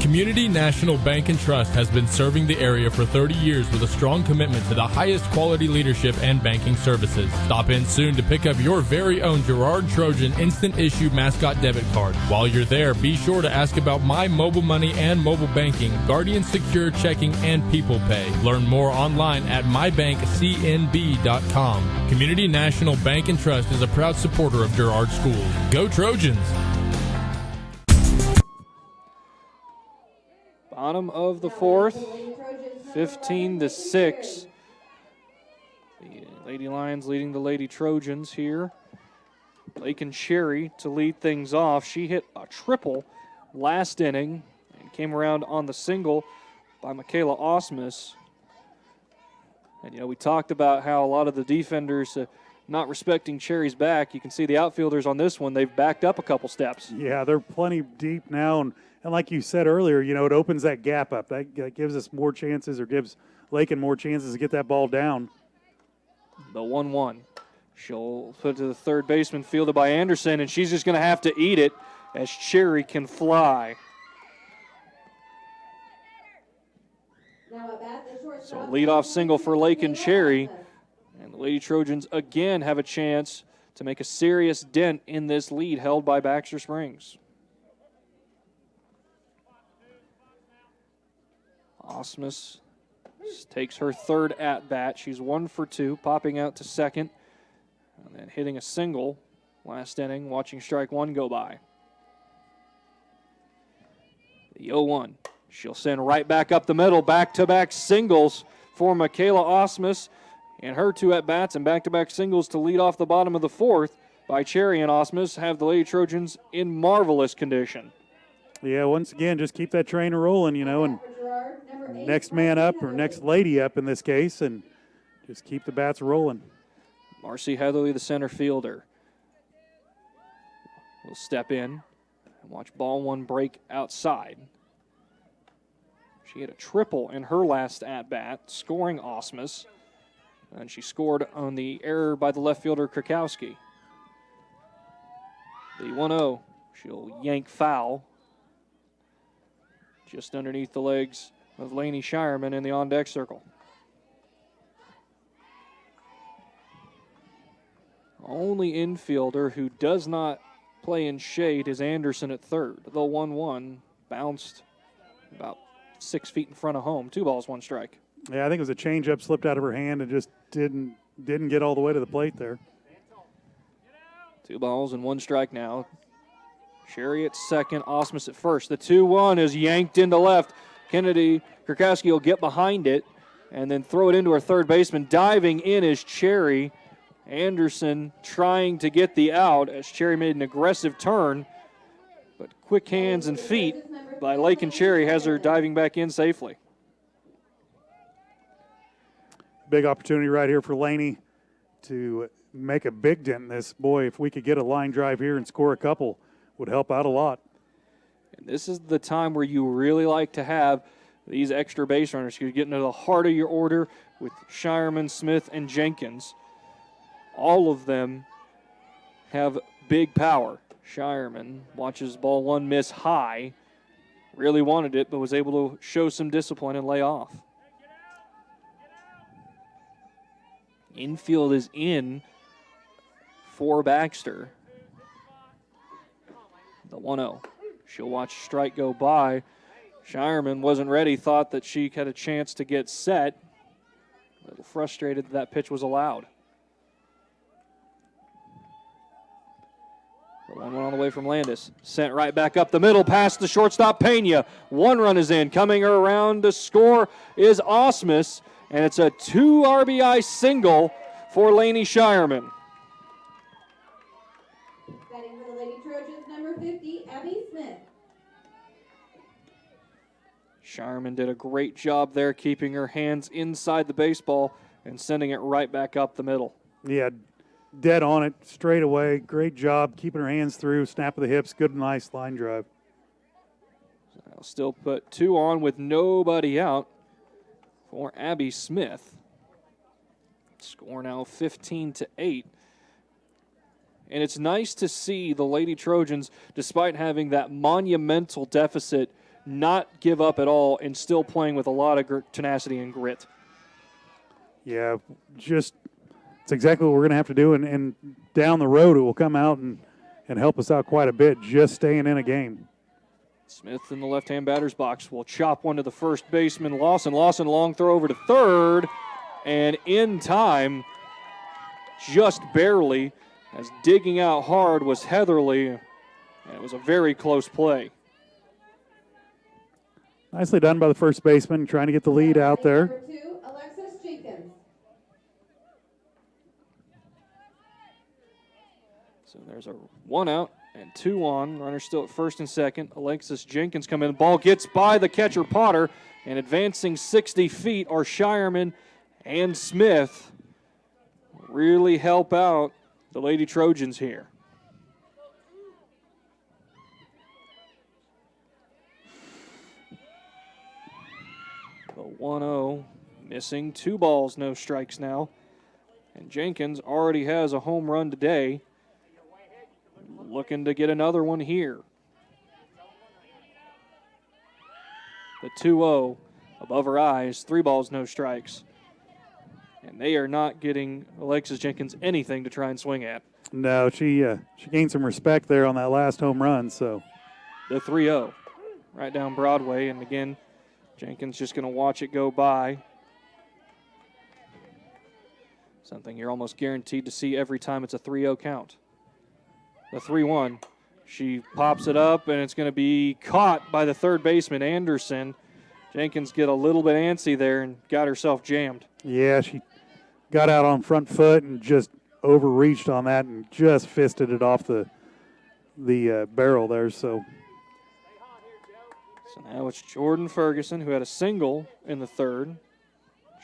Community National Bank and Trust has been serving the area for 30 years with a strong commitment to the highest quality leadership and banking services. Stop in soon to pick up your very own Girard Trojan Instant Issue Mascot Debit Card. While you're there, be sure to ask about My Mobile Money and mobile banking, Guardian Secure Checking, and People Pay. Learn more online at mybankcnb.com. Community National Bank and Trust is a proud supporter of Girard Schools. Go Trojans! Bottom of the fourth, 15-6. The Lady Lions leading the Lady Trojans here. Lakin Cherry to lead things off. She hit a triple last inning and came around on the single by Michaela Osmus. And, you know, we talked about how a lot of the defenders not respecting Cherry's back. You can see the outfielders on this one, they've backed up a couple steps. Yeah, they're plenty deep now, and like you said earlier, you know, it opens that gap up. That gives us more chances, or gives Lakin more chances to get that ball down. The 1-1. She'll put it to the third baseman, fielded by Anderson, and she's just going to have to eat it as Cherry can fly. So leadoff single for Lakin Cherry, and the Lady Trojans again have a chance to make a serious dent in this lead held by Baxter Springs. Osmus takes her third at-bat. She's 1 for 2, popping out to second, and then hitting a single last inning, watching strike 1 go by. The 0-1. She'll send right back up the middle, back-to-back singles for Michaela Osmus, and her 2 at-bats and back-to-back singles to lead off the bottom of the fourth by Cherry and Osmus have the Lady Trojans in marvelous condition. Yeah, once again, just keep that train rolling, and next man up or next lady up in this case, and just keep the bats rolling. Marcy Heatherly, the center fielder, will step in and watch ball one break outside. She had a triple in her last at-bat, scoring Osmus, and she scored on the error by the left fielder Krakowski. The 1-0, she'll yank foul just underneath the legs of Lainey Shireman in the on-deck circle. Only infielder who does not play in shade is Anderson at third. The 1-1 bounced about 6 feet in front of home. 2 balls, 1 strike. Yeah, I think it was a changeup slipped out of her hand and just didn't get all the way to the plate there. 2 balls and 1 strike now. Sherry at second, Osmus at first. The 2-1 is yanked into left. Krakowski will get behind it and then throw it into her third baseman. Diving in is Cherry. Anderson trying to get the out as Cherry made an aggressive turn, but quick hands and feet by Lake and Cherry has her diving back in safely. Big opportunity right here for Laney to make a big dent in this. Boy, if we could get a line drive here and score a couple, would help out a lot. And this is the time where you really like to have these extra base runners. You get into the heart of your order with Shireman, Smith, and Jenkins. All of them have big power. Shireman watches ball one miss high. Really wanted it, but was able to show some discipline and lay off. Infield is in for Baxter. The 1-0. She'll watch strike go by. Shireman wasn't ready, thought that she had a chance to get set. A little frustrated that pitch was allowed. The 1-1 on the way from Landis. Sent right back up the middle past the shortstop, Pena. 1 run is in. Coming around to score is Osmus, and it's a 2 RBI single for Lainey Shireman. Batting for the Lady Trojans, number 50, Abby Smith. Shireman did a great job there, keeping her hands inside the baseball and sending it right back up the middle. Yeah, dead on it, straight away. Great job keeping her hands through, snap of the hips, good, nice line drive. I'll still put 2 on with nobody out for Abby Smith. Score now 15-8. And it's nice to see the Lady Trojans, despite having that monumental deficit, not give up at all and still playing with a lot of tenacity and grit. Yeah, just it's exactly what we're going to have to do, and down the road it will come out and help us out quite a bit, just staying in a game. Smith in the left-hand batter's box will chop one to the first baseman, Lawson. Lawson long throw over to third, and in time, just barely, as digging out hard was Heatherly, and it was a very close play. Nicely done by the first baseman, trying to get the lead out there. Number 2, Alexis Jenkins. So there's a 1 out and 2 on. Runner still at first and second. Alexis Jenkins come in. Ball gets by the catcher Potter, and advancing 60 feet are Shireman and Smith. Really help out the Lady Trojans here. The 1-0 missing. 2 balls, no strikes now. And Jenkins already has a home run today. Looking to get another one here. The 2-0 above her eyes. 3 balls, no strikes. And they are not getting Alexis Jenkins anything to try and swing at. No, she gained some respect there on that last home run. So the 3-0 right down Broadway. And again, Jenkins just going to watch it go by. Something you're almost guaranteed to see every time it's a 3-0 count. The 3-1. She pops it up, and it's going to be caught by the third baseman, Anderson. Jenkins get a little bit antsy there and got herself jammed. Yeah, she got out on front foot and just overreached on that and just fisted it off the barrel there. So So now it's Jordan Ferguson, who had a single in the third.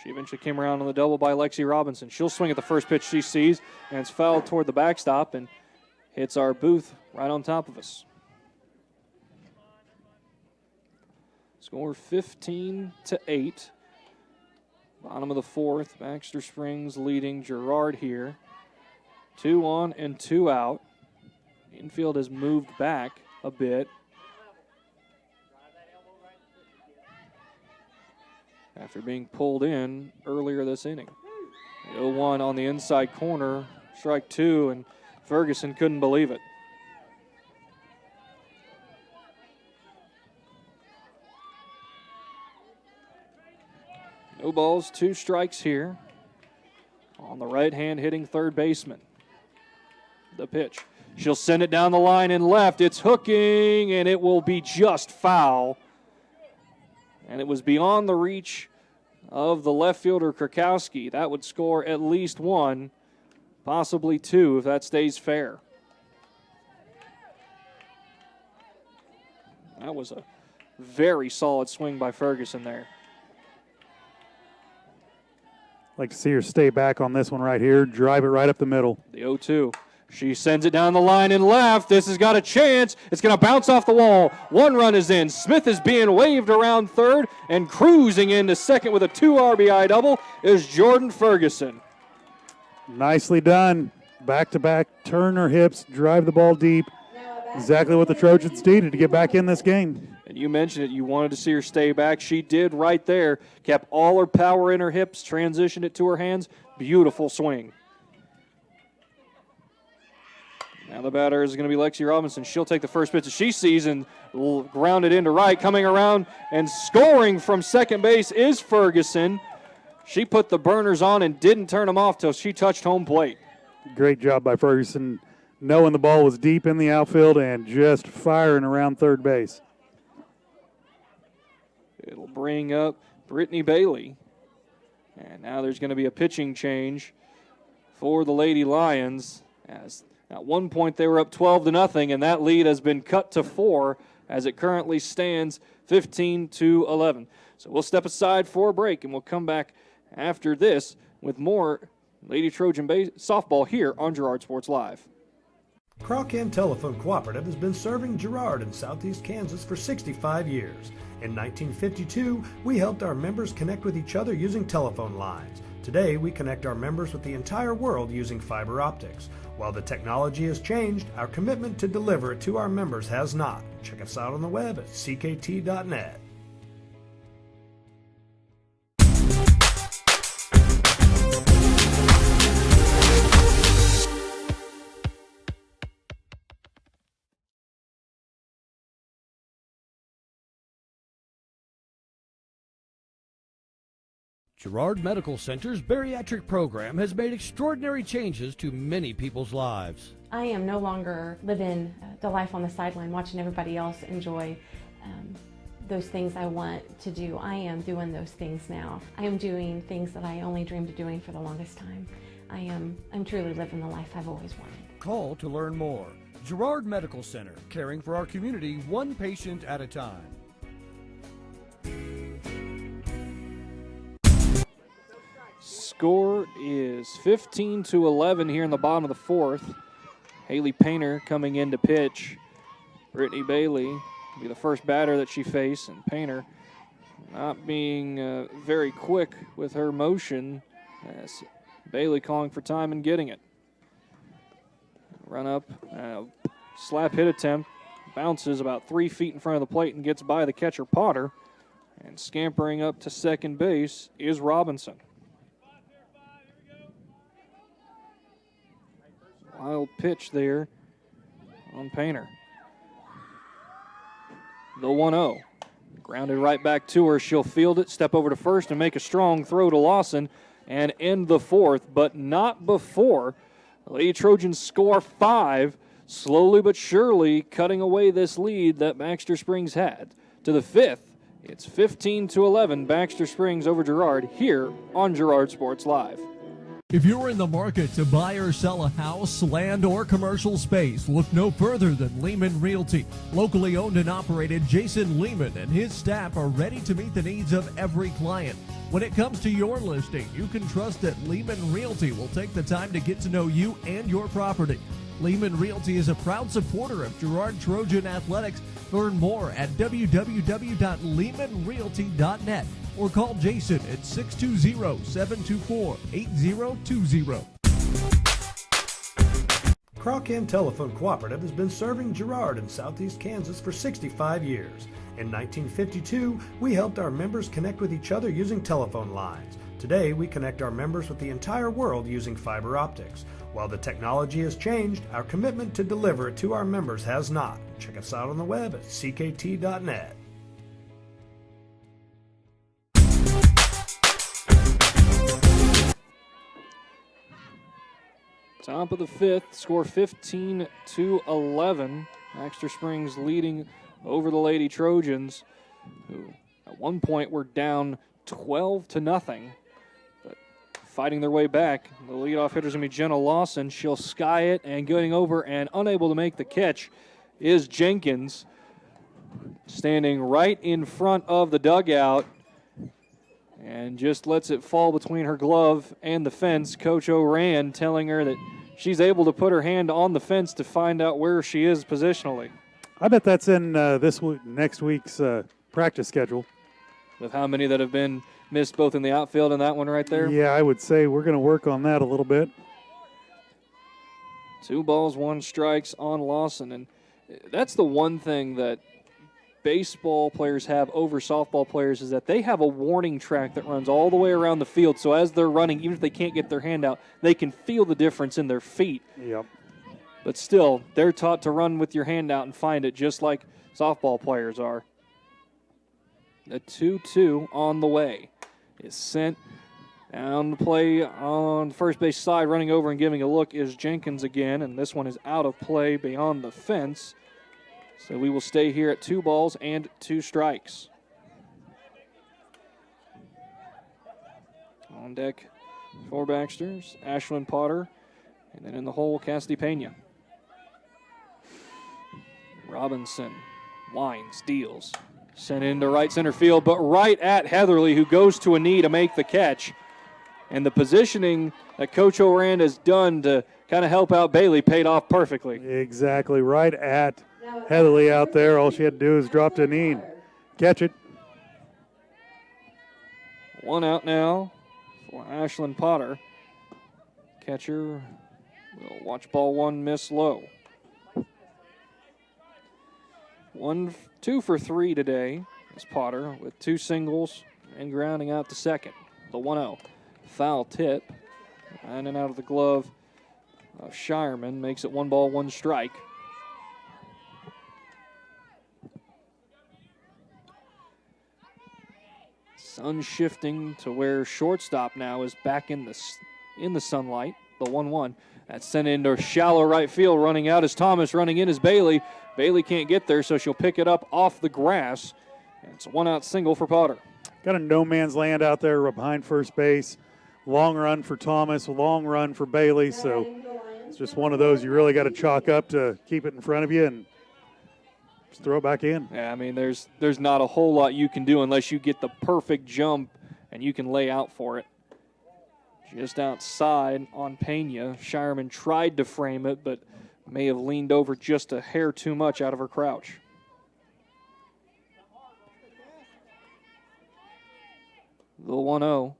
She eventually came around on the double by Lexi Robinson. She'll swing at the first pitch she sees, and it's fouled toward the backstop and hits our booth right on top of us. Score 15-8. Bottom of the fourth. Baxter Springs leading Girard here. 2 on and 2 out. Infield has moved back a bit. After being pulled in earlier this inning. The 0-1 on the inside corner. Strike 2, and Ferguson couldn't believe it. No balls, 2 strikes here. On the right hand, hitting third baseman. The pitch. She'll send it down the line and left. It's hooking, and it will be just foul. And it was beyond the reach of the left fielder, Krakowski. That would score at least 1, possibly 2, if that stays fair. That was a very solid swing by Ferguson there. Like to see her stay back on this one right here, drive it right up the middle. The 0-2. She sends it down the line and left. This has got a chance. It's going to bounce off the wall. 1 run is in. Smith is being waved around third, and cruising into second with a 2 RBI double is Jordan Ferguson. Nicely done. Back-to-back, turn her hips, drive the ball deep. Exactly what the Trojans needed to get back in this game. And you mentioned it. You wanted to see her stay back. She did right there. Kept all her power in her hips, transitioned it to her hands. Beautiful swing. Now the batter is going to be Lexi Robinson. She'll take the first pitch that she sees and ground it into right. Coming around and scoring from second base is Ferguson. She put the burners on and didn't turn them off till she touched home plate. Great job by Ferguson, knowing the ball was deep in the outfield and just firing around third base. It'll bring up Brittany Bailey. And now there's going to be a pitching change for the Lady Lions. As at one point they were up 12-0, and that lead has been cut to 4 as it currently stands 15-11. So we'll step aside for a break, and we'll come back after this with more Lady Trojan softball here on Girard Sports Live. Crawcan Telephone Cooperative has been serving Girard in southeast Kansas for 65 years. In 1952, we helped our members connect with each other using telephone lines. Today, we connect our members with the entire world using fiber optics. While the technology has changed, our commitment to deliver it to our members has not. Check us out on the web at ckt.net. Girard Medical Center's bariatric program has made extraordinary changes to many people's lives. I am no longer living the life on the sideline watching everybody else enjoy those things I want to do. I am doing those things now. I am doing things that I only dreamed of doing for the longest time. I'm truly living the life I've always wanted. Call to learn more. Girard Medical Center, caring for our community one patient at a time. Score is 15-11 here in the bottom of the fourth. Haley Painter coming in to pitch. Brittany Bailey will be the first batter that she faced, and Painter not being very quick with her motion as Bailey calling for time and getting it. Run up, slap hit attempt, bounces about 3 feet in front of the plate and gets by the catcher Potter. And scampering up to second base is Robinson. Wild pitch there on Painter. The 1-0. Grounded right back to her. She'll field it, step over to first, and make a strong throw to Lawson and end the fourth, but not before the Lady Trojans score 5, slowly but surely cutting away this lead that Baxter Springs had. To the fifth, it's 15-11, Baxter Springs over Girard here on Girard Sports Live. If you're in the market to buy or sell a house, land, or commercial space, look no further than Lehman Realty. Locally owned and operated, Jason Lehman and his staff are ready to meet the needs of every client. When it comes to your listing, you can trust that Lehman Realty will take the time to get to know you and your property. Lehman Realty is a proud supporter of Girard Trojan Athletics. Learn more at www.lehmanrealty.net or call Jason at 620-724-8020. Croc-In Telephone Cooperative has been serving Girard in southeast Kansas for 65 years. In 1952, we helped our members connect with each other using telephone lines. Today, we connect our members with the entire world using fiber optics. While the technology has changed, our commitment to deliver it to our members has not. Check us out on the web at ckt.net. Top of the fifth, score 15-11. Baxter Springs leading over the Lady Trojans, who at one point were down 12-0. But fighting their way back, the leadoff hitter is going to be Jenna Lawson. She'll sky it, and going over and unable to make the catch is Jenkins, standing right in front of the dugout, and just lets it fall between her glove and the fence. Coach Oran telling her that she's able to put her hand on the fence to find out where she is positionally. I bet that's in next week's practice schedule. With how many that have been missed both in the outfield and that one right there? Yeah, I would say we're going to work on that a little bit. 2 balls, 1 strikes on Lawson. And that's the one thing that baseball players have over softball players is that they have a warning track that runs all the way around the field. So as they're running, even if they can't get their hand out, they can feel the difference in their feet. Yep. But still, they're taught to run with your hand out and find it just like softball players are. The 2-2 on the way is sent down the play on the first base side. Running over and giving a look is Jenkins again, and this one is out of play beyond the fence. So we will stay here at 2 balls and 2 strikes. On deck for Baxter's, Ashlyn Potter, and then in the hole, Cassidy Pena. Robinson winds, deals, sent into right center field, but right at Heatherly, who goes to a knee to make the catch. And the positioning that Coach Oran has done to kind of help out Bailey paid off perfectly. Exactly, right at Heatherly out there. All she had to do is drop to a knee and catch it. 1 out now for Ashlyn Potter. Catcher will watch ball 1 miss low. 2 for 3 today is Potter with 2 singles and grounding out to second. The 1-0. Foul tip. In and out of the glove of Shireman makes it 1 ball, 1 strike. Sun shifting to where shortstop now is back in the sunlight. The 1-1. That's sent into shallow right field. Running out is Thomas. Running in is Bailey. Bailey can't get there, so she'll pick it up off the grass. And it's a 1-out single for Potter. Got a no man's land out there behind first base. Long run for Thomas, long run for Bailey. So it's just one of those you really got to chalk up to keep it in front of you and just throw it back in. Yeah, I mean, there's not a whole lot you can do unless you get the perfect jump and you can lay out for it. Just outside on Pena. Shireman tried to frame it, but may have leaned over just a hair too much out of her crouch. The 1-0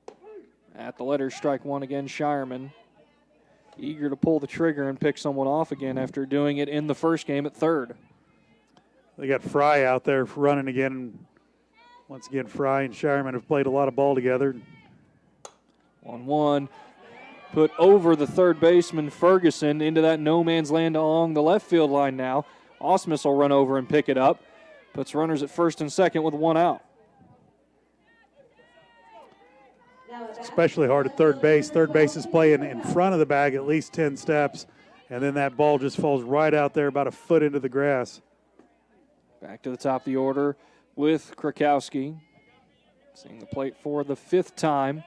at the letter, strike 1 again, Shireman. Eager to pull the trigger and pick someone off again after doing it in the first game at third. They got Fry out there running again. Once again, Fry and Shireman have played a lot of ball together. 1-1. Put over the third baseman, Ferguson, into that no man's land along the left field line now. Osmus will run over and pick it up. Puts runners at first and second with 1 out. Especially hard at third base. Third base is playing in front of the bag at least 10 steps, and then that ball just falls right out there about a foot into the grass. Back to the top of the order with Krakowski. Seeing the plate for the 5th time.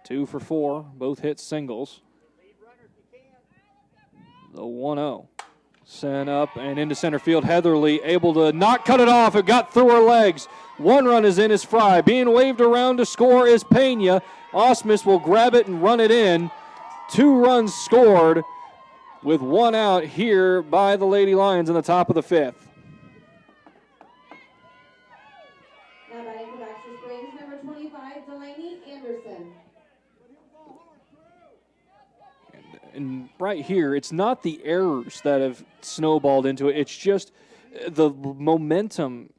2 for 4, both hit singles. The 1-0. Sent up and into center field. Heatherly able to not cut it off. It got through her legs. 1 run is in is Fry. Being waved around to score is Pena. Osmus will grab it and run it in. 2 runs scored with 1 out here by the Lady Lions in the top of the 5th. Now batting for Baxter Springs, number 25, Delaney Anderson. And right here, it's not the errors that have snowballed into it. It's just the momentum.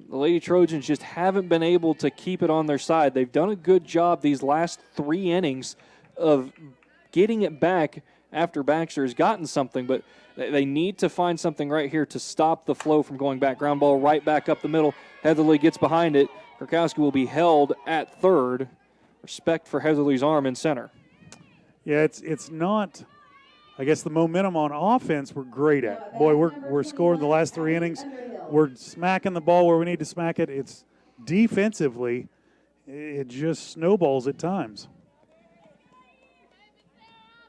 The Lady Trojans just haven't been able to keep it on their side. They've done a good job these last 3 innings of getting it back after Baxter has gotten something, but they need to find something right here to stop the flow from going back. Ground ball right back up the middle. Heatherly gets behind it. Krakowski will be held at third. Respect for Heatherly's arm in center. Yeah, it's not. I guess the momentum on offense we're great at. Boy, we're scoring the last 3 innings. We're smacking the ball where we need to smack it. It's defensively, it just snowballs at times.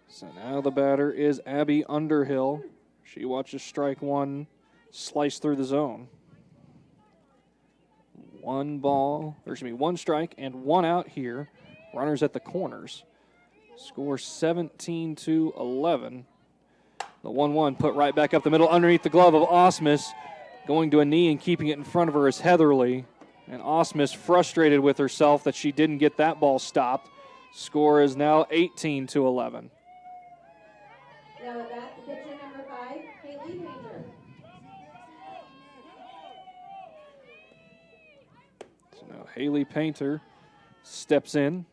So now the batter is Abby Underhill. She watches strike 1 slice through the zone. 1 strike and 1 out here. Runners at the corners. Score 17-11. The 1-1 put right back up the middle underneath the glove of Osmus. Going to a knee and keeping it in front of her is Heatherly. And Osmus frustrated with herself that she didn't get that ball stopped. Score is now 18-11. Now at bat, the pitcher number 5, Haley Painter. So now Haley Painter steps in.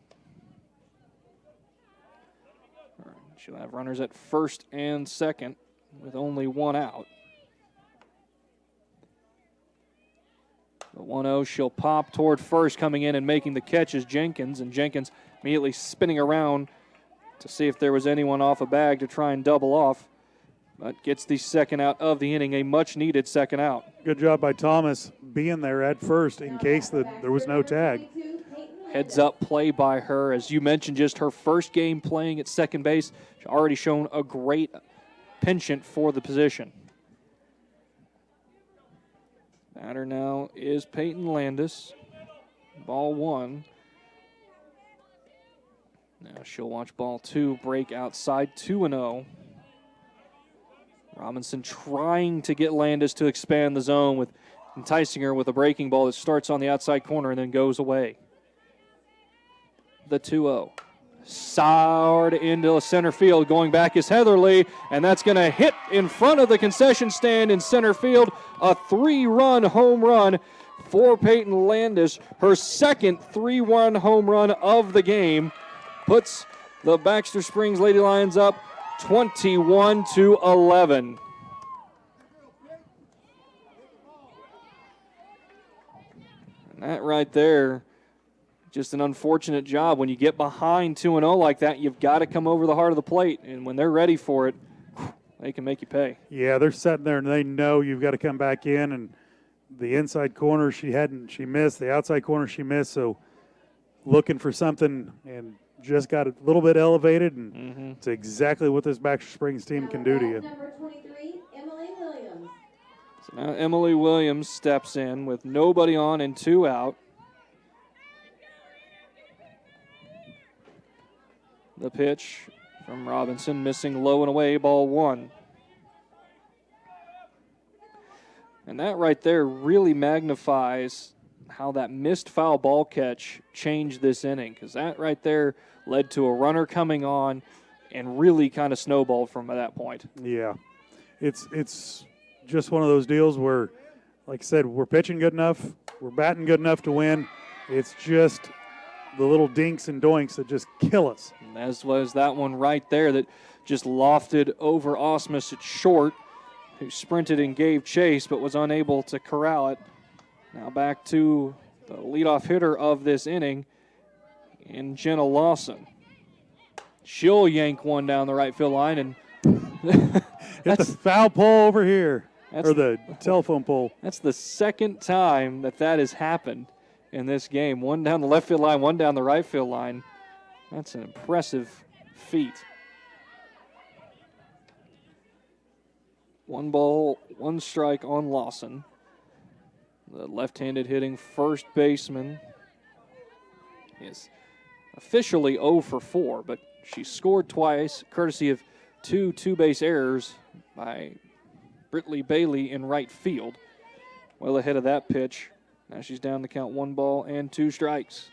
She'll have runners at first and second with only 1 out. The 1-0, she'll pop toward first. Coming in and making the catch is Jenkins, and Jenkins immediately spinning around to see if there was anyone off a bag to try and double off, but gets the second out of the inning, a much-needed second out. Good job by Thomas being there at first in case there was no tag. Heads-up play by her. As you mentioned, just her first game playing at second base. She's already shown a great penchant for the position. Batter now is Peyton Landis. Ball 1. Now she'll watch ball 2 break outside, 2-0. Robinson trying to get Landis to expand the zone, with enticing her with a breaking ball that starts on the outside corner and then goes away. The 2-0. Soured into center field. Going back is Heatherly, and that's going to hit in front of the concession stand in center field. A 3-run home run for Peyton Landis. Her second 3-run home run of the game puts the Baxter Springs Lady Lions up 21-11. And that right there, just an unfortunate job. When you get behind 2-0 like that, you've got to come over the heart of the plate. And when they're ready for it, they can make you pay. Yeah, they're sitting there and they know you've got to come back in. And the inside corner she missed. The outside corner she missed. So looking for something and just got a little bit elevated. And it's exactly what this Baxter Springs team can do to you. Number 23, Emily Williams. So now Emily Williams steps in with nobody on and 2 out. The pitch from Robinson, missing low and away, ball 1. And that right there really magnifies how that missed foul ball catch changed this inning, because that right there led to a runner coming on and really kind of snowballed from that point. Yeah, it's just one of those deals where, like I said, we're pitching good enough, we're batting good enough to win. It's just the little dinks and doinks that just kill us. And as was that one right there that just lofted over Osmus at short, who sprinted and gave chase but was unable to corral it. Now back to the leadoff hitter of this inning in Jenna Lawson. She'll yank one down the right field line, and Get the foul pole over here, or the telephone pole. That's the second time that has happened in this game. One down the left field line, one down the right field line. That's an impressive feat. 1 ball, 1 strike on Lawson. The left-handed hitting first baseman is officially 0 for 4, but she scored twice, courtesy of 2 two-base errors by Brittany Bailey in right field. Well ahead of that pitch. Now she's down to count 1 ball and 2 strikes.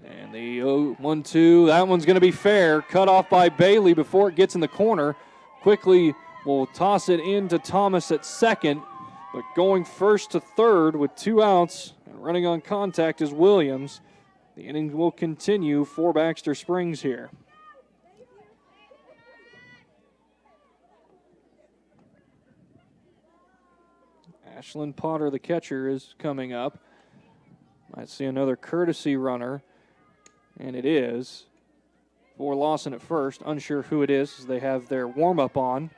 And the 0-1-2, that one's going to be fair. Cut off by Bailey before it gets in the corner. Quickly will toss it into Thomas at second, but going first to third with 2 outs and running on contact is Williams. The inning will continue for Baxter Springs here. Ashlyn Potter, the catcher, is coming up. Might see another courtesy runner, and it is for Lawson at first. Unsure who it is as they have their warm-up on.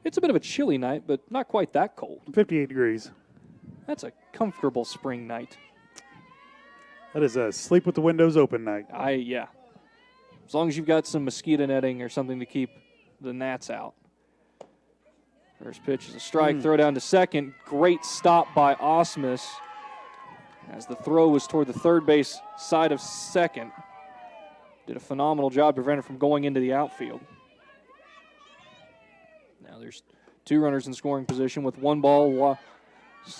It's a bit of a chilly night, but not quite that cold. 58 degrees. That's a comfortable spring night. That is a sleep with the windows open night. Yeah. As long as you've got some mosquito netting or something to keep the gnats out. First pitch is a strike, throw down to second. Great stop by Osmus as the throw was toward the third base side of second. Did a phenomenal job to prevent it from going into the outfield. Now there's 2 runners in scoring position with 1 ball.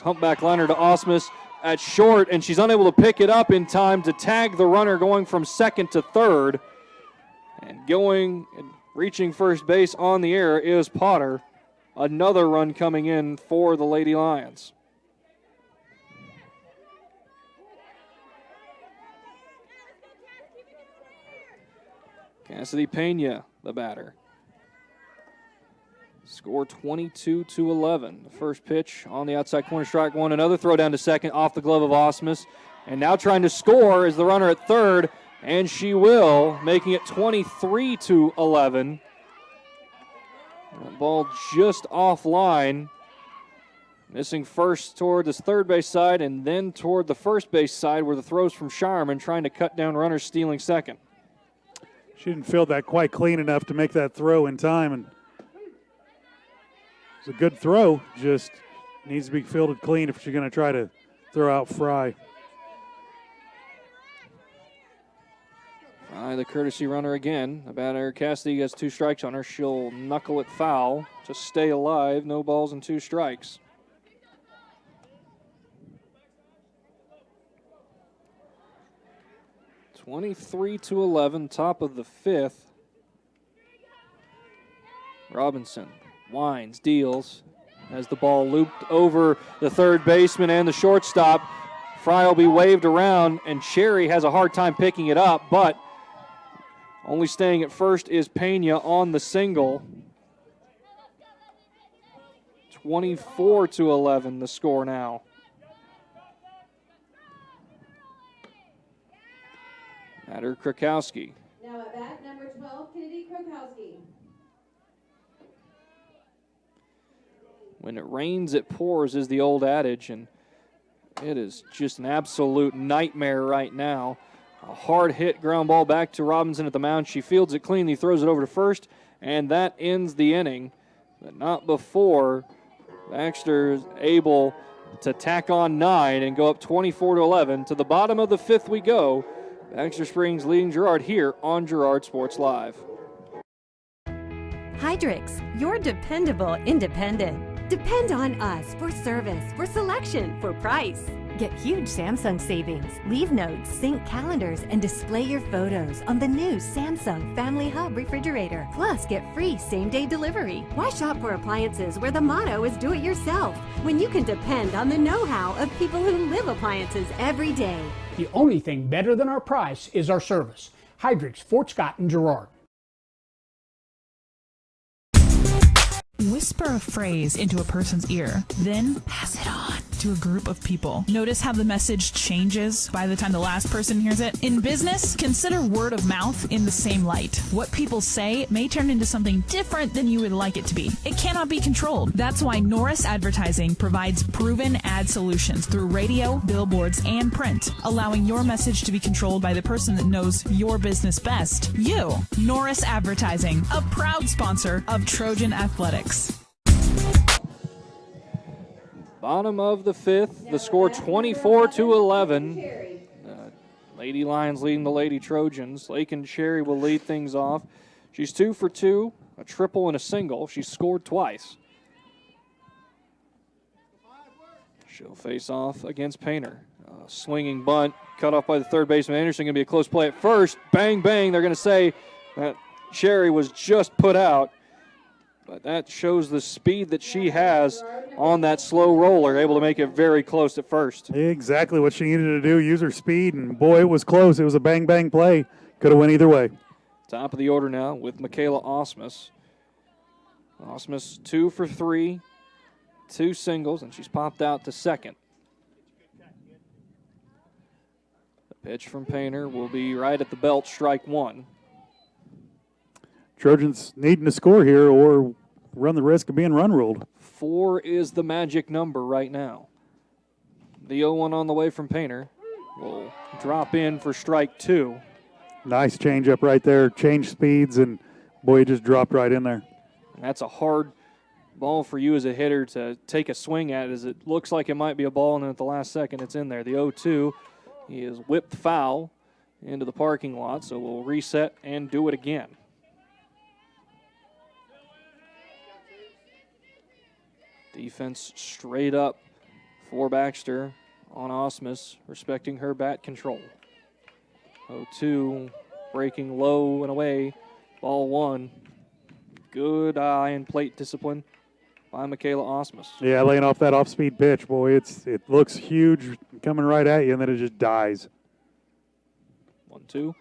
Humpback liner to Osmus at short, and she's unable to pick it up in time to tag the runner going from second to third. And going and reaching first base on the air is Potter. Another run coming in for the Lady Lions. Cassidy Pena, the batter. Score 22-11. The first pitch on the outside corner, strike 1. Another throw down to second off the glove of Osmus. And now trying to score is the runner at third, and she will, making it 23-11. That ball just offline. Missing first toward this third base side and then toward the first base side where the throw's from Sharman, trying to cut down runners stealing second. She didn't feel that quite clean enough to make that throw in time, and it's a good throw, just needs to be fielded clean if she's going to try to throw out Fry. Fry, the courtesy runner again. The batter, Cassidy, has 2 strikes on her. She'll knuckle it foul to stay alive. No balls and 2 strikes. (23-11), top of the 5th. Robinson winds, deals as the ball looped over the third baseman and the shortstop. Fry will be waved around, and Cherry has a hard time picking it up, but only staying at first is Pena on the single. 24-11 the score now. Batter Krakowski. Now at bat, number 12, Kennedy Krakowski. When it rains, it pours is the old adage, and it is just an absolute nightmare right now. A hard hit ground ball back to Robinson at the mound. She fields it cleanly, throws it over to first, and that ends the inning. But not before Baxter is able to tack on 9 and go up 24-11. To the bottom of the 5th we go. Baxter Springs leading Girard here on Girard Sports Live. Hydrix, your dependable independent. Depend on us for service, for selection, for price. Get huge Samsung savings. Leave notes, sync calendars, and display your photos on the new Samsung Family Hub refrigerator. Plus, get free same-day delivery. Why shop for appliances where the motto is do it yourself when you can depend on the know-how of people who live appliances every day? The only thing better than our price is our service. Hydrix, Fort Scott, and Girard. Whisper a phrase into a person's ear, then pass it on to a group of people. Notice how the message changes by the time the last person hears it? In business, consider word of mouth in the same light. What people say may turn into something different than you would like it to be. It cannot be controlled. That's why Norris Advertising provides proven ad solutions through radio, billboards, and print, allowing your message to be controlled by the person that knows your business best. You. Norris Advertising, a proud sponsor of Trojan Athletics. Bottom of the fifth, the score 24-11. Lady Lions leading the Lady Trojans. Lakin Cherry will lead things off. She's 2 for 2, a triple and a single. She's scored twice. She'll face off against Painter. Swinging bunt, cut off by the third baseman. Anderson going to be a close play at first. Bang, bang. They're going to say that Cherry was just put out. But that shows the speed that she has on that slow roller, able to make it very close at first. Exactly what she needed to do, use her speed, and boy, it was close. It was a bang-bang play. Could have went either way. Top of the order now with Michaela Osmus. Osmus 2 for 3, 2 singles, and she's popped out to second. The pitch from Painter will be right at the belt, strike one. Trojans needing to score here or run the risk of being run ruled. 4 is the magic number right now. The 0-1 on the way from Painter will drop in for strike 2. Nice change up right there. Change speeds, and boy, he just dropped right in there. And that's a hard ball for you as a hitter to take a swing at, as it looks like it might be a ball, and then at the last second it's in there. The 0-2, he is whipped foul into the parking lot, so we'll reset and do it again. Defense straight up for Baxter on Osmus, respecting her bat control. 0-2, breaking low and away. Ball 1. Good eye and plate discipline by Michaela Osmus. Yeah, laying off that off-speed pitch, boy, it looks huge coming right at you, and then it just dies. 1-2.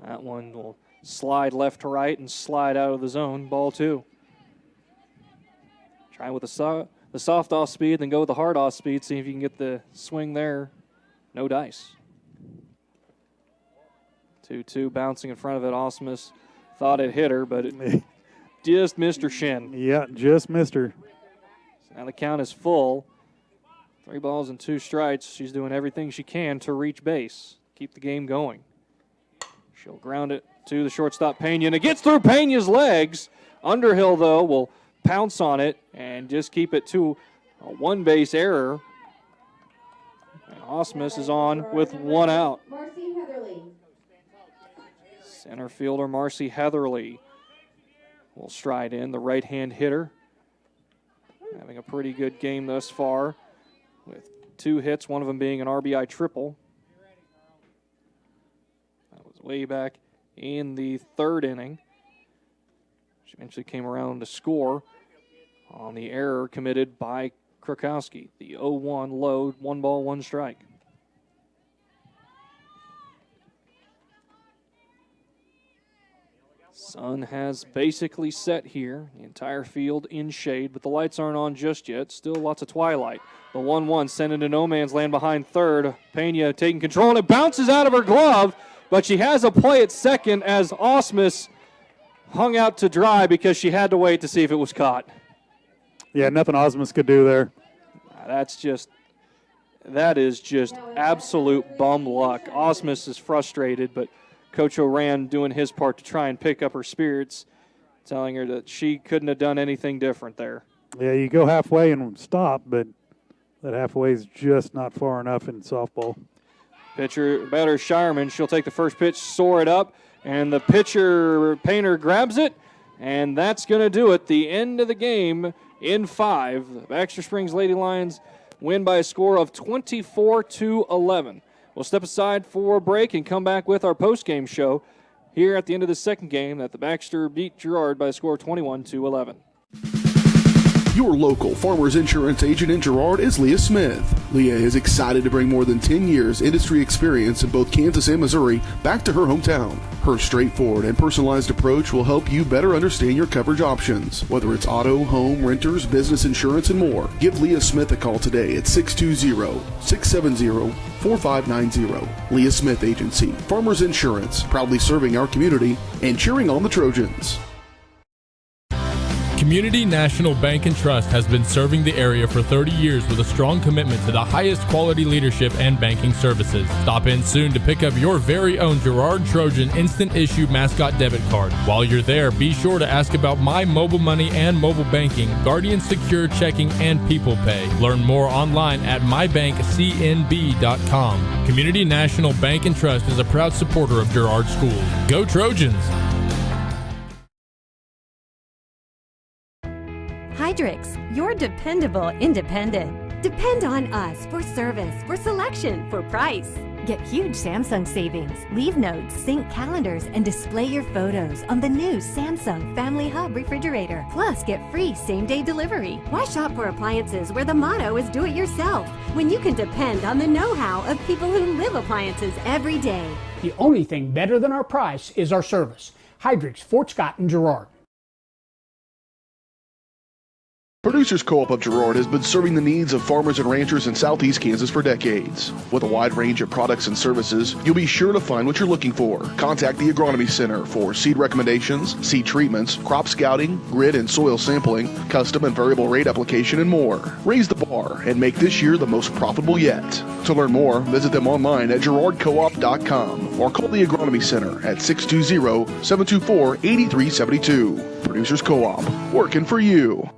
That one will slide left to right and slide out of the zone. Ball 2. Try with the soft off speed, then go with the hard off speed. See if you can get the swing there. No dice. 2-2 bouncing in front of it. Osmus thought it hit her, but it just missed her shin. Yeah, just missed her. So now the count is full. 3 balls and 2 strikes. She's doing everything she can to reach base. Keep the game going. She'll ground it to the shortstop, Pena, and it gets through Pena's legs. Underhill, though, will pounce on it and just keep it to a 1-base error. And Osmus is on with 1 out. Marcy Heatherly. Center fielder Marcy Heatherly will stride in, the right-hand hitter. Having a pretty good game thus far with 2 hits, one of them being an RBI triple. That was way back in the 3rd inning. She eventually came around to score on the error committed by Krakowski. The 0-1 load, 1 ball, 1 strike. Sun has basically set here. The entire field in shade, but the lights aren't on just yet. Still lots of twilight. The 1-1 sent into no man's land behind third. Pena taking control, and it bounces out of her glove, but she has a play at second as Osmus hung out to dry because she had to wait to see if it was caught. Yeah, nothing Osmus could do there. That is just absolute bum luck. Osmus is frustrated, but Coach O'Ran doing his part to try and pick up her spirits, telling her that she couldn't have done anything different there. Yeah, you go halfway and stop, but that halfway is just not far enough in softball. Pitcher, batter Shireman, she'll take the first pitch, soar it up, and the pitcher, Painter, grabs it, and that's going to do it. The end of the game in 5. The Baxter Springs Lady Lions win by a score of 24-11. We'll step aside for a break and come back with our post-game show here at the end of the second game that the Baxter beat Girard by a score of 21-11. Your local Farmers Insurance agent in Girard is Leah Smith. Leah is excited to bring more than 10 years industry experience in both Kansas and Missouri back to her hometown. Her straightforward and personalized approach will help you better understand your coverage options, whether it's auto, home, renters, business insurance, and more. Give Leah Smith a call today at 620-670-4590. Leah Smith Agency, Farmers Insurance, proudly serving our community and cheering on the Trojans. Community National Bank and Trust has been serving the area for 30 years with a strong commitment to the highest quality leadership and banking services. Stop in soon to pick up your very own Girard Trojan Instant Issue Mascot Debit Card. While you're there, be sure to ask about My Mobile Money and mobile banking, Guardian Secure Checking, and People Pay. Learn more online at mybankcnb.com. Community National Bank and Trust is a proud supporter of Girard Schools. Go Trojans! Hydrix, your dependable independent. Depend on us for service, for selection, for price. Get huge Samsung savings. Leave notes, sync calendars, and display your photos on the new Samsung Family Hub refrigerator. Plus, get free same-day delivery. Why shop for appliances where the motto is do it yourself when you can depend on the know-how of people who live appliances every day? The only thing better than our price is our service. Hydrix, Fort Scott, and Girard. Producers Co-op of Girard has been serving the needs of farmers and ranchers in southeast Kansas for decades. With a wide range of products and services, you'll be sure to find what you're looking for. Contact the Agronomy Center for seed recommendations, seed treatments, crop scouting, grid and soil sampling, custom and variable rate application, and more. Raise the bar and make this year the most profitable yet. To learn more, visit them online at girardcoop.com or call the Agronomy Center at 620-724-8372. Producers Co-op, working for you.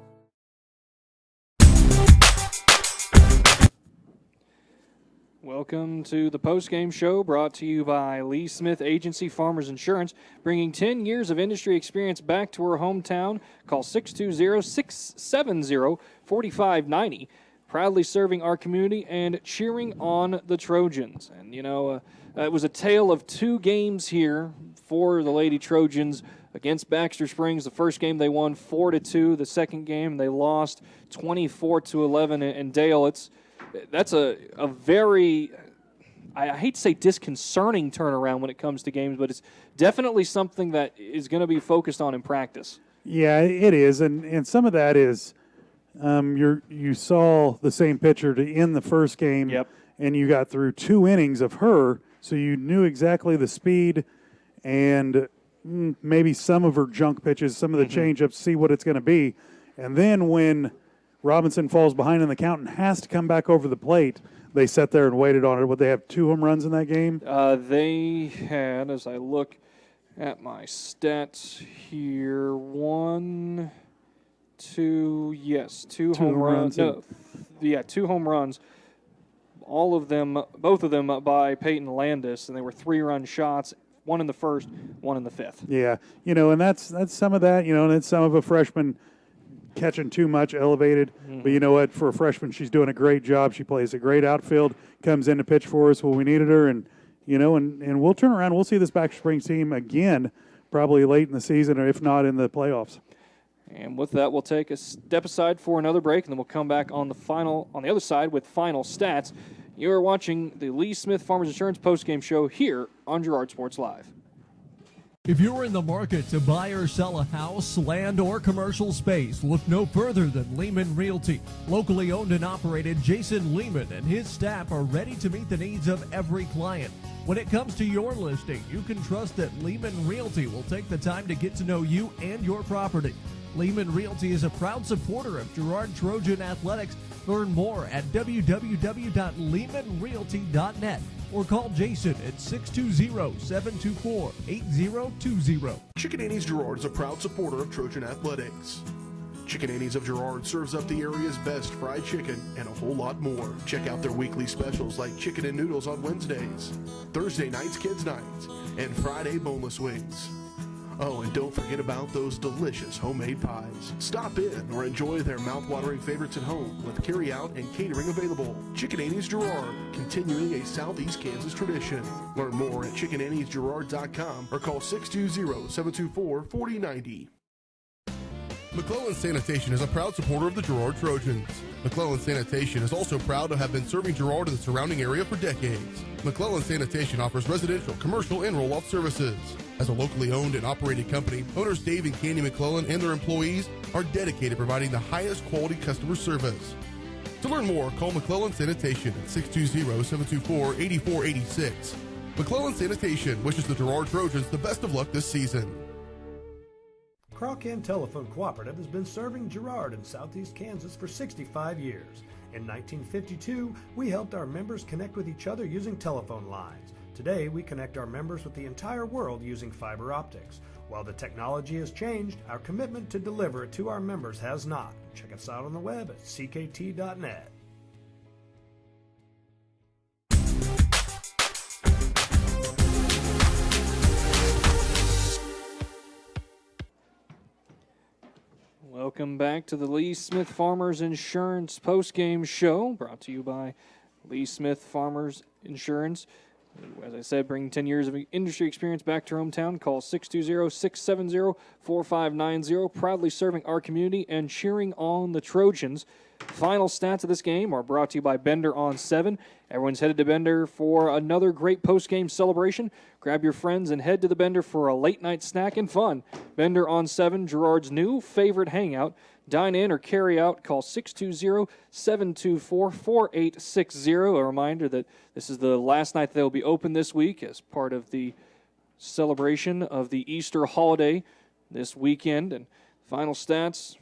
Welcome to the post-game show brought to you by Lee Smith Agency Farmers Insurance, bringing 10 years of industry experience back to her hometown. Call 620-670-4590. Proudly serving our community and cheering on the Trojans. And, it was a tale of two games here for the Lady Trojans against Baxter Springs. The first game they won 4-2. The second game they lost 24-11. And Dale, that's a very, I hate to say disconcerting turnaround when it comes to games, but it's definitely something that is going to be focused on in practice. Yeah, it is, and some of that is you saw the same pitcher to end the first game, yep, and you got through 2 innings of her, so you knew exactly the speed and maybe some of her junk pitches, some of the change-ups, see what it's going to be. And then when Robinson falls behind in the count and has to come back over the plate, they sat there and waited on it. Would they have 2 home runs in that game? They had, as I look at my stats here, 1, 2, yes, 2 home runs. No, 2 home runs. All of them, both of them by Peyton Landis, and they were 3-run shots. 1 in the first, 1 in the fifth. Yeah, and that's some of that, and it's some of a freshman catching too much elevated. But you know what? For a freshman, she's doing a great job. She plays a great outfield, comes in to pitch for us when we needed her, and we'll turn around. We'll see this Baxter Springs team again probably late in the season, or if not in the playoffs. And with that, we'll take a step aside for another break, and then we'll come back on the other side with final stats. You are watching the Lee Smith Farmers Insurance postgame show here on Girard Sports Live. If you're in the market to buy or sell a house, land, or commercial space, look no further than Lehman Realty. Locally owned and operated, Jason Lehman and his staff are ready to meet the needs of every client. When it comes to your listing, you can trust that Lehman Realty will take the time to get to know you and your property. Lehman Realty is a proud supporter of Girard Trojan Athletics. Learn more at www.lehmanrealty.net or call Jason at 620-724-8020. Chicken Annie's Girard is a proud supporter of Trojan Athletics. Chicken Annie's of Girard serves up the area's best fried chicken and a whole lot more. Check out their weekly specials like chicken and noodles on Wednesdays, Thursday nights kids nights, and Friday boneless wings. Oh, and don't forget about those delicious homemade pies. Stop in or enjoy their mouth-watering favorites at home with carry-out and catering available. Chicken Annie's Girard, continuing a Southeast Kansas tradition. Learn more at chickenanniesgirard.com or call 620-724-4090. McClellan Sanitation is a proud supporter of the Girard Trojans. McClellan Sanitation is also proud to have been serving Girard and the surrounding area for decades. McClellan Sanitation offers residential, commercial, and roll-off services. As a locally owned and operated company, owners Dave and Candy McClellan and their employees are dedicated to providing the highest quality customer service. To learn more, call McClellan Sanitation at 620-724-8486. McClellan Sanitation wishes the Girard Trojans the best of luck this season. Crawcan Telephone Cooperative has been serving Girard in southeast Kansas for 65 years. In 1952, we helped our members connect with each other using telephone lines. Today, we connect our members with the entire world using fiber optics. While the technology has changed, our commitment to deliver it to our members has not. Check us out on the web at ckt.net. Welcome back to the Lee Smith Farmers Insurance postgame show, brought to you by Lee Smith Farmers Insurance. As I said, bringing 10 years of industry experience back to your hometown. Call 620-670-4590. Proudly serving our community and cheering on the Trojans. Final stats of this game are brought to you by Bender on 7. Everyone's headed to Bender for another great post-game celebration. Grab your friends and head to the Bender for a late-night snack and fun. Bender on 7, Girard's new favorite hangout. Dine in or carry out. Call 620-724-4860. A reminder that this is the last night they'll be open this week as part of the celebration of the Easter holiday this weekend. And final stats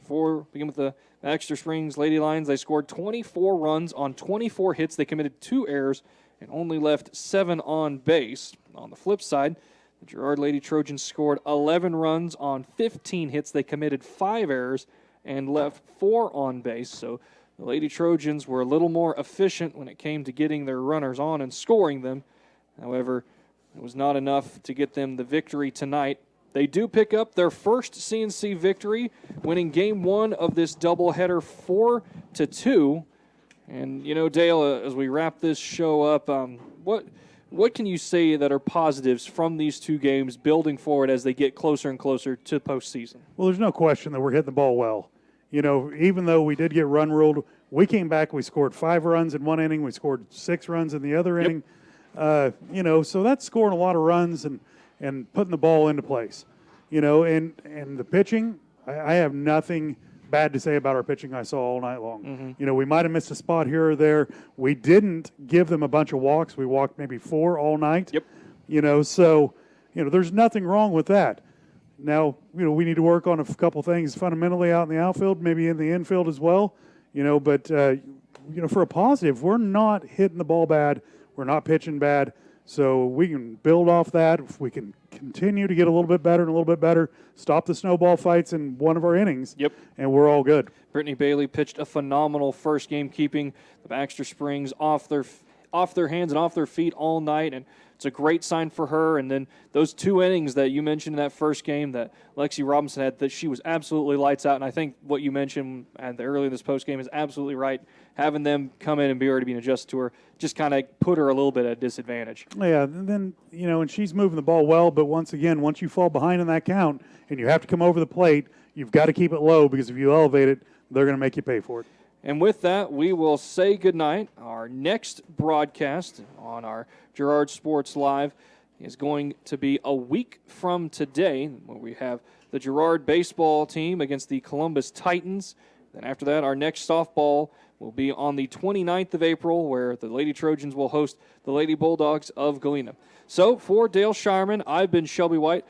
begin with the Baxter Springs Lady Lions. They scored 24 runs on 24 hits. They committed 2 errors and only left 7 on base. On the flip side, the Girard Lady Trojans scored 11 runs on 15 hits. They committed 5 errors and left 4 on base. So the Lady Trojans were a little more efficient when it came to getting their runners on and scoring them. However, it was not enough to get them the victory tonight. They do pick up their first CNC victory, winning Game 1 of this doubleheader 4-2. And, you know, Dale, as we wrap this show up, what can you say that are positives from these 2 games building forward as they get closer and closer to postseason? Well, there's no question that we're hitting the ball well. You know, even though we did get run ruled, we came back, we scored 5 runs in one inning, we scored 6 runs in the other inning. You know, so that's scoring a lot of runs and putting the ball into place. You know, and the pitching, I have nothing bad to say about our pitching I saw all night long. Mm-hmm. You know, we might have missed a spot here or there. We didn't give them a bunch of walks. We walked maybe 4 all night. Yep. You know, so, you know, there's nothing wrong with that. Now, you know, we need to work on a couple things fundamentally out in the outfield, maybe in the infield as well. You know, but, you know, for a positive, we're not hitting the ball bad. We're not pitching bad. So we can build off that. If we can continue to get a little bit better and a little bit better, stop the snowball fights in one of our innings, and we're all good. Brittany Bailey pitched a phenomenal first game, keeping the Baxter Springs off their hands and off their feet all night, and it's a great sign for her. And then those 2 innings that you mentioned in that first game that Lexi Robinson had, that she was absolutely lights out. And I think what you mentioned earlier in this post game is absolutely right. Having them come in and be already being adjusted to her just kind of put her a little bit at a disadvantage. Yeah, and then, you know, and she's moving the ball well, but once you fall behind in that count and you have to come over the plate, you've got to keep it low, because if you elevate it, they're going to make you pay for it. And with that, we will say goodnight. Our next broadcast on our Girard Sports Live is going to be a week from today, where we have the Girard baseball team against the Columbus Titans. Then after that, our next softball will be on the 29th of April, where the Lady Trojans will host the Lady Bulldogs of Galena. So for Dale Shireman, I've been Shelby White.